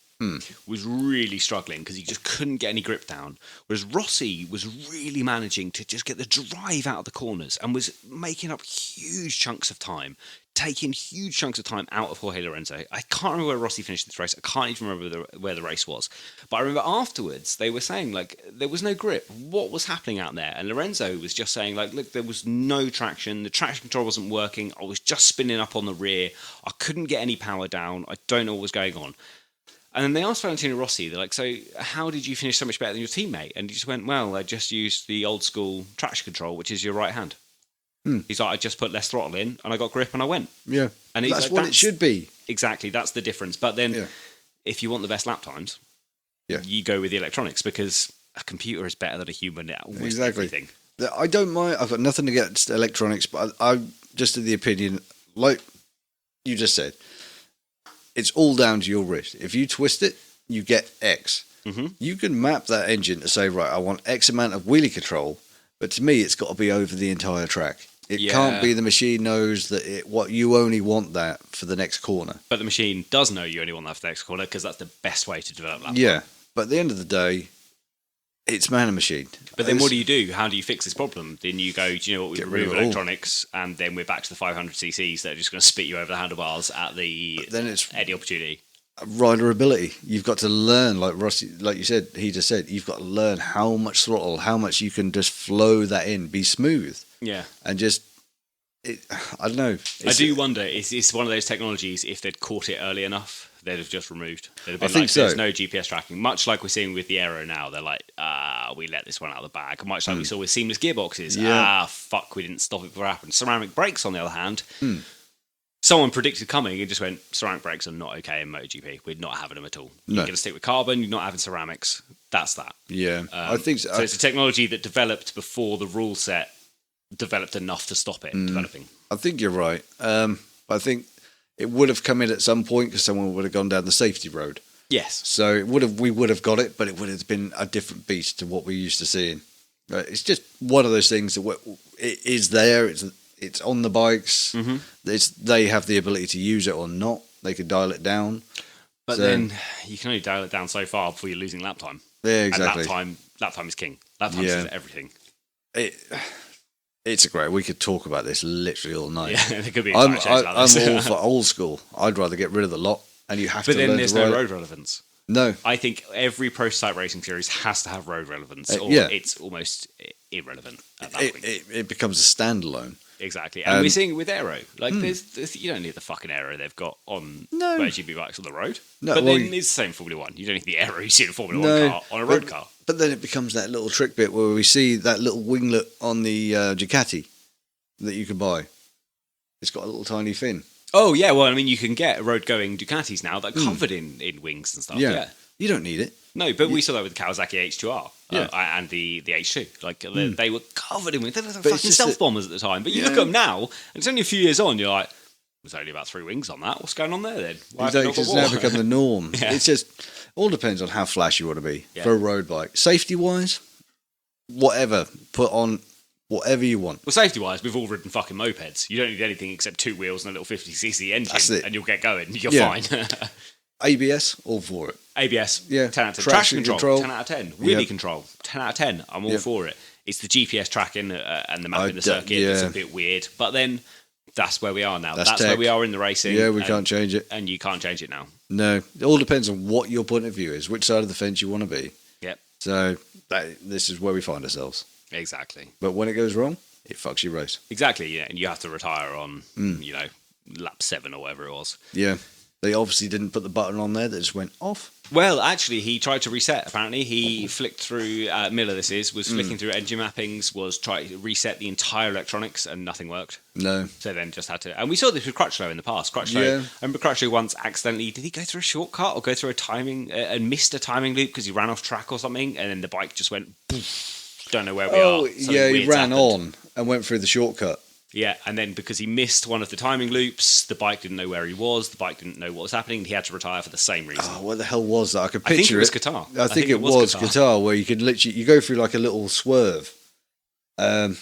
was really struggling because he just couldn't get any grip down. Whereas Rossi was really managing to just get the drive out of the corners and was making up huge chunks of time, taking huge chunks of time out of Jorge Lorenzo. I can't remember where Rossi finished this race. I can't even remember where the race was. But I remember afterwards they were saying, like, there was no grip. What was happening out there? And Lorenzo was just saying, like, look, there was no traction. The traction control wasn't working. I was just spinning up on the rear. I couldn't get any power down. I don't know what was going on. And then they asked Valentino Rossi, they're like, so how did you finish so much better than your teammate? And he just went, well, I just used the old school traction control, which is your right hand. He's like, I just put less throttle in and I got grip and I went. Yeah. And that's like, what it should be. Exactly. That's the difference. But then if you want the best lap times, you go with the electronics because a computer is better than a human at almost everything. I don't mind. I've got nothing against electronics, but I'm just of the opinion, like you just said, it's all down to your wrist. If you twist it, you get X. You can map that engine to say, right, I want X amount of wheelie control, but to me, it's got to be over the entire track. It can't be the machine knows that what you only want that for the next corner. But the machine does know you only want that for the next corner because that's the best way to develop lap time. Yeah, but at the end of the day, it's man and machine. But then what do you do? How do you fix this problem? Then you go, do you know what, we remove electronics, and then we're back to the 500cc's that are just going to spit you over the handlebars at the any opportunity. Rider ability. You've got to learn, like Rossi, like you said, he just said, you've got to learn how much throttle, how much you can just flow that in, be smooth. Yeah. And just I don't know. I do wonder, it's one of those technologies, if they'd caught it early enough, they'd have just removed. They'd have been there's no GPS tracking. Much like we're seeing with the Aero now. They're like, we let this one out of the bag. Much like we saw with seamless gearboxes. Fuck, we didn't stop it before it happened. Ceramic brakes, on the other hand, someone predicted coming and just went, ceramic brakes are not okay in MotoGP. We're not having them at all. You're going to stick with carbon, you're not having ceramics. That's that. Yeah, I think so. So it's a technology that developed before the rule set developed enough to stop it developing. I think you're right. I think it would have come in at some point because someone would have gone down the safety road. Yes. So we would have got it, but it would have been a different beast to what we're used to seeing. It's just one of those things that it is there. It's on the bikes. They have the ability to use it or not. They could dial it down. But then you can only dial it down so far before you're losing lap time. Yeah, exactly. And lap time is king. Lap time is everything. It's a great. We could talk about this literally all night. Yeah, there could be. I'm all for old school. I'd rather get rid of the lot, and you have to. But then there's no road relevance. No, I think every prototype racing series has to have road relevance, or it's almost irrelevant at that point. It becomes a standalone. Exactly, and we're seeing it with Aero. Like, there's you don't need the fucking Aero they've got on MotoGP bikes on the road. No, but then it's the same Formula One. You don't need the Aero you see in a Formula One car on a road car. But then it becomes that little trick bit where we see that little winglet on the Ducati that you can buy. It's got a little tiny fin. Oh yeah, well I mean you can get road-going Ducatis now that are covered in wings and stuff. Yeah, you don't need it. No, but we saw that with the Kawasaki H2R and the H2. Like they were covered in wings. They were fucking stealth bombers at the time. But you look at them now, and it's only a few years on. You're like, there's only about 3 wings on that. What's going on there then? It's now become the norm. It's just all depends on how flashy you want to be for a road bike. Safety wise, whatever. Put on whatever you want. Well, safety wise, we've all ridden fucking mopeds. You don't need anything except 2 wheels and a little 50cc engine, That's it. And you'll get going. You're fine. ABS, all for it. ABS, 10 out of 10. Traction control, 10 out of 10. Wheelie control, 10 out of 10. I'm all for it. It's the GPS tracking and the map in the circuit that's a bit weird. But then that's where we are now. That's where we are in the racing. Yeah, we can't change it. And you can't change it now. No, it all depends on what your point of view is, which side of the fence you want to be. Yep. So this is where we find ourselves. Exactly. But when it goes wrong, it fucks your race. Exactly, yeah. And you have to retire on, lap 7 or whatever it was. Yeah. They obviously didn't put the button on there that just went off. Well, actually, he tried to reset, apparently. He flicked through, Miller was flicking through engine mappings, was trying to reset the entire electronics, and nothing worked. No. So then just had to... And we saw this with Crutchlow in the past. I remember Crutchlow once accidentally... Did he go through a shortcut or go through a timing... and missed a timing loop because he ran off track or something, and then the bike just went... Poof, don't know where we are. He ran on and went through the shortcut. Yeah, and then because he missed one of the timing loops, the bike didn't know where he was, the bike didn't know what was happening, he had to retire for the same reason. Oh, what the hell was that? I could picture I think it was Qatar. I think it was Qatar, where you could literally, you go through like a little swerve. I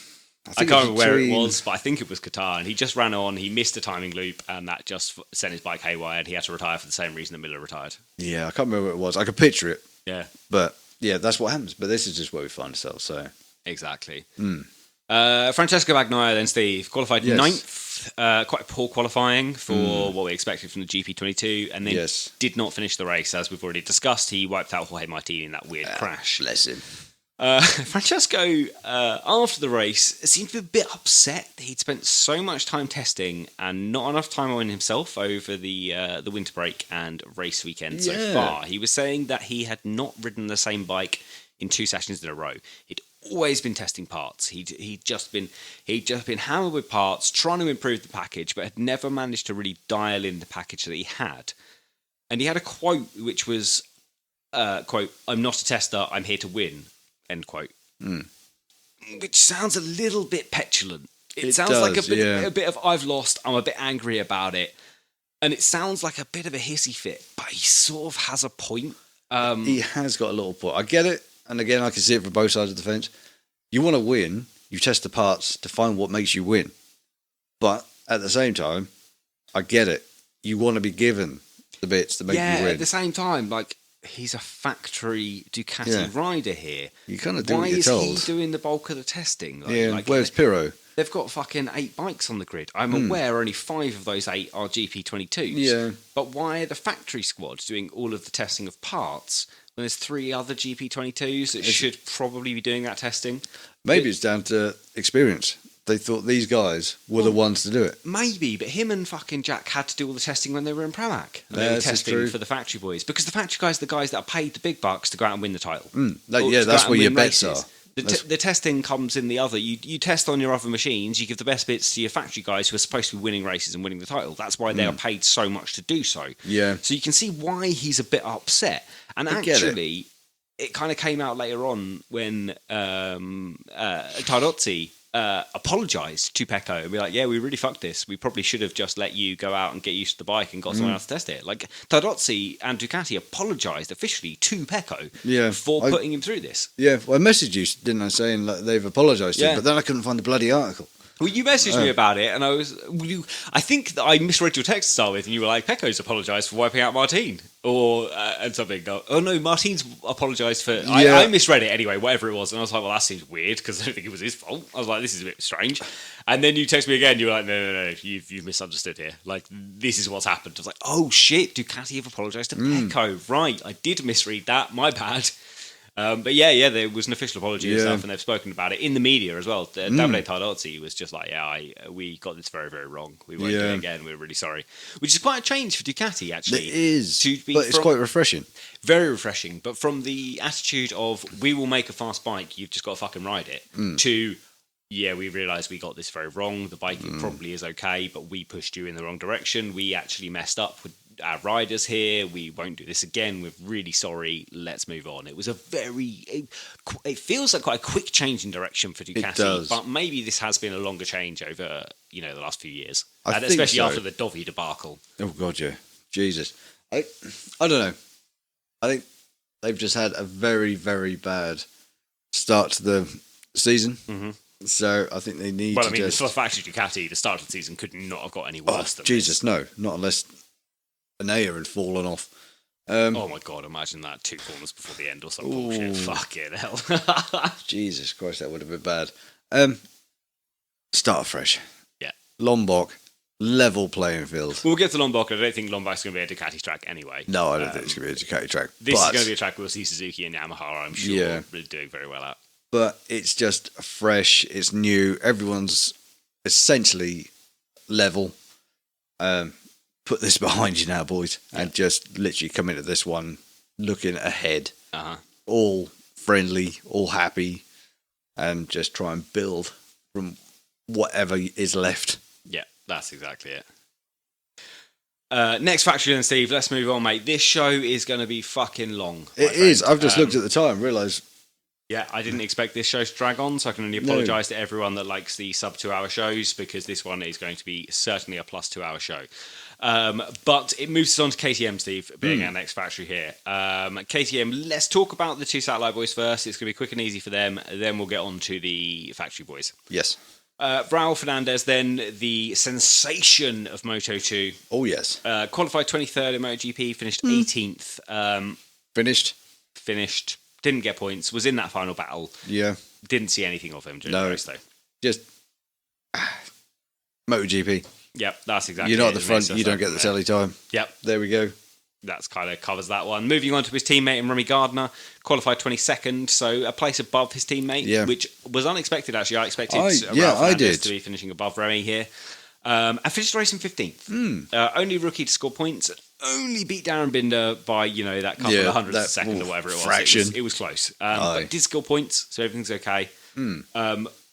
can't remember where it was, but I think it was Qatar, and he just ran on, he missed a timing loop, and that just sent his bike haywire, and he had to retire for the same reason that Miller retired. Yeah, I can't remember what it was. I could picture it. Yeah. But, yeah, that's what happens. But this is just where we find ourselves, so... Exactly. Francesco Bagnaia then, Steve, qualified 9th. Quite poor qualifying for what we expected from the GP22, and then did not finish the race. As we've already discussed, he wiped out Jorge Martin in that weird crash. Bless him. Francesco, after the race, seemed to be a bit upset. He'd spent so much time testing and not enough time on himself over the winter break and race weekend so far. He was saying that he had not ridden the same bike in 2 sessions in a row. He'd always been testing parts. He'd just been hammered with parts, trying to improve the package, but had never managed to really dial in the package that he had. And he had a quote which was, quote, "I'm not a tester, I'm here to win," end quote. Which sounds a little bit petulant. It sounds like a bit of I've lost, I'm a bit angry about it. And it sounds like a bit of a hissy fit, but he sort of has a point. He has got a little point. I get it. And again, I can see it from both sides of the fence. You want to win, you test the parts to find what makes you win. But at the same time, I get it. You want to be given the bits to make you win. At the same time, like, he's a factory Ducati rider here. You kind of do what you're told. Why is he doing the bulk of the testing? Where's Pirro? They've got fucking 8 bikes on the grid. I'm aware only 5 of those 8 are GP22s. Yeah. But why are the factory squads doing all of the testing of parts when there's 3 other GP22s that should probably be doing that testing? Maybe it's down to experience. they thought these guys were the ones to do it. Maybe, but him and fucking Jack had to do all the testing when they were in Pramac. They were This is testing true. for the factory boys. Because the factory guys are the guys that are paid the big bucks to go out and win the title. That's where your bets are. The testing comes in the other. You test on your other machines. You give the best bits to your factory guys who are supposed to be winning races and winning the title. That's why they are paid so much to do so. Yeah. So you can see why he's a bit upset. And actually, it kind of came out later on when Tardozzi apologised to Pecco and be like, yeah, we really fucked this. We probably should have just let you go out and get used to the bike and got someone else to test it. Like, Tardozzi and Ducati apologised officially to Pecco for putting him through this. Yeah, well, I messaged you, didn't I, saying like, they've apologised to him, but then I couldn't find the bloody article. Well, you messaged me about it, and I think that I misread your text to start with, and you were like, Pecco's apologised for wiping out Martin, or and something. Oh no, Martin's apologised for. I misread it anyway, whatever it was, and I was like, well, that seems weird because I don't think it was his fault. I was like, this is a bit strange. And then you text me again. You were like, no, you've misunderstood here. Like, this is what's happened. I was like, oh shit, Ducati have apologised to Pecco. Right, I did misread that. My bad. But yeah, there was an official apology and stuff, and they've spoken about it in the media as well. Davide Tardozzi was just like, we got this very, very wrong. We won't do it again. We're really sorry. Which is quite a change for Ducati, actually. It is, but it's quite refreshing. Very refreshing. But from the attitude of, we will make a fast bike, you've just got to fucking ride it, to, we realise we got this very wrong. The bike probably is okay, but we pushed you in the wrong direction. We actually messed up with our riders here. We won't do this again. We're really sorry. Let's move on. It was a it feels like quite a quick change in direction for Ducati. It does. But maybe this has been a longer change over the last few years, and especially after the Dovi debacle. Oh god, yeah, Jesus. I don't know. I think they've just had a very, very bad start to the season. Mm-hmm. So I think they need. Well, I mean, the factory Ducati, the start of the season could not have got any worse than Jesus, this. No, not unless Anea had fallen off. Oh my god, imagine that 2 corners before the end or some bullshit. Fucking hell. Jesus Christ, that would have been bad. Start afresh. Yeah. Lombok, level playing field. We'll get to Lombok. I don't think Lombok's going to be a Ducati track anyway. No, I don't think it's going to be a Ducati track. This is going to be a track we'll see Suzuki and Yamaha, I'm sure, really doing very well at. But it's just fresh, it's new, everyone's essentially level. Put this behind you now, boys, and just literally come into this one looking ahead, all friendly, all happy, and just try and build from whatever is left. Yeah, that's exactly it. Next factory then, Steve. Let's move on, mate. This show is going to be fucking long. It is. I've just looked at the time, realised. Yeah, I didn't expect this show to drag on, so I can only apologise to everyone that likes the sub 2 hour shows, because this one is going to be certainly a plus 2 hour show. But it moves us on to KTM, Steve, being our next factory here. KTM, let's talk about the 2 satellite boys first. It's going to be quick and easy for them. Then we'll get on to the factory boys. Yes. Raul Fernandez, then the sensation of Moto 2. Oh, yes. Qualified 23rd in MotoGP, finished 18th. Finished. Didn't get points. Was in that final battle. Yeah. Didn't see anything of him during the race, though. Just MotoGP. Yep, that's exactly. You're not at the front, you don't get the telly time. Yep. There we go. That's kind of covers that one. Moving on to his teammate, Remy Gardner, qualified 22nd, so a place above his teammate, which was unexpected, actually. I expected Raul Fernandez to be finishing above Remy here. I finished the race in 15th. Only rookie to score points. Only beat Darren Binder by, that couple of hundredths of a second or whatever it was. Fraction. It was close. But did score points, so everything's okay.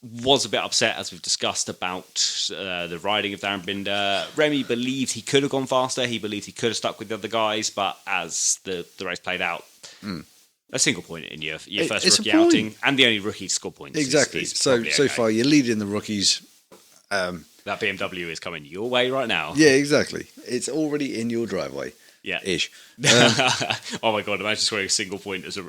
Was a bit upset, as we've discussed, about the riding of Darren Binder. Remy believed he could have gone faster. He believed he could have stuck with the other guys, but as the race played out, a single point in your first rookie outing, and the only rookie to score points. Exactly. Is so far, you're leading the rookies. That BMW is coming your way right now. Yeah, exactly. It's already in your driveway. Yeah. Ish. Oh my god, imagine scoring a single point as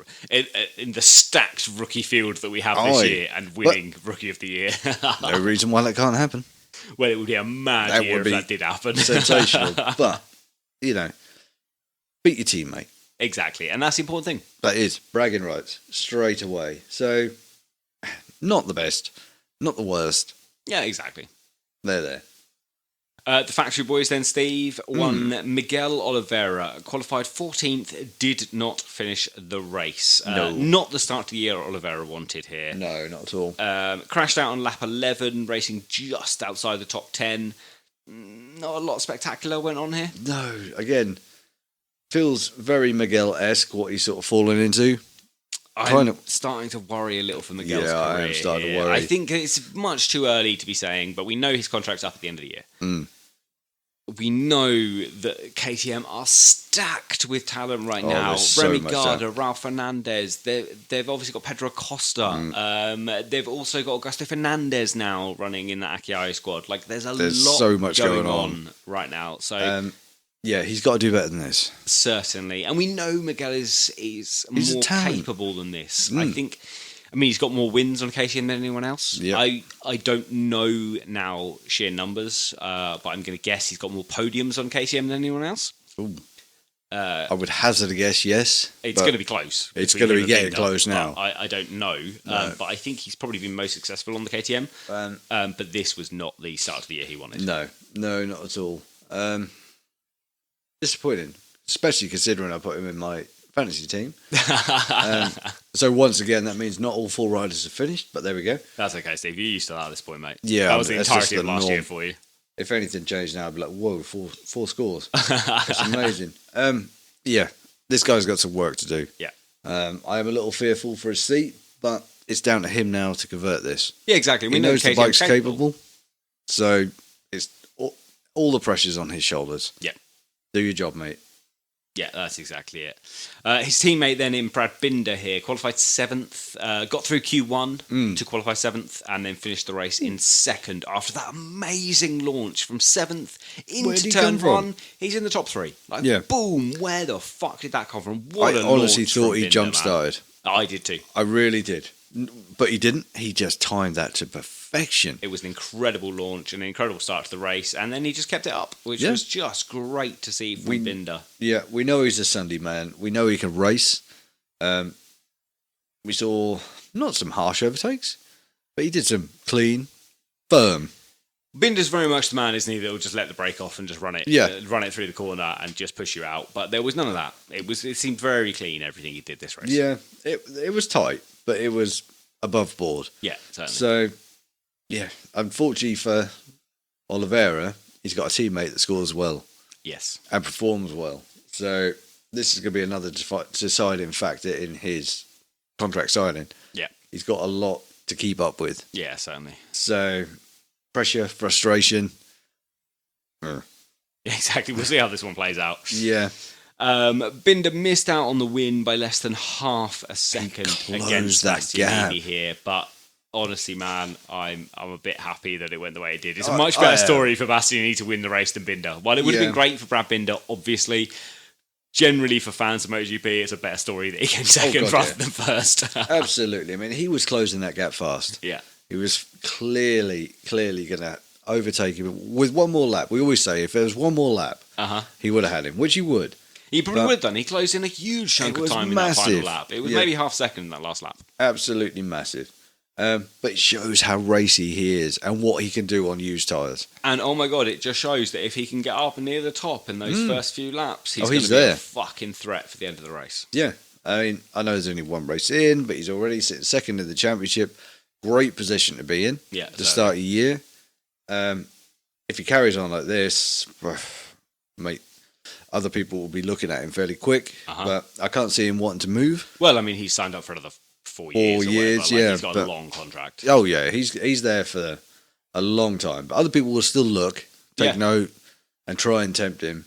in the stacked rookie field that we have this year and winning Rookie of the Year. No reason why that can't happen. Well, it would be a mad year if that did happen. Sensational. But, beat your teammate. Exactly, and that's the important thing. That is, bragging rights, straight away. So, not the best, not the worst. Yeah, exactly. They're there. The factory boys then, Steve, won Miguel Oliveira, qualified 14th, did not finish the race. No. Not the start to the year Oliveira wanted here. No, not at all. Crashed out on lap 11, racing just outside the top 10. Not a lot spectacular went on here. No, again, feels very Miguel-esque what he's sort of fallen into. I'm starting to worry a little for Miguel's career. I am starting to worry. I think it's much too early to be saying, but we know his contract's up at the end of the year. We know that KTM are stacked with talent right now. Remy Gardner, Ralph Fernandez. They've obviously got Pedro Acosta. They've also got Augusto Fernandez now running in the Akiai squad. Like, there's lot so much going on right now. So yeah, he's got to do better than this. Certainly. And we know Miguel is more capable than this. I think, he's got more wins on KTM than anyone else. Yep. I don't know now sheer numbers, but I'm going to guess he's got more podiums on KTM than anyone else. Ooh. I would hazard a guess, yes. It's going to be close. It's going to be getting close now. I don't know, but I think he's probably been most successful on the KTM. But this was not the start of the year he wanted. No, not at all. Disappointing, especially considering I put him in my fantasy team. So once again, that means not all 4 riders have finished, but there we go. That's okay, Steve. You're used to that at this point, mate. Yeah, that was the entirety of the last norm. year for you. If anything changed now, I'd be like, whoa, four scores. That's amazing. Yeah, this guy's got some work to do. Yeah. I am a little fearful for his seat, but it's down to him now to convert this. Yeah, exactly. He knows the bike's capable, so it's all the pressure's on his shoulders. Yeah. Do your job, mate. Yeah, that's exactly it. His teammate then in Brad Binder here qualified 7th, got through Q1 to qualify 7th, and then finished the race in 2nd after that amazing launch from 7th into turn 1. He's in the top 3. Like, boom! Where the fuck did that come from? What I honestly thought he jump started. I did too. I really did, but he didn't. He just timed that to perfection. It was an incredible launch, an incredible start to the race, and then he just kept it up, which was just great to see from Binder. Yeah, we know he's a Sunday man. We know he can race. We saw not some harsh overtakes, but he did some clean, firm. Binder's very much the man, isn't he, that will just let the brake off and just run it through the corner and just push you out. But there was none of that. It seemed very clean, everything he did this race. Yeah, it was tight, but it was above board. Yeah, certainly. So, yeah, unfortunately for Oliveira, he's got a teammate that scores well. Yes. And performs well. So this is going to be another deciding factor in his contract signing. Yeah. He's got a lot to keep up with. Yeah, certainly. So pressure, frustration. Yeah, exactly. We'll see how this one plays out. Yeah. Binder missed out on the win by less than half a second against that gap here, but honestly, man, I'm a bit happy that it went the way it did. It's a much better story for Bastianini to win the race than Binder. While it would have been great for Brad Binder, obviously, generally for fans of MotoGP, it's a better story that he came second rather than first. Absolutely. I mean, he was closing that gap fast. Yeah. He was clearly going to overtake him with one more lap. We always say if there was one more lap, he would have had him, which he would. He probably would have done. He closed in a huge chunk of time in that final lap. It was maybe half second in that last lap. Absolutely massive. But it shows how racy he is and what he can do on used tyres. And oh my God, it just shows that if he can get up and near the top in those first few laps, he's going to be a fucking threat for the end of the race. Yeah. I mean, I know there's only one race in, but he's already sitting second in the championship. Great position to be in to start a year. If he carries on like this, mate, other people will be looking at him fairly quick. But I can't see him wanting to move. Well, I mean, he's signed up for another 4 years. 4 years, he's got a long contract. Oh yeah, he's there for a long time. But other people will still look, take note, and try and tempt him.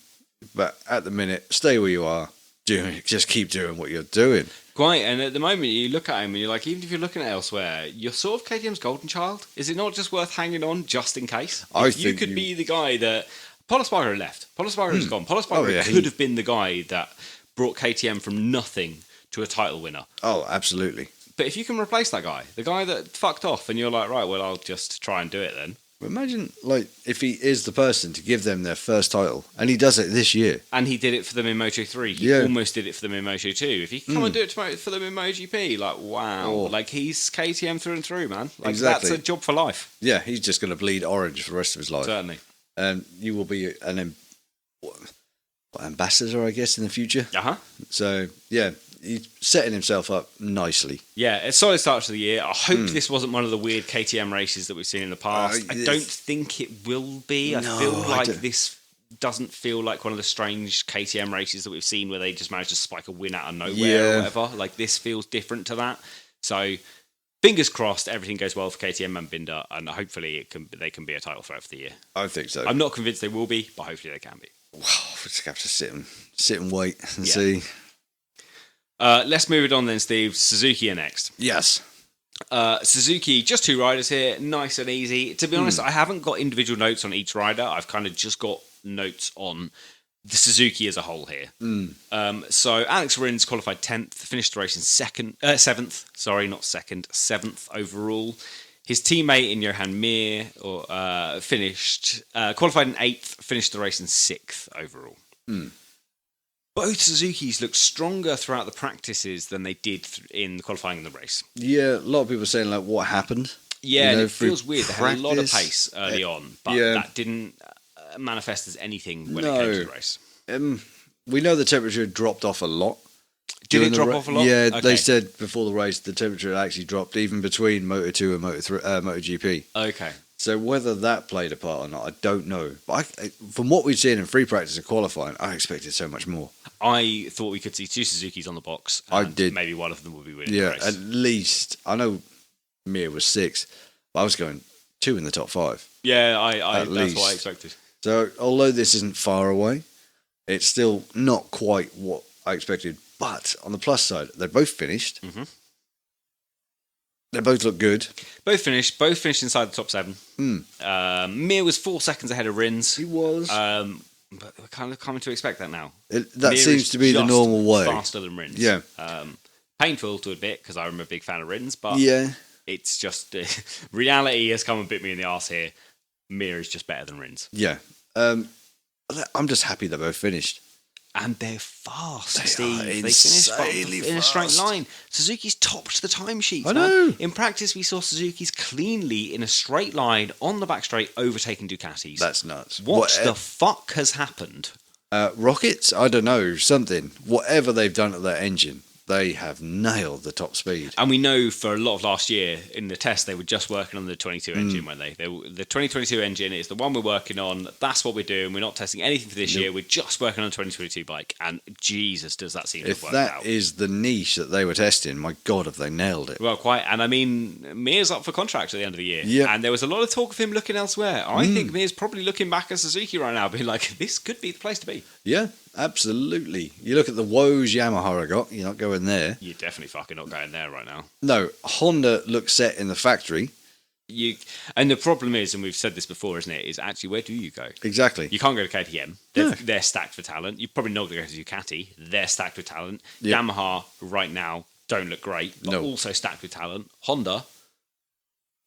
But at the minute, stay where you are. Just keep doing what you're doing. Quite, and at the moment you look at him and you're like, even if you're looking at elsewhere, you're sort of KTM's golden child. Is it not just worth hanging on just in case? If you could be the guy that Pol Espargaro left. Pol Espargaro's gone. Pol Espargaro could have been the guy that brought KTM from nothing to a title winner. Oh, absolutely. But if you can replace that guy, the guy that fucked off, and you're like, right, well, I'll just try and do it then. Imagine, like, if he is the person to give them their first title, and he does it this year. And he did it for them in Moto3. He almost did it for them in Moto2. If he can come and do it for them in MotoGP, like, wow. Like, he's KTM through and through, man. Like, that's a job for life. Yeah, he's just going to bleed orange for the rest of his life. Certainly. You will be ambassador, I guess, in the future. So, yeah, he's setting himself up nicely. Yeah, a solid start to the year. I hope this wasn't one of the weird KTM races that we've seen in the past. I don't think it will be. I feel like this doesn't feel like one of the strange KTM races that we've seen where they just managed to spike a win out of nowhere or whatever. Like, this feels different to that. So, fingers crossed, everything goes well for KTM and Binder, and hopefully they can be a title threat for the year. I think so. I'm not convinced they will be, but hopefully they can be. Wow, we just have to sit and wait and see. Let's move it on then, Steve. Suzuki are next. Yes. Suzuki, just 2 riders here, nice and easy. To be honest, I haven't got individual notes on each rider. I've kind of just got notes on the Suzuki as a whole here. So Alex Rins qualified 10th, finished the race in 7th. Sorry, not second, 7th overall. His teammate in Johan Mir finished qualified in 8th, finished the race in 6th overall. Both Suzukis looked stronger throughout the practices than they did in qualifying in the race. Yeah, a lot of people saying, like, what happened? Yeah, and it feels weird. They had a lot of pace early on, but that didn't manifest as anything when it came to the race. We know the temperature dropped off a lot. Did it drop off a lot? Yeah, they said before the race the temperature had actually dropped even between Moto 2 and MotoGP. Okay. So whether that played a part or not, I don't know. But from what we've seen in free practice and qualifying, I expected so much more. I thought we could see 2 Suzukis on the box. I did. Maybe one of them would be winning the race. Yeah, at least. I know Mir was 6, but I was going 2 in the top 5. Yeah, that's what I expected. So although this isn't far away, it's still not quite what I expected. But on the plus side, they both finished. They both look good. Both finished inside the top 7. Mir was 4 seconds ahead of Rins. He was. But we're kind of coming to expect that now. That seems to be the normal way. Faster than Rins. Yeah. Painful to admit because I'm a big fan of Rins, but it's just reality has come and bit me in the arse here. Mir is just better than Rins. Yeah. I'm just happy they both finished. And they're fast, Steve. They finished in a straight line. Suzuki's topped the timesheets. I know. Man. In practice, we saw Suzuki's cleanly in a straight line on the back straight, overtaking Ducatis. That's nuts. What the fuck has happened? Rockets? I don't know. Something. Whatever they've done to that engine, they have nailed the top speed. And we know for a lot of last year in the test, they were just working on the 22 engine, weren't they? The 2022 engine is the one we're working on. That's what we're doing. We're not testing anything for this year. We're just working on a 2022 bike. And Jesus, does that seem to have worked out. If that is the niche that they were testing, my God, have they nailed it. Well, quite. And I mean, Mir's up for contract at the end of the year. Yep. And there was a lot of talk of him looking elsewhere. I think Mir's probably looking back at Suzuki right now, being like, this could be the place to be. Yeah. Absolutely. You look at the woes Yamaha have got, you're not going there. You're definitely fucking not going there right now. No, Honda looks set in the factory. And the problem is, and we've said this before, isn't it, is actually where do you go? Exactly. You can't go to KTM. They're stacked for talent. You're probably not going to go to Ducati. They're stacked with talent. Yep. Yamaha right now don't look great, but also stacked with talent. Honda,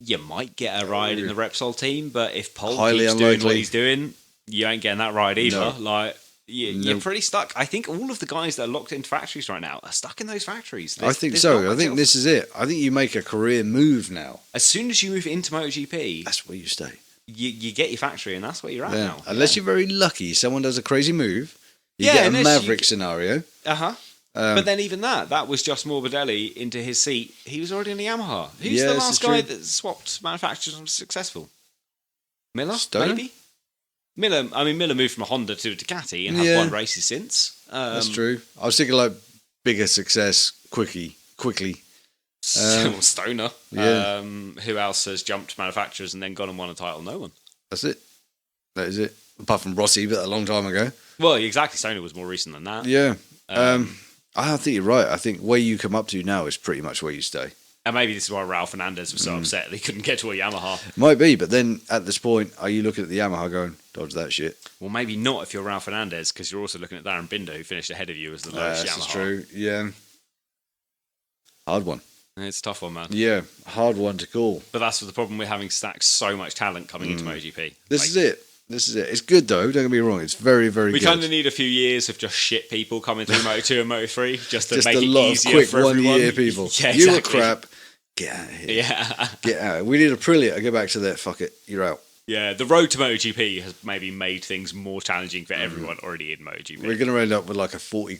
you might get a ride in the Repsol team, but if Pole keeps doing what he's doing, you ain't getting that ride either. No. You're pretty stuck. I think all of the guys that are locked into factories right now are stuck in those factories. I think so. I think this is it. I think you make a career move now. As soon as you move into MotoGP, that's where you stay. You get your factory, and that's where you're at now. Unless you're very lucky, someone does a crazy move. You get a Maverick scenario. But then even that was just Morbidelli into his seat. He was already in the Yamaha. Who's the last guy that swapped manufacturers and was successful? Miller, maybe? Miller moved from a Honda to a Ducati and has won races since. That's true. I was thinking like bigger success quickly. Stoner. Yeah. Who else has jumped manufacturers and then gone and won a title? No one. That's it. That is it. Apart from Rossi, but a long time ago. Well, exactly. Stoner was more recent than that. Yeah. I think you're right. I think where you come up to now is pretty much where you stay. And maybe this is why Raul Fernandez was so upset that he couldn't get to a Yamaha. Might be, but then at this point, are you looking at the Yamaha going, dodge that shit? Well, maybe not if you're Raul Fernandez, because you're also looking at Darren Binder, who finished ahead of you as the lowest Yamaha. That's true, yeah. Hard one. It's a tough one, man. Yeah, hard one to call. But that's the problem with having stacked so much talent coming into MotoGP. This is it. It's good, though. Don't get me wrong. It's very, very good. We kind of need a few years of just shit people coming through Moto2 and Moto3 just to make it easier for everyone. Just a lot of quick one-year people. Yeah, exactly. You were crap. Get out of here. Yeah. Get out. We need Aprilia. I go back to that. Fuck it. You're out. Yeah, the road to MotoGP has maybe made things more challenging for everyone already in MotoGP. We're going to end up with like a 40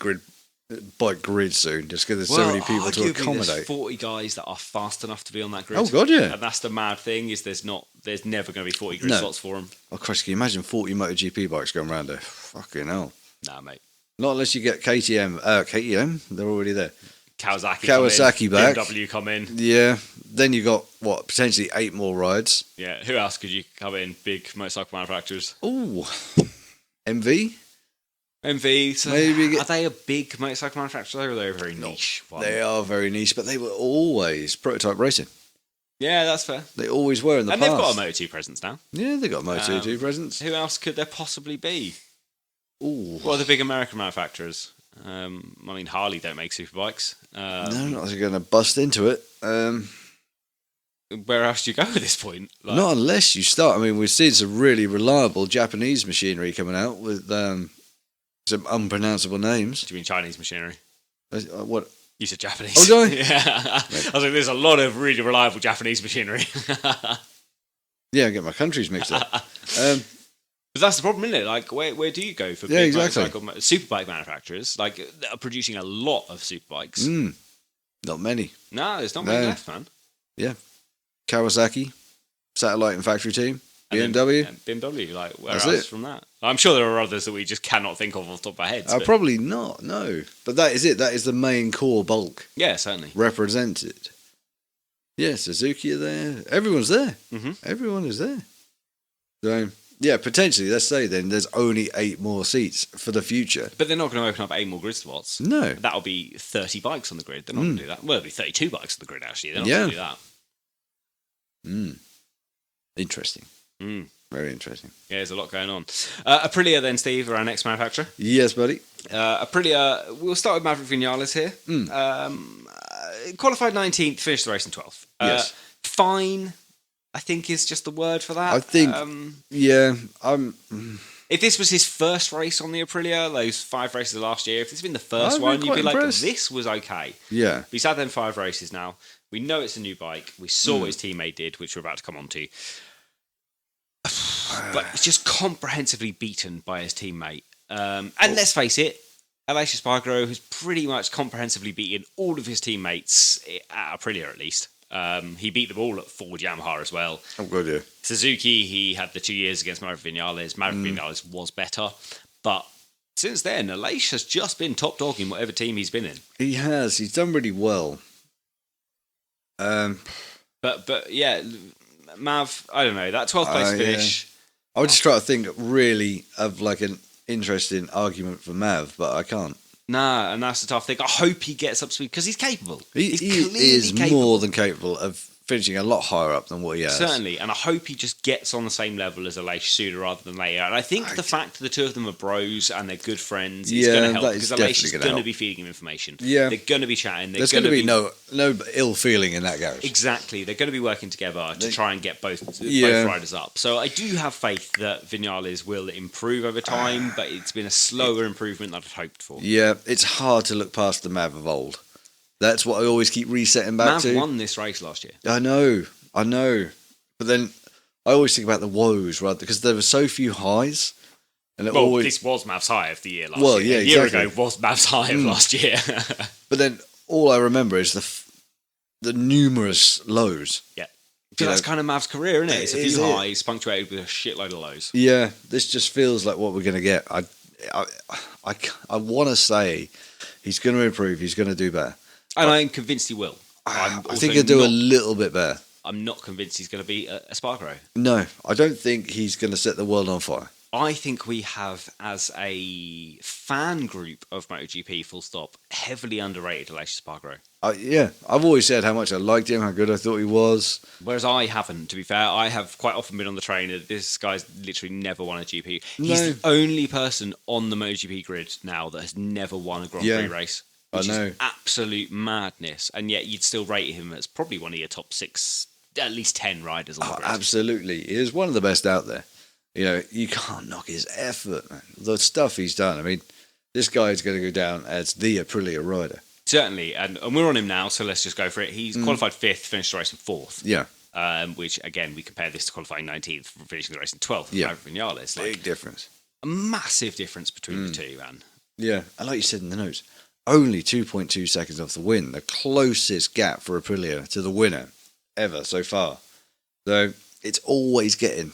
bike grid soon, just because there's so many people to accommodate. There's 40 guys that are fast enough to be on that grid. Oh god, yeah. And that's the mad thing, is there's never going to be 40 grid slots for them. Oh Christ, can you imagine 40 MotoGP bikes going around there? Fucking hell. Nah, mate. Not unless you get KTM, they're already there. Kawasaki back. BMW come in. Yeah. Then you got, potentially 8 more rides. Yeah, who else could you come in? Big motorcycle manufacturers. Ooh. MV? MV, so maybe are they a big motorcycle manufacturer or are they a very niche one? They are very niche, but they were always prototype racing. Yeah, that's fair. They always were in the past. And they've got a Moto2 presence now. Yeah, they've got a Moto2 presence. Who else could there possibly be? Ooh. What are the big American manufacturers? I mean, Harley don't make superbikes. No, not going to bust into it. Where else do you go at this point? Not unless you start. I mean, we've seen some really reliable Japanese machinery coming out with some unpronounceable names. Do you mean Chinese machinery? What? You said Japanese. Oh, do I? Yeah. I was like, there's a lot of really reliable Japanese machinery. Yeah, I get my countries mixed up. But that's the problem, isn't it? Like, where do you go for big superbike manufacturers? Like, that are producing a lot of superbikes. Not many. No, there's not many left, man. Yeah. Kawasaki, satellite and factory team, BMW. BMW, like, where else from that? I'm sure there are others that we just cannot think of off the top of our heads. Probably not, no. But that is it. That is the main core bulk. Yeah, certainly. Represented. Yeah, Suzuki are there. Everyone's there. Mm-hmm. Everyone is there. So, yeah, potentially, let's say then there's only 8 more seats for the future. But they're not going to open up 8 more grid slots. No. That'll be 30 bikes on the grid. They're not going to do that. Well, it'll be 32 bikes on the grid, actually. They're not going to do that. Interesting. Very interesting. Yeah, there's a lot going on. Aprilia then, Steve, our next manufacturer. Yes, buddy. Aprilia, we'll start with Maverick Vinales here. Qualified 19th, finished the race in 12th. Yes. Fine, I think is just the word for that. I think, if this was his first race on the Aprilia, those 5 races last year, if this had been the first one, you'd be like, this was okay. Yeah. But he's had them 5 races now. We know it's a new bike. We saw what his teammate did, which we're about to come on to. But it's just comprehensively beaten by his teammate. And let's face it, Aleix Espargaro has pretty much comprehensively beaten all of his teammates at Aprilia, at least. He beat them all at Ford Yamaha as well. Oh, good, yeah. Suzuki, he had the 2 years against Maverick Vinales. Maverick Vinales was better. But since then, Aleix has just been top dog in whatever team he's been in. He has. He's done really well. But yeah, Mav, I don't know, that 12th place finish. Yeah. I would just try to think really of like an interesting argument for Mav, but I can't. Nah, and that's the tough thing. I hope he gets up to speed because he's capable. He is capable. More than capable of finishing a lot higher up than what he has. Certainly, and I hope he just gets on the same level as Aleix sooner rather than later. And I think the fact that the two of them are bros and they're good friends is going to help because Aleix is going to be feeding him information. Yeah. They're going to be chatting. There's going to be no ill feeling in that garage. Exactly. They're going to be working together to try and get both riders up. So I do have faith that Vinales will improve over time, but it's been a slower improvement than I'd hoped for. Yeah, it's hard to look past the Mav of old. That's what I always keep resetting back to. Mav won this race last year. I know. But then I always think about the woes, right? Because there were so few highs. And this was Mav's high of the year last year. Well, yeah, a year ago was Mav's high of last year. But then all I remember is the numerous lows. Yeah. Because that's kind of Mav's career, isn't it? It's a few highs punctuated with a shitload of lows. Yeah, this just feels like what we're going to get. I want to say he's going to improve. He's going to do better. And I'm convinced he will. I think he'll do a little bit better. I'm not convinced he's going to be a Espargaro. No, I don't think he's going to set the world on fire. I think we have, as a fan group of MotoGP, full stop, heavily underrated Aleix Espargaro. Yeah, I've always said how much I liked him, how good I thought he was. Whereas I haven't, to be fair. I have quite often been on the train that this guy's literally never won a GP. He's the only person on the MotoGP grid now that has never won a Grand Prix race. Which is absolute madness. And yet you'd still rate him as probably one of your top 6, at least 10 riders on the grid. Absolutely. He is one of the best out there. You know, you can't knock his effort, man. The stuff he's done. I mean, this guy is going to go down as the Aprilia rider. Certainly. And we're on him now, so let's just go for it. He's qualified 5th, finished the race in 4th. Yeah. which, again, we compare this to qualifying 19th, finishing the race in 12th. Yeah. Vinales. Big difference. A massive difference between the two, man. Yeah, and like you said in the notes, only 2.2 seconds off the win, the closest gap for Aprilia to the winner ever so far. So it's always getting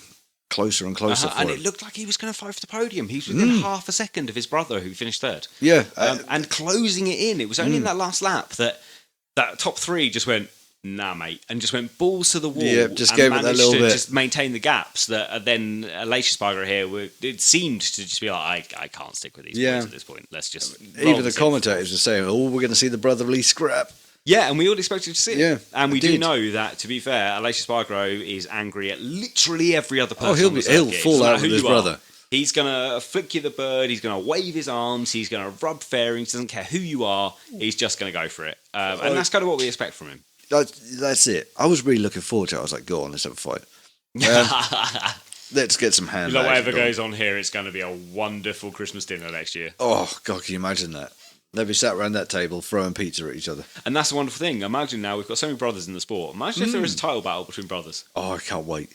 closer and closer for and him. it looked like he was going to fight for the podium. He was within half a second of his brother, who finished third. Yeah. And closing it in. It was only in that last lap that top three just went, nah, mate, and just went balls to the wall. Yeah, just and gave it that managed little to bit. just maintain the gaps that then Aleix Spargo here, it seemed to just be like, I can't stick with these boys at this point. Let's just... Even the commentators were saying, we're going to see the brotherly scrap. Yeah, and we all expected to see it. Yeah, and we do know that, to be fair, Aleix Spargo is angry at literally every other person. He'll fall out with his brother. He's going to flick you the bird. He's going to wave his arms. He's going to rub fairings. Doesn't care who you are. He's just going to go for it. And that's kind of what we expect from him. That's it. I was really looking forward to it. I was like, go on, let's have a fight. Let's get some hand. Whatever goes on here, it's going to be a wonderful Christmas dinner next year. Oh, God, can you imagine that? They'll be sat around that table throwing pizza at each other. And that's a wonderful thing. Imagine now we've got so many brothers in the sport. Imagine if there is a title battle between brothers. Oh, I can't wait.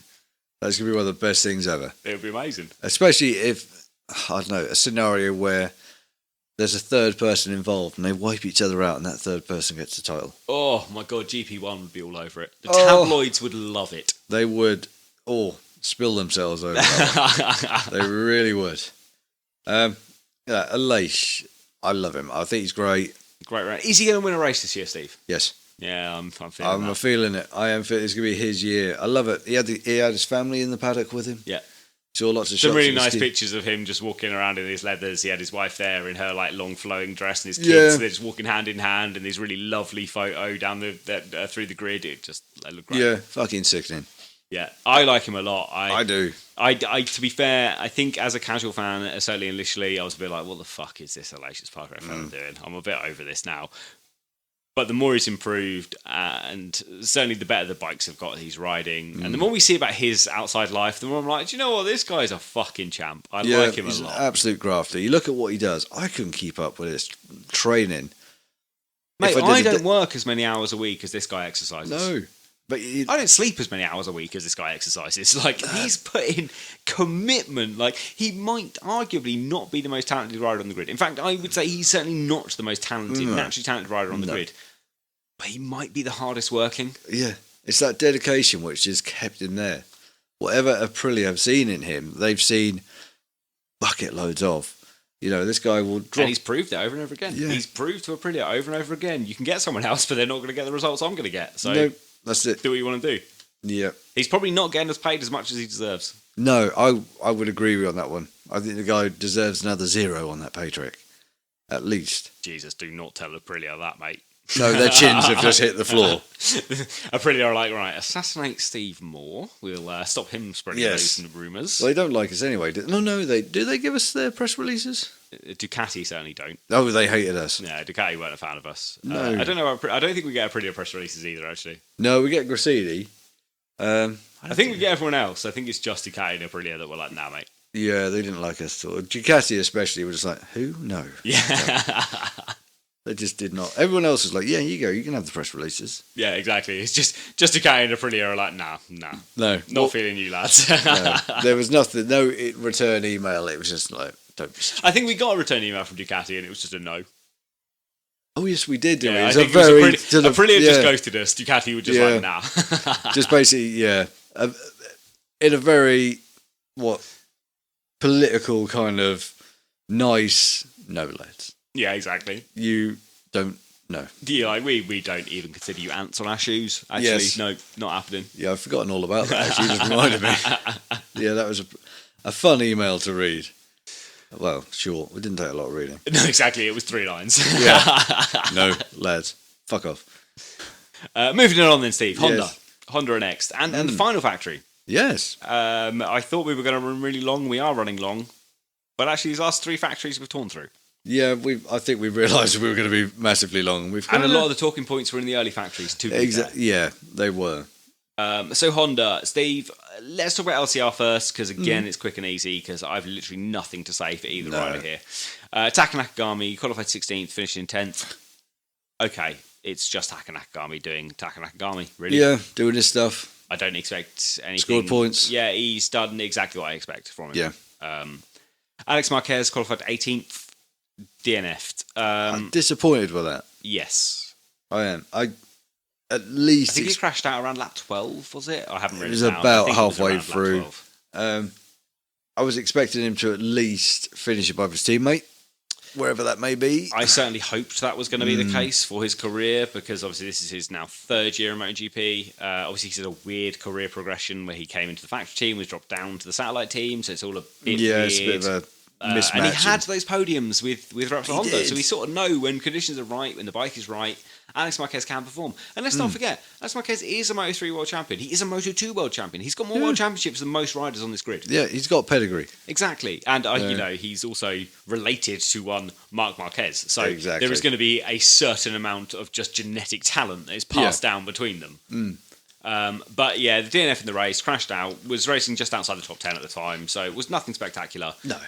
That's going to be one of the best things ever. It would be amazing. Especially if, I don't know, a scenario where there's a third person involved and they wipe each other out and that third person gets the title. Oh, my God, GP1 would be all over it. The tabloids would love it. They would spill themselves over that one. They really would. Aleix, I love him. I think he's great. Great race. Is he going to win a race this year, Steve? Yes. Yeah, I'm feeling I'm feeling it. I am feeling it's going to be his year. I love it. He had his family in the paddock with him. Yeah. Saw lots of some shots really of nice ski. pictures of him just walking around in his leathers. He had his wife there in her like long flowing dress and his kids. They're just walking hand in hand in this really lovely photo down through the grid. It looked great. Yeah, fucking sickening. Yeah, I like him a lot. I do. I, to be fair, I think as a casual fan, certainly initially, I was a bit like, what the fuck is this Aleix Spargo fella doing? I'm a bit over this now. But the more he's improved, and certainly the better the bikes have got he's riding, and the more we see about his outside life, the more I'm like, do you know what? This guy's a fucking champ. I like him a lot. He's an absolute grafter. You look at what he does. I couldn't keep up with his training. Mate, I don't work as many hours a week as this guy exercises. No. But I don't sleep as many hours a week as this guy exercises. Like, he's put in commitment. Like, he might arguably not be the most talented rider on the grid. In fact, I would say he's certainly not the most talented, naturally talented rider on the grid. But he might be the hardest working. Yeah. It's that dedication which has kept him there. Whatever Aprilia have seen in him, they've seen bucket loads of. You know, this guy will drop. And he's proved it over and over again. Yeah. He's proved to Aprilia over and over again. You can get someone else, but they're not going to get the results I'm going to get. So no, that's it. Do what you want to do. Yeah. He's probably not getting us paid as much as he deserves. No, I would agree with you on that one. I think the guy deserves another 0 on that pay trick. At least. Jesus, do not tell Aprilia that, mate. No, their chins have just hit the floor. Aprilia are like, right, assassinate Steve Moore. We'll stop him spreading loose in the rumours. Well, they don't like us anyway. Do they give us their press releases? Ducati certainly don't. Oh, they hated us. Yeah, Ducati weren't a fan of us. No. I don't know. I don't think we get Aprilia press releases either, actually. No, we get Gracidi. I think we get everyone else. I think it's just Ducati and Aprilia that were like, nah, mate. Yeah, they didn't like us at all. Ducati especially were just like, who? No. Yeah. They just did not. Everyone else was like, yeah, you go. You can have the press releases. Yeah, exactly. It's just Ducati and Aprilia are like, nah. No. Not feeling you, lads. No. There was nothing. No return email. It was just like, don't be stupid. I think we got a return email from Ducati and it was just a no. Oh, yes, we did, didn't we? I It think Aprilia just ghosted us. Ducati were just like, nah. Just basically, yeah. In a very, political kind of nice, no, lads. Yeah, exactly. You don't know. Yeah, like we don't even consider you ants on our shoes. Actually, Yes. no, not happening. Yeah, I've forgotten all about that, actually. You just reminded me. Yeah, that was a fun email to read. Well, sure. We didn't take a lot of reading. No, exactly. It was 3 lines. Yeah. No, lads. Fuck off. Moving on then, Steve. Honda. Yes. Honda are next. And the final factory. Yes. I thought we were going to run really long. We are running long. But actually, these last 3 factories we've torn through. Yeah, I think we realised we were going to be massively long. And a lot of the talking points were in the early factories too. Yeah, they were. So Honda, Steve, let's talk about LCR first, because again, it's quick and easy, because I've literally nothing to say for either rider here. Taka Nakagami, qualified 16th, finished in 10th. Okay, it's just Taka Nakagami doing Taka Nakagami, really. Yeah, doing his stuff. I don't expect anything. Scored points. Yeah, he's done exactly what I expect from him. Yeah. Alex Marquez qualified 18th, DNF'd. I'm disappointed with that. Yes. I am. At least I think he crashed out around lap 12, was it? I haven't written it was it down. about I think halfway it was around through. lap 12. I was expecting him to at least finish above his teammate, wherever that may be. I certainly hoped that was going to be the case for his career, because obviously this is his now third year in MotoGP. Obviously, he's had a weird career progression where he came into the factory team, was dropped down to the satellite team, so it's all a bit weird. It's a bit of a mismatch. And he had those podiums with Repsol Honda, did. so we sort of know when conditions are right, when the bike is right, Alex Marquez can perform. And let's not forget, Alex Marquez is a Moto3 World Champion. He is a Moto2 World Champion. He's got more World Championships than most riders on this grid. Yeah, he's got pedigree. Exactly. And, he's also related to one Marc Marquez. So Exactly. there is going to be a certain amount of just genetic talent that is passed down between them. But yeah, the DNF in the race, crashed out, was racing just outside the top 10 at the time, so it was nothing spectacular. No.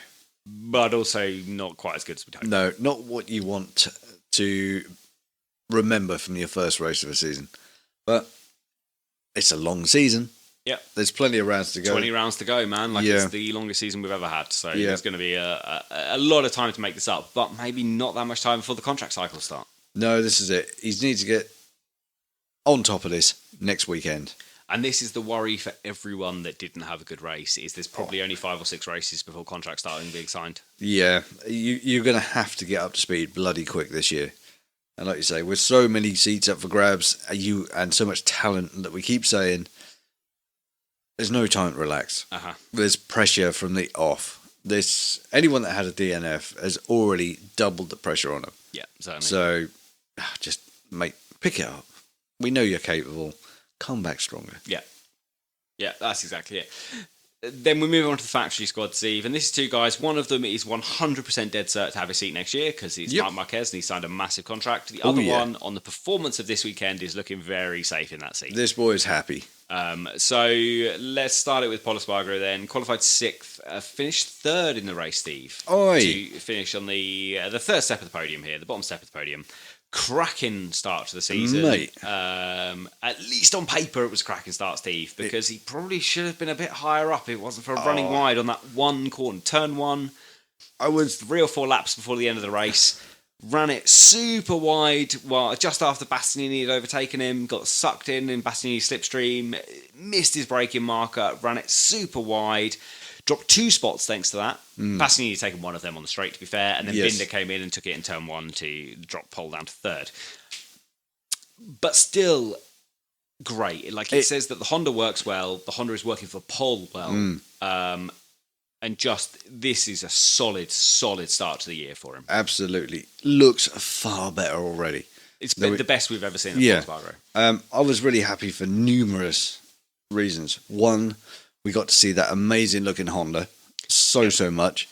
But also not quite as good as we'd hoped. No, not what you want to remember from your first race of a season. But it's a long season. Yeah. There's plenty of rounds to go. 20 rounds to go, man. It's the longest season we've ever had. So there's going to be a lot of time to make this up, but maybe not that much time before the contract cycle start. No, this is it. He needs to get on top of this next weekend. And this is the worry for everyone that didn't have a good race, is there's probably only 5 or 6 races before contracts starting being signed. Yeah, you're going to have to get up to speed bloody quick this year. And like you say, with so many seats up for grabs, and so much talent that we keep saying, there's no time to relax. There's pressure from the off. Anyone that had a DNF has already doubled the pressure on them. Yeah, certainly. So just, mate, pick it up. We know you're capable. Come back stronger. Yeah, that's exactly it. Then we move on to the factory squad, Steve, and this is 2 guys. One of them is 100% dead cert to have a seat next year because he's Marc Marquez and he signed a massive contract. The other one, on the performance of this weekend, is looking very safe in that seat. This boy is happy. So let's start it with Pol Espargaro then. Qualified 6th, finished 3rd in the race, Steve. To finish on the third step of the podium here, the bottom step of the podium. Cracking start to the season. Mate. At least on paper it was a cracking start, Steve, because he probably should have been a bit higher up if it wasn't for running wide on that one corner. Turn 1. I was 3 or 4 laps before the end of the race. Ran it super wide just after Bastianini had overtaken him, got sucked in Bastianini's slipstream, missed his braking marker, ran it super wide. Dropped 2 spots thanks to that. Bastianini had taken one of them on the straight, to be fair, and then Binder came in and took it in turn 1 to drop Pole down to 3rd. But still, great. It says that the Honda works well, the Honda is working for Pole well, and this is a solid start to the year for him. Absolutely. Looks far better already. It's the best we've ever seen of Pol Espargaro. I was really happy for numerous reasons. One, we got to see that amazing looking Honda so much.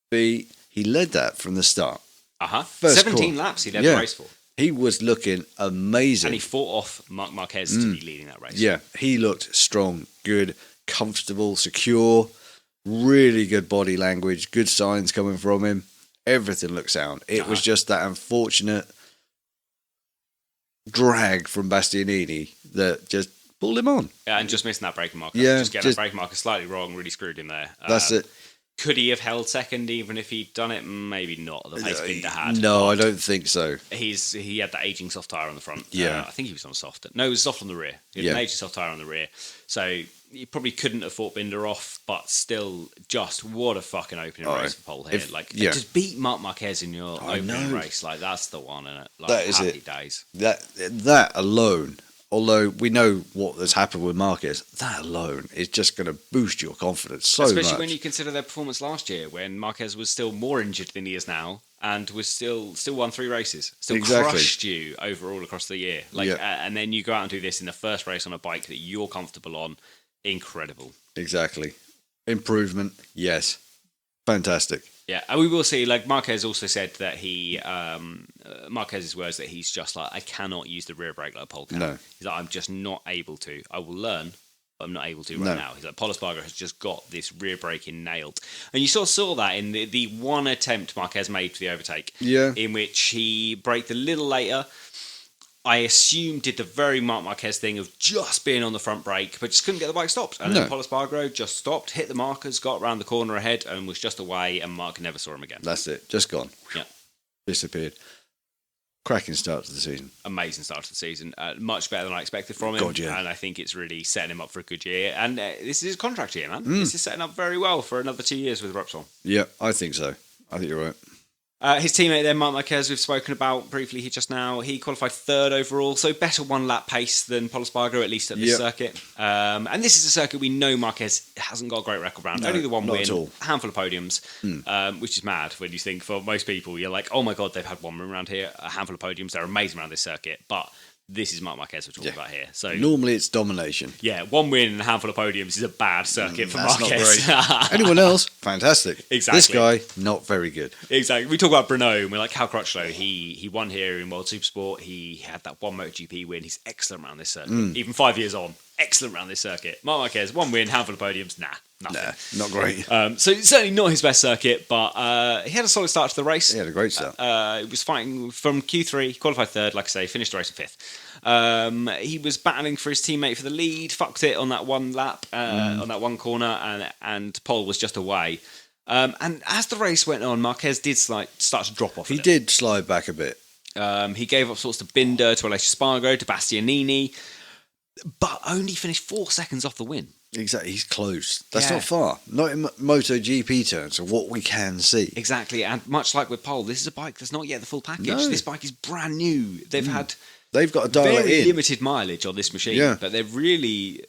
B, he led that from the start. 17 laps he led the race for. He was looking amazing. And he fought off Marc Marquez to be leading that race. Yeah, he looked strong, good, comfortable, secure, really good body language, good signs coming from him. Everything looked sound. It was just that unfortunate drag from Bastianini that just pulled him on. Yeah, and just missing that braking marker. Yeah, just getting that braking marker slightly wrong really screwed him there. That's it. Could he have held second even if he'd done it? Maybe not. The pace Binder had. No, I don't think so. He had that aging soft tyre on the front. Yeah. I think he was on soft. No, it was soft on the rear. He had an aging soft tyre on the rear. So he probably couldn't have fought Binder off, but still, just what a fucking opening race for Pole here. Just beat Marc Marquez in your opening race. That's the one, isn't it? That is happy it. Days. That alone, although we know what has happened with Marquez, that alone is just going to boost your confidence so much. Especially when you consider their performance last year, when Marquez was still more injured than he is now, and was still won 3 races, crushed you overall across the year. And then you go out and do this in the first race on a bike that you're comfortable on. Incredible. Exactly. Improvement, yes. Fantastic. Yeah, and we will see, Marquez also said that Marquez's words that he's just I cannot use the rear brake like a pole can. No. He's I'm just not able to. I will learn, but I'm not able to right now. He's Pol Espargaro has just got this rear braking nailed. And you sort of saw that in the one attempt Marquez made for the overtake. Yeah. In which he braked a little later. I assume did the very Marc Marquez thing of just being on the front brake, but just couldn't get the bike stopped. And then Pol Espargaro just stopped, hit the markers, got around the corner ahead, and was just away, and Marc never saw him again. That's it. Just gone. Yeah. Disappeared. Cracking start to the season. Amazing start to the season. Much better than I expected from him. God, yeah. And I think it's really setting him up for a good year. And this is his contract year, man. This is setting up very well for another 2 years with Repsol. Yeah, I think so. I think you're right. His teammate there, Marc Marquez, we've spoken about briefly he qualified third overall, so better one-lap pace than Pol Espargaro, at least at this circuit. And this is a circuit we know Marquez hasn't got a great record around. Only the one win, a handful of podiums, which is mad when you think for most people, you're like, oh my God, they've had one win around here, a handful of podiums, they're amazing around this circuit. But this is Marc Marquez we're talking about here. So normally it's domination. Yeah, one win and a handful of podiums is a bad circuit for That's Marquez. Not great. Anyone else? Fantastic. Exactly. This guy, not very good. Exactly. We talk about Brno and we're like, Cal Crutchlow, he won here in World Supersport. He had that one MotoGP win. He's excellent around this circuit. Even 5 years on, excellent around this circuit. Marc Marquez, one win, handful of podiums, nothing. Nah, not great. So it's certainly not his best circuit, but he had a solid start to the race. He had a great start. He was fighting from Q3, qualified third, like I say, finished the race in fifth. He was battling for his teammate for the lead, fucked it on that one lap, on that one corner, and Pol was just away. And as the race went on, Marquez did start to drop off. He did slide back a bit. He gave up sorts to Binder, to Aleix Espargaro, to Bastianini, but only finished 4 seconds off the win. Exactly, he's close. That's not far. Not in MotoGP terms of what we can see. Exactly, and much like with Pol, this is a bike that's not yet the full package. No. This bike is brand new. They've got to dial it in. Limited mileage on this machine, but they're really...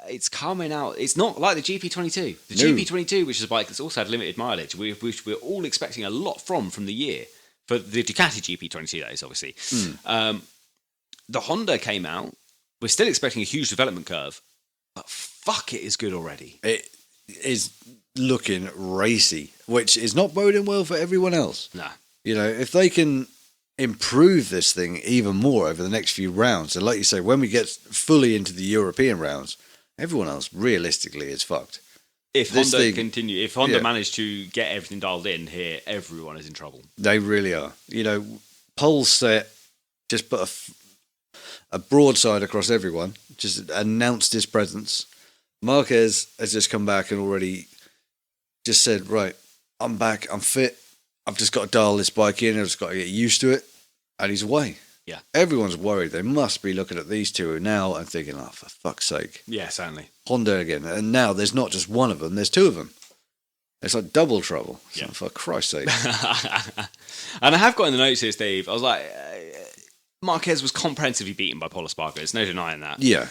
it's coming out. It's not like the GP22. The GP22, which is a bike that's also had limited mileage, which we're all expecting a lot from the year. For the Ducati GP22, that is, obviously. The Honda came out. We're still expecting a huge development curve. But fuck, it is good already. It is looking racy, which is not boding well for everyone else. No. You know, if they can improve this thing even more over the next few rounds, and like you say, when we get fully into the European rounds, everyone else realistically is fucked. If Honda manage to get everything dialed in here, everyone is in trouble. They really are. You know, Pol set just put a broadside across everyone, just announced his presence. Marquez has just come back and already just said, right, I'm back, I'm fit, I've just got to dial this bike in, I've just got to get used to it, and he's away. Yeah. Everyone's worried. They must be looking at these two now and thinking, oh, for fuck's sake. Yeah, certainly. Honda again. And now there's not just one of them, there's two of them. It's like double trouble. Yeah. For Christ's sake. And I have got in the notes here, Steve, I was like... Marquez was comprehensively beaten by Pol Espargaro. There's no denying that. Yeah.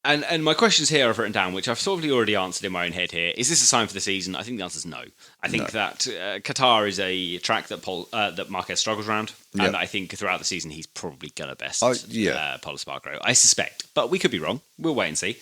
And my questions here I've written down, which I've sort of already answered in my own head here. Is this a sign for the season? I think the answer is no. I think that Qatar is a track that that Marquez struggles around. And I think throughout the season, he's probably going to best Pol Espargaro. I suspect. But we could be wrong. We'll wait and see.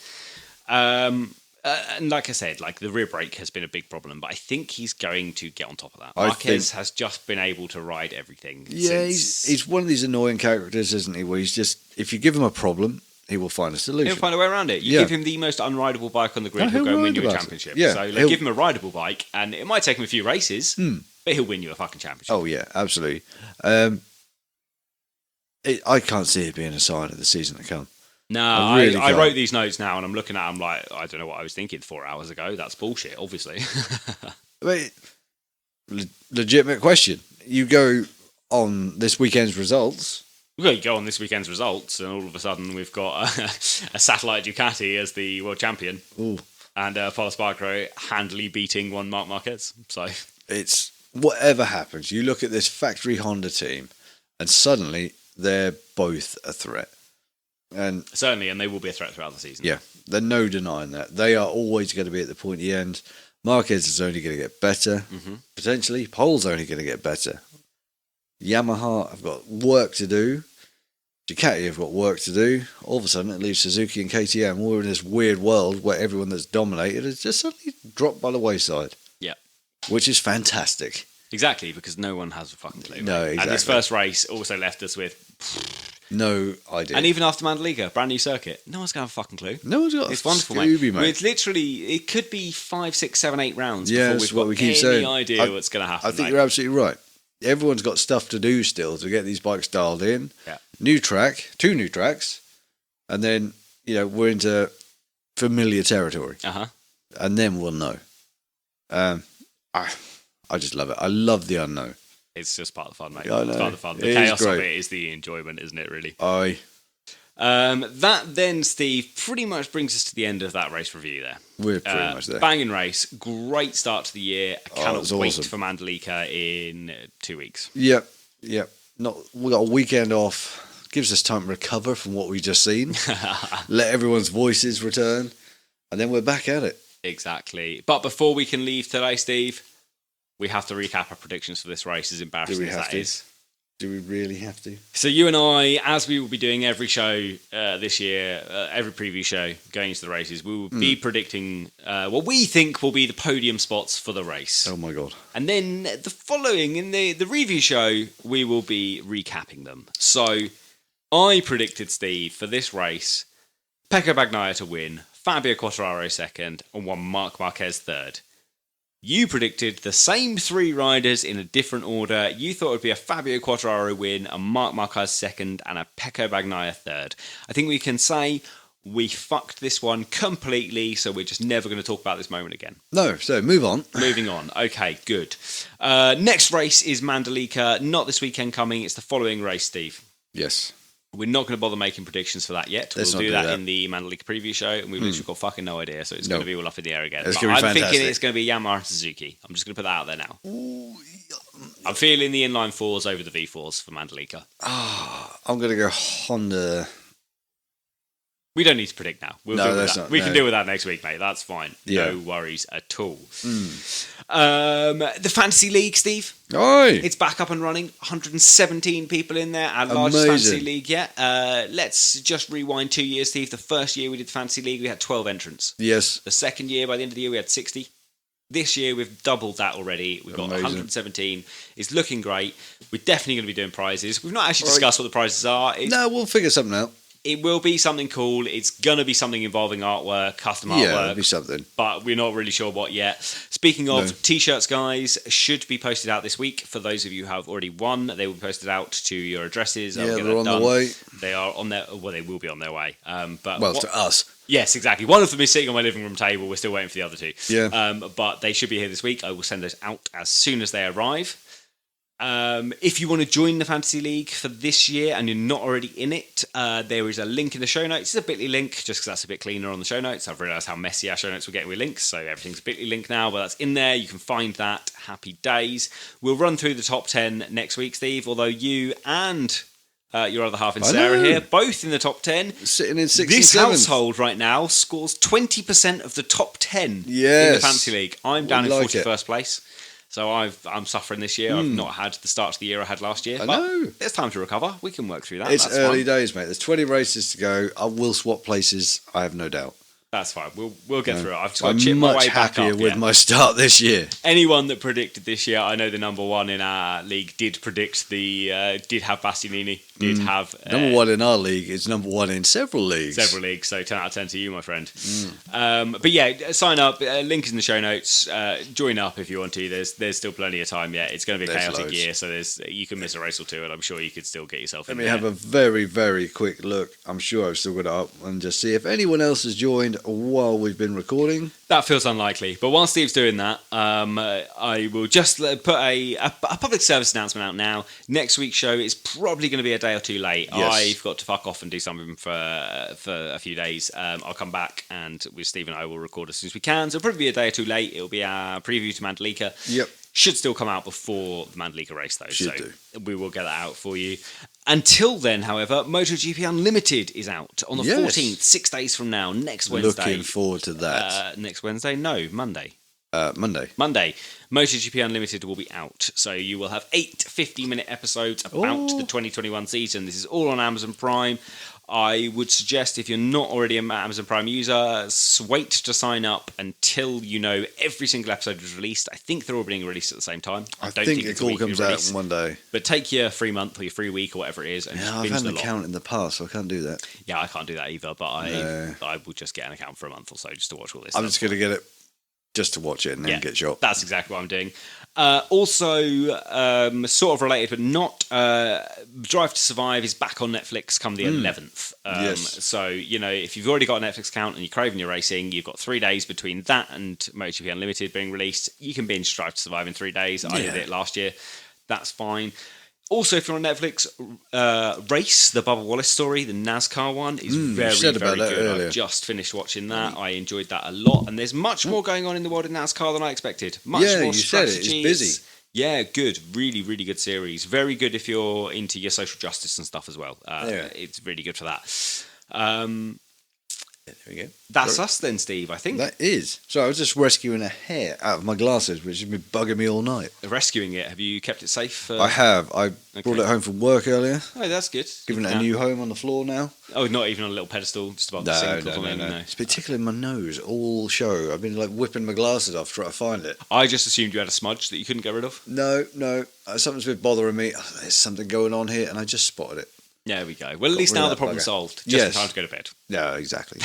And like I said, like the rear brake has been a big problem, but I think he's going to get on top of that. Marquez has just been able to ride everything. Yeah, he's one of these annoying characters, isn't he? Where he's just, if you give him a problem, he will find a solution. He'll find a way around it. You give him the most unrideable bike on the grid, he'll go and win you a championship. Yeah, so give him a rideable bike, and it might take him a few races, but he'll win you a fucking championship. Oh yeah, absolutely. I can't see it being a sign of the season to come. No, I wrote these notes now, and I'm looking at them like, I don't know what I was thinking 4 hours ago. That's bullshit, obviously. Wait, legitimate question. You go on this weekend's results. Well, you go on this weekend's results, and all of a sudden we've got a satellite Ducati as the world champion. Ooh. And Pol Espargaro handily beating one Marc Marquez. So it's whatever happens. You look at this factory Honda team, and suddenly they're both a threat. And certainly, and they will be a threat throughout the season. Yeah, there's no denying that. They are always going to be at the pointy end. Marquez is only going to get better, potentially. Pol's only going to get better. Yamaha have got work to do. Ducati have got work to do. All of a sudden, it leaves Suzuki and KTM. We're in this weird world where everyone that's dominated has just suddenly dropped by the wayside. Yeah. Which is fantastic. Exactly, because no one has a fucking clue. No, exactly. And this first race also left us with... no idea. And even after Mandalika, brand new circuit, no one's going to have a fucking clue. No one's got it's wonderful, Scooby, mate. It's literally, it could be 5, 6, 7, 8 rounds before we've got any idea what's going to happen. I think you're absolutely right. Everyone's got stuff to do still to get these bikes dialed in. Yeah. new track, 2 new tracks, and then, we're into familiar territory. And then we'll know. I just love it. I love the unknown. It's just part of the fun, mate. I know. It's part of the fun. The chaos of it is the enjoyment, isn't it, really? Aye. That then, Steve, pretty much brings us to the end of that race review there. We're pretty much there. Banging race. Great start to the year. I cannot wait awesome. for Mandalika in 2 weeks. Yep. We got a weekend off. Gives us time to recover from what we've just seen. Let everyone's voices return. And then we're back at it. Exactly. But before we can leave today, Steve, we have to recap our predictions for this race, as embarrassing as that is. Do we really have to? So you and I, as we will be doing every show this year, every preview show going into the races, we will be predicting what we think will be the podium spots for the race. Oh my God. And then the following, in the review show, we will be recapping them. So I predicted, Steve, for this race, Pecco Bagnaia to win, Fabio Coterara second, and one Marc Marquez third. You predicted the same 3 riders in a different order. You thought it would be a Fabio Coterara win, a Marc Marquez second, and a Pecco Bagnaia third. I think we can say we fucked this one completely, so we're just never going to talk about this moment again. No, so move on. Moving on. Okay, good. Next race is Mandalika. Not this weekend coming. It's the following race, Steve. Yes. We're not going to bother making predictions for that yet. We'll do that in the Mandalika preview show, and we've literally got fucking no idea, so it's going to be all up in the air again. It's but I'm thinking it's going to be Yamaha and Suzuki. I'm just going to put that out there now. I'm feeling the inline 4s over the V4s for Mandalika. I'm going to go Honda. We don't need to predict now. We'll deal with that. We can deal with that next week, mate. That's fine. Yeah. No worries at all. The Fantasy League, Steve. Oi! It's back up and running. 117 people in there. Our largest Fantasy League yet. Let's just rewind 2 years, Steve. The first year we did the Fantasy League, we had 12 entrants. Yes. The second year, by the end of the year, we had 60. This year, we've doubled that already. We've got 117. It's looking great. We're definitely going to be doing prizes. We've not actually discussed what the prizes are. No, we'll figure something out. It will be something cool. It's going to be something involving artwork, custom artwork. Yeah, it'll be something. But we're not really sure what yet. Speaking of T-shirts, guys, should be posted out this week. For those of you who have already won, they will be posted out to your addresses. Yeah, they're on the way. They are on their... Well, they will be on their way. To us. Yes, exactly. One of them is sitting on my living room table. We're still waiting for the other 2. Yeah. But they should be here this week. I will send those out as soon as they arrive. If you want to join the Fantasy League for this year and you're not already in it, there is a link in the show notes. It's a bit.ly link, just because that's a bit cleaner on the show notes. I've realised how messy our show notes were getting with links, so everything's a bit.ly link now, but that's in there. You can find that. Happy days. We'll run through the top 10 next week, Steve, although you and your other half in Sarah here, both in the top 10. Sitting in 6th This and 7th. household right now scores 20% of the top 10 in the Fantasy League. I'm down in 41st place. So I'm suffering this year. I've not had the start of the year I had last year. I know. It's time to recover. We can work through that. It's That's early fine. days, mate. There's 20 races to go. I will swap places. I have no doubt. That's fine. We'll get through it. I've just got to chip my way much back happier up. with my start this year. Anyone that predicted this year, I know the number one in our league did predict did have Bastianini, did have... Number one in our league is number one in several leagues. So 10 out of 10 to you, my friend. But yeah, sign up. Link is in the show notes. Join up if you want to. There's still plenty of time yet. It's going to be a chaotic year, so you can miss a race or two, and I'm sure you could still get yourself in there. Let me have a very, very quick look. I'm sure I've still got it up and just see if anyone else has joined while we've been recording. That feels unlikely. But while Steve's doing that, I will just put a public service announcement out now. Next week's show is probably going to be a day or two late. Yes. I've got to fuck off and do something for a few days. I'll come back and with Steve and I will record as soon as we can. So it'll probably be a day or two late. It'll be our preview to Mandalika. Yep. Should still come out before the Mandalika race, though. Should do. We will get that out for you. Until then, however, MotoGP Unlimited is out on the 14th, 6 days from now, next Wednesday. Looking forward to that. Next Wednesday? No, Monday. Monday. MotoGP Unlimited will be out. So you will have 8 50-minute episodes about the 2021 season. This is all on Amazon Prime. I would suggest if you're not already an Amazon Prime user, wait to sign up until you know every single episode is released. I think they're all being released at the same time. I don't think it all comes out in one day. But take your free month or your free week or whatever it is and just I've binge had the an lot. account in the past, so I can't do that. Yeah, I can't do that either, but I will just get an account for a month or so just to watch all this I'm stuff. just going to get it just to watch it and then get shot. That's exactly what I'm doing. Also, sort of related, but not. Drive to Survive is back on Netflix come the 11th. Yes. So, if you've already got a Netflix account and you're craving your racing, you've got 3 days between that and MotoGP Unlimited being released. You can binge Drive to Survive in 3 days. I did it last year. That's fine. Also, if you're on Netflix, Race, the Bubba Wallace story, the NASCAR one, is very good. Earlier. I just finished watching that. I enjoyed that a lot. And there's much more going on in the world of NASCAR than I expected. Much more strategy. It's busy. Yeah, good. Really, really good series. Very good if you're into your social justice and stuff as well. It's really good for that. There we go. That's us then, Steve, I think. That is. So I was just rescuing a hair out of my glasses, which has been bugging me all night. Rescuing it. Have you kept it safe? I have. I brought it home from work earlier. Oh, that's good. Given it a new home on the floor now. Oh, not even on a little pedestal, just above the sink or something? No. It's been tickling my nose all show. I've been whipping my glasses off trying to find it. I just assumed you had a smudge that you couldn't get rid of. No. Something's been bothering me. There's something going on here, and I just spotted it. There we go. Well, at least now the problem's solved. Just in time to go to bed. Yeah, exactly.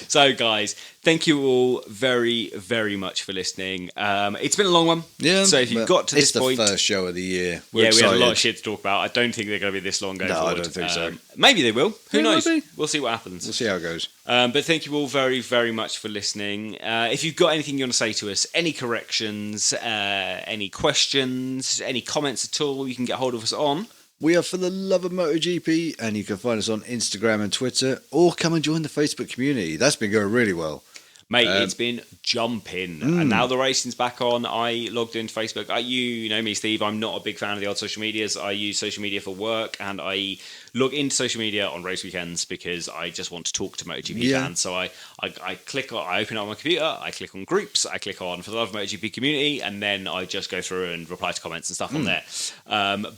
So, guys, thank you all very, very much for listening. It's been a long one. Yeah. So if you've got to this point... It's the first show of the year. We had a lot of shit to talk about. I don't think they're going to be this long going forward. I don't think so. Maybe they will. Who knows? Maybe. We'll see what happens. We'll see how it goes. But thank you all very, very much for listening. If you've got anything you want to say to us, any corrections, any questions, any comments at all, you can get hold of us on... We are For the Love of MotoGP, and you can find us on Instagram and Twitter, or come and join the Facebook community. That's been going really well. Mate, it's been jumping. And now the racing's back on. I logged into Facebook. You know me, Steve. I'm not a big fan of the old social medias. I use social media for work, and I log into social media on race weekends because I just want to talk to MotoGP fans. So I open up my computer, I click on groups, I click on For the Love of MotoGP community, and then I just go through and reply to comments and stuff on there.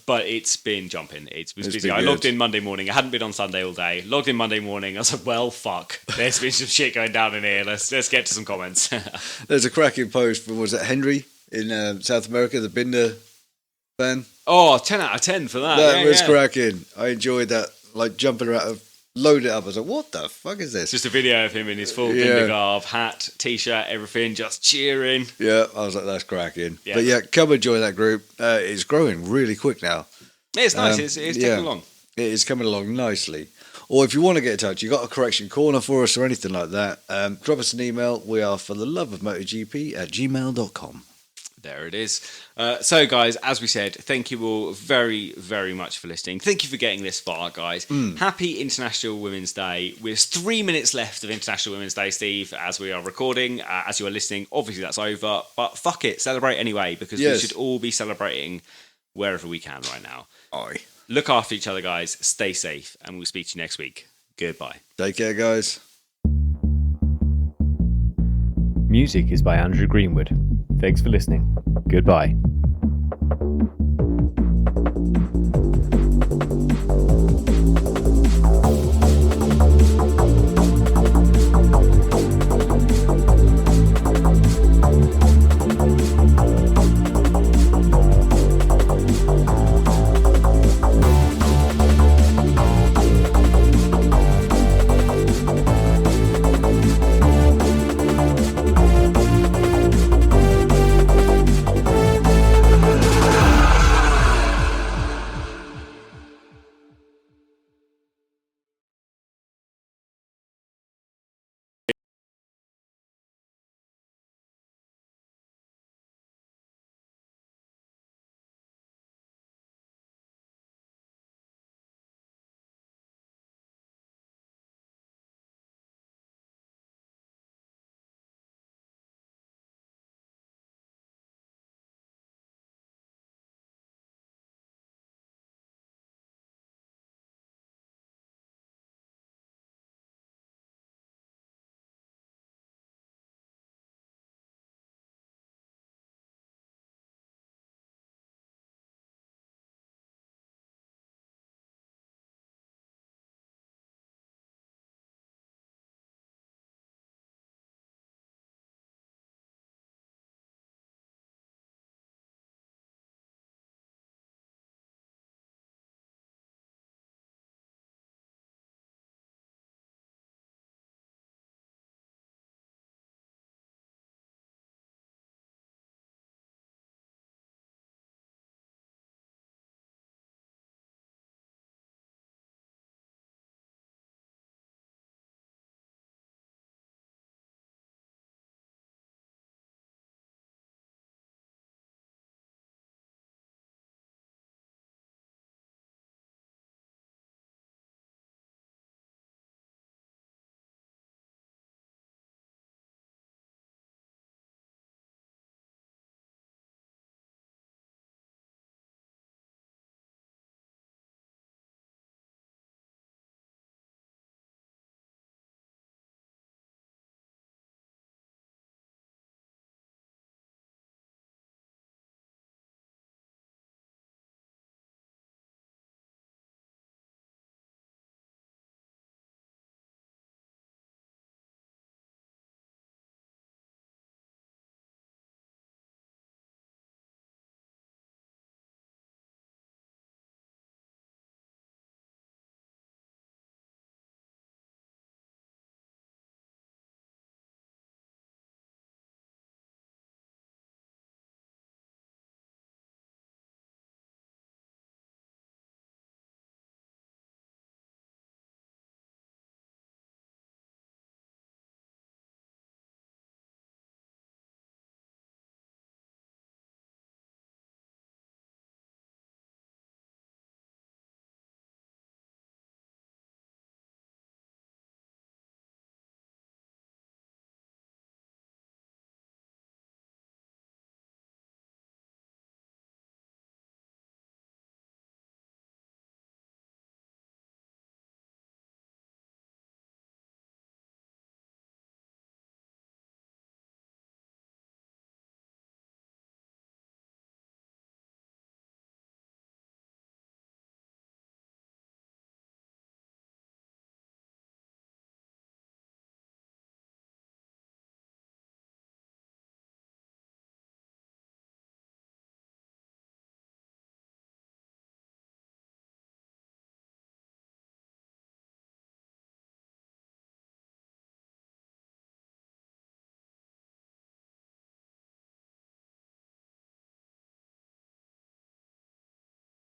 But it's been jumping. It's busy. I logged in Monday morning. I hadn't been on Sunday all day. Logged in Monday morning. I was like, well, fuck. There's been some shit going down in here. Let's get to some comments. There's a cracking post from, was it Henry in South America, the Binder fan? Oh, 10 out of 10 for that. That was cracking. I enjoyed that, jumping around, load it up. I was like, what the fuck is this? Just a video of him in his full Binder garb, hat, t-shirt, everything, just cheering. Yeah, I was like, that's cracking. Yeah. But come and join that group. It's growing really quick now. It's nice. It's taking along. It is coming along nicely. Or if you want to get in touch, you got a correction corner for us or anything like that, drop us an email. We are For the Love of MotoGP @gmail.com. There it is. So, guys, as we said, thank you all very, very much for listening. Thank you for getting this far, guys. Happy International Women's Day. There's 3 minutes left of International Women's Day, Steve, as we are recording. As you are listening, obviously that's over. But fuck it, celebrate anyway, because we should all be celebrating wherever we can right now. Aye. Look after each other, guys. Stay safe, and we'll speak to you next week. Goodbye. Take care, guys. Music is by Andrew Greenwood. Thanks for listening. Goodbye.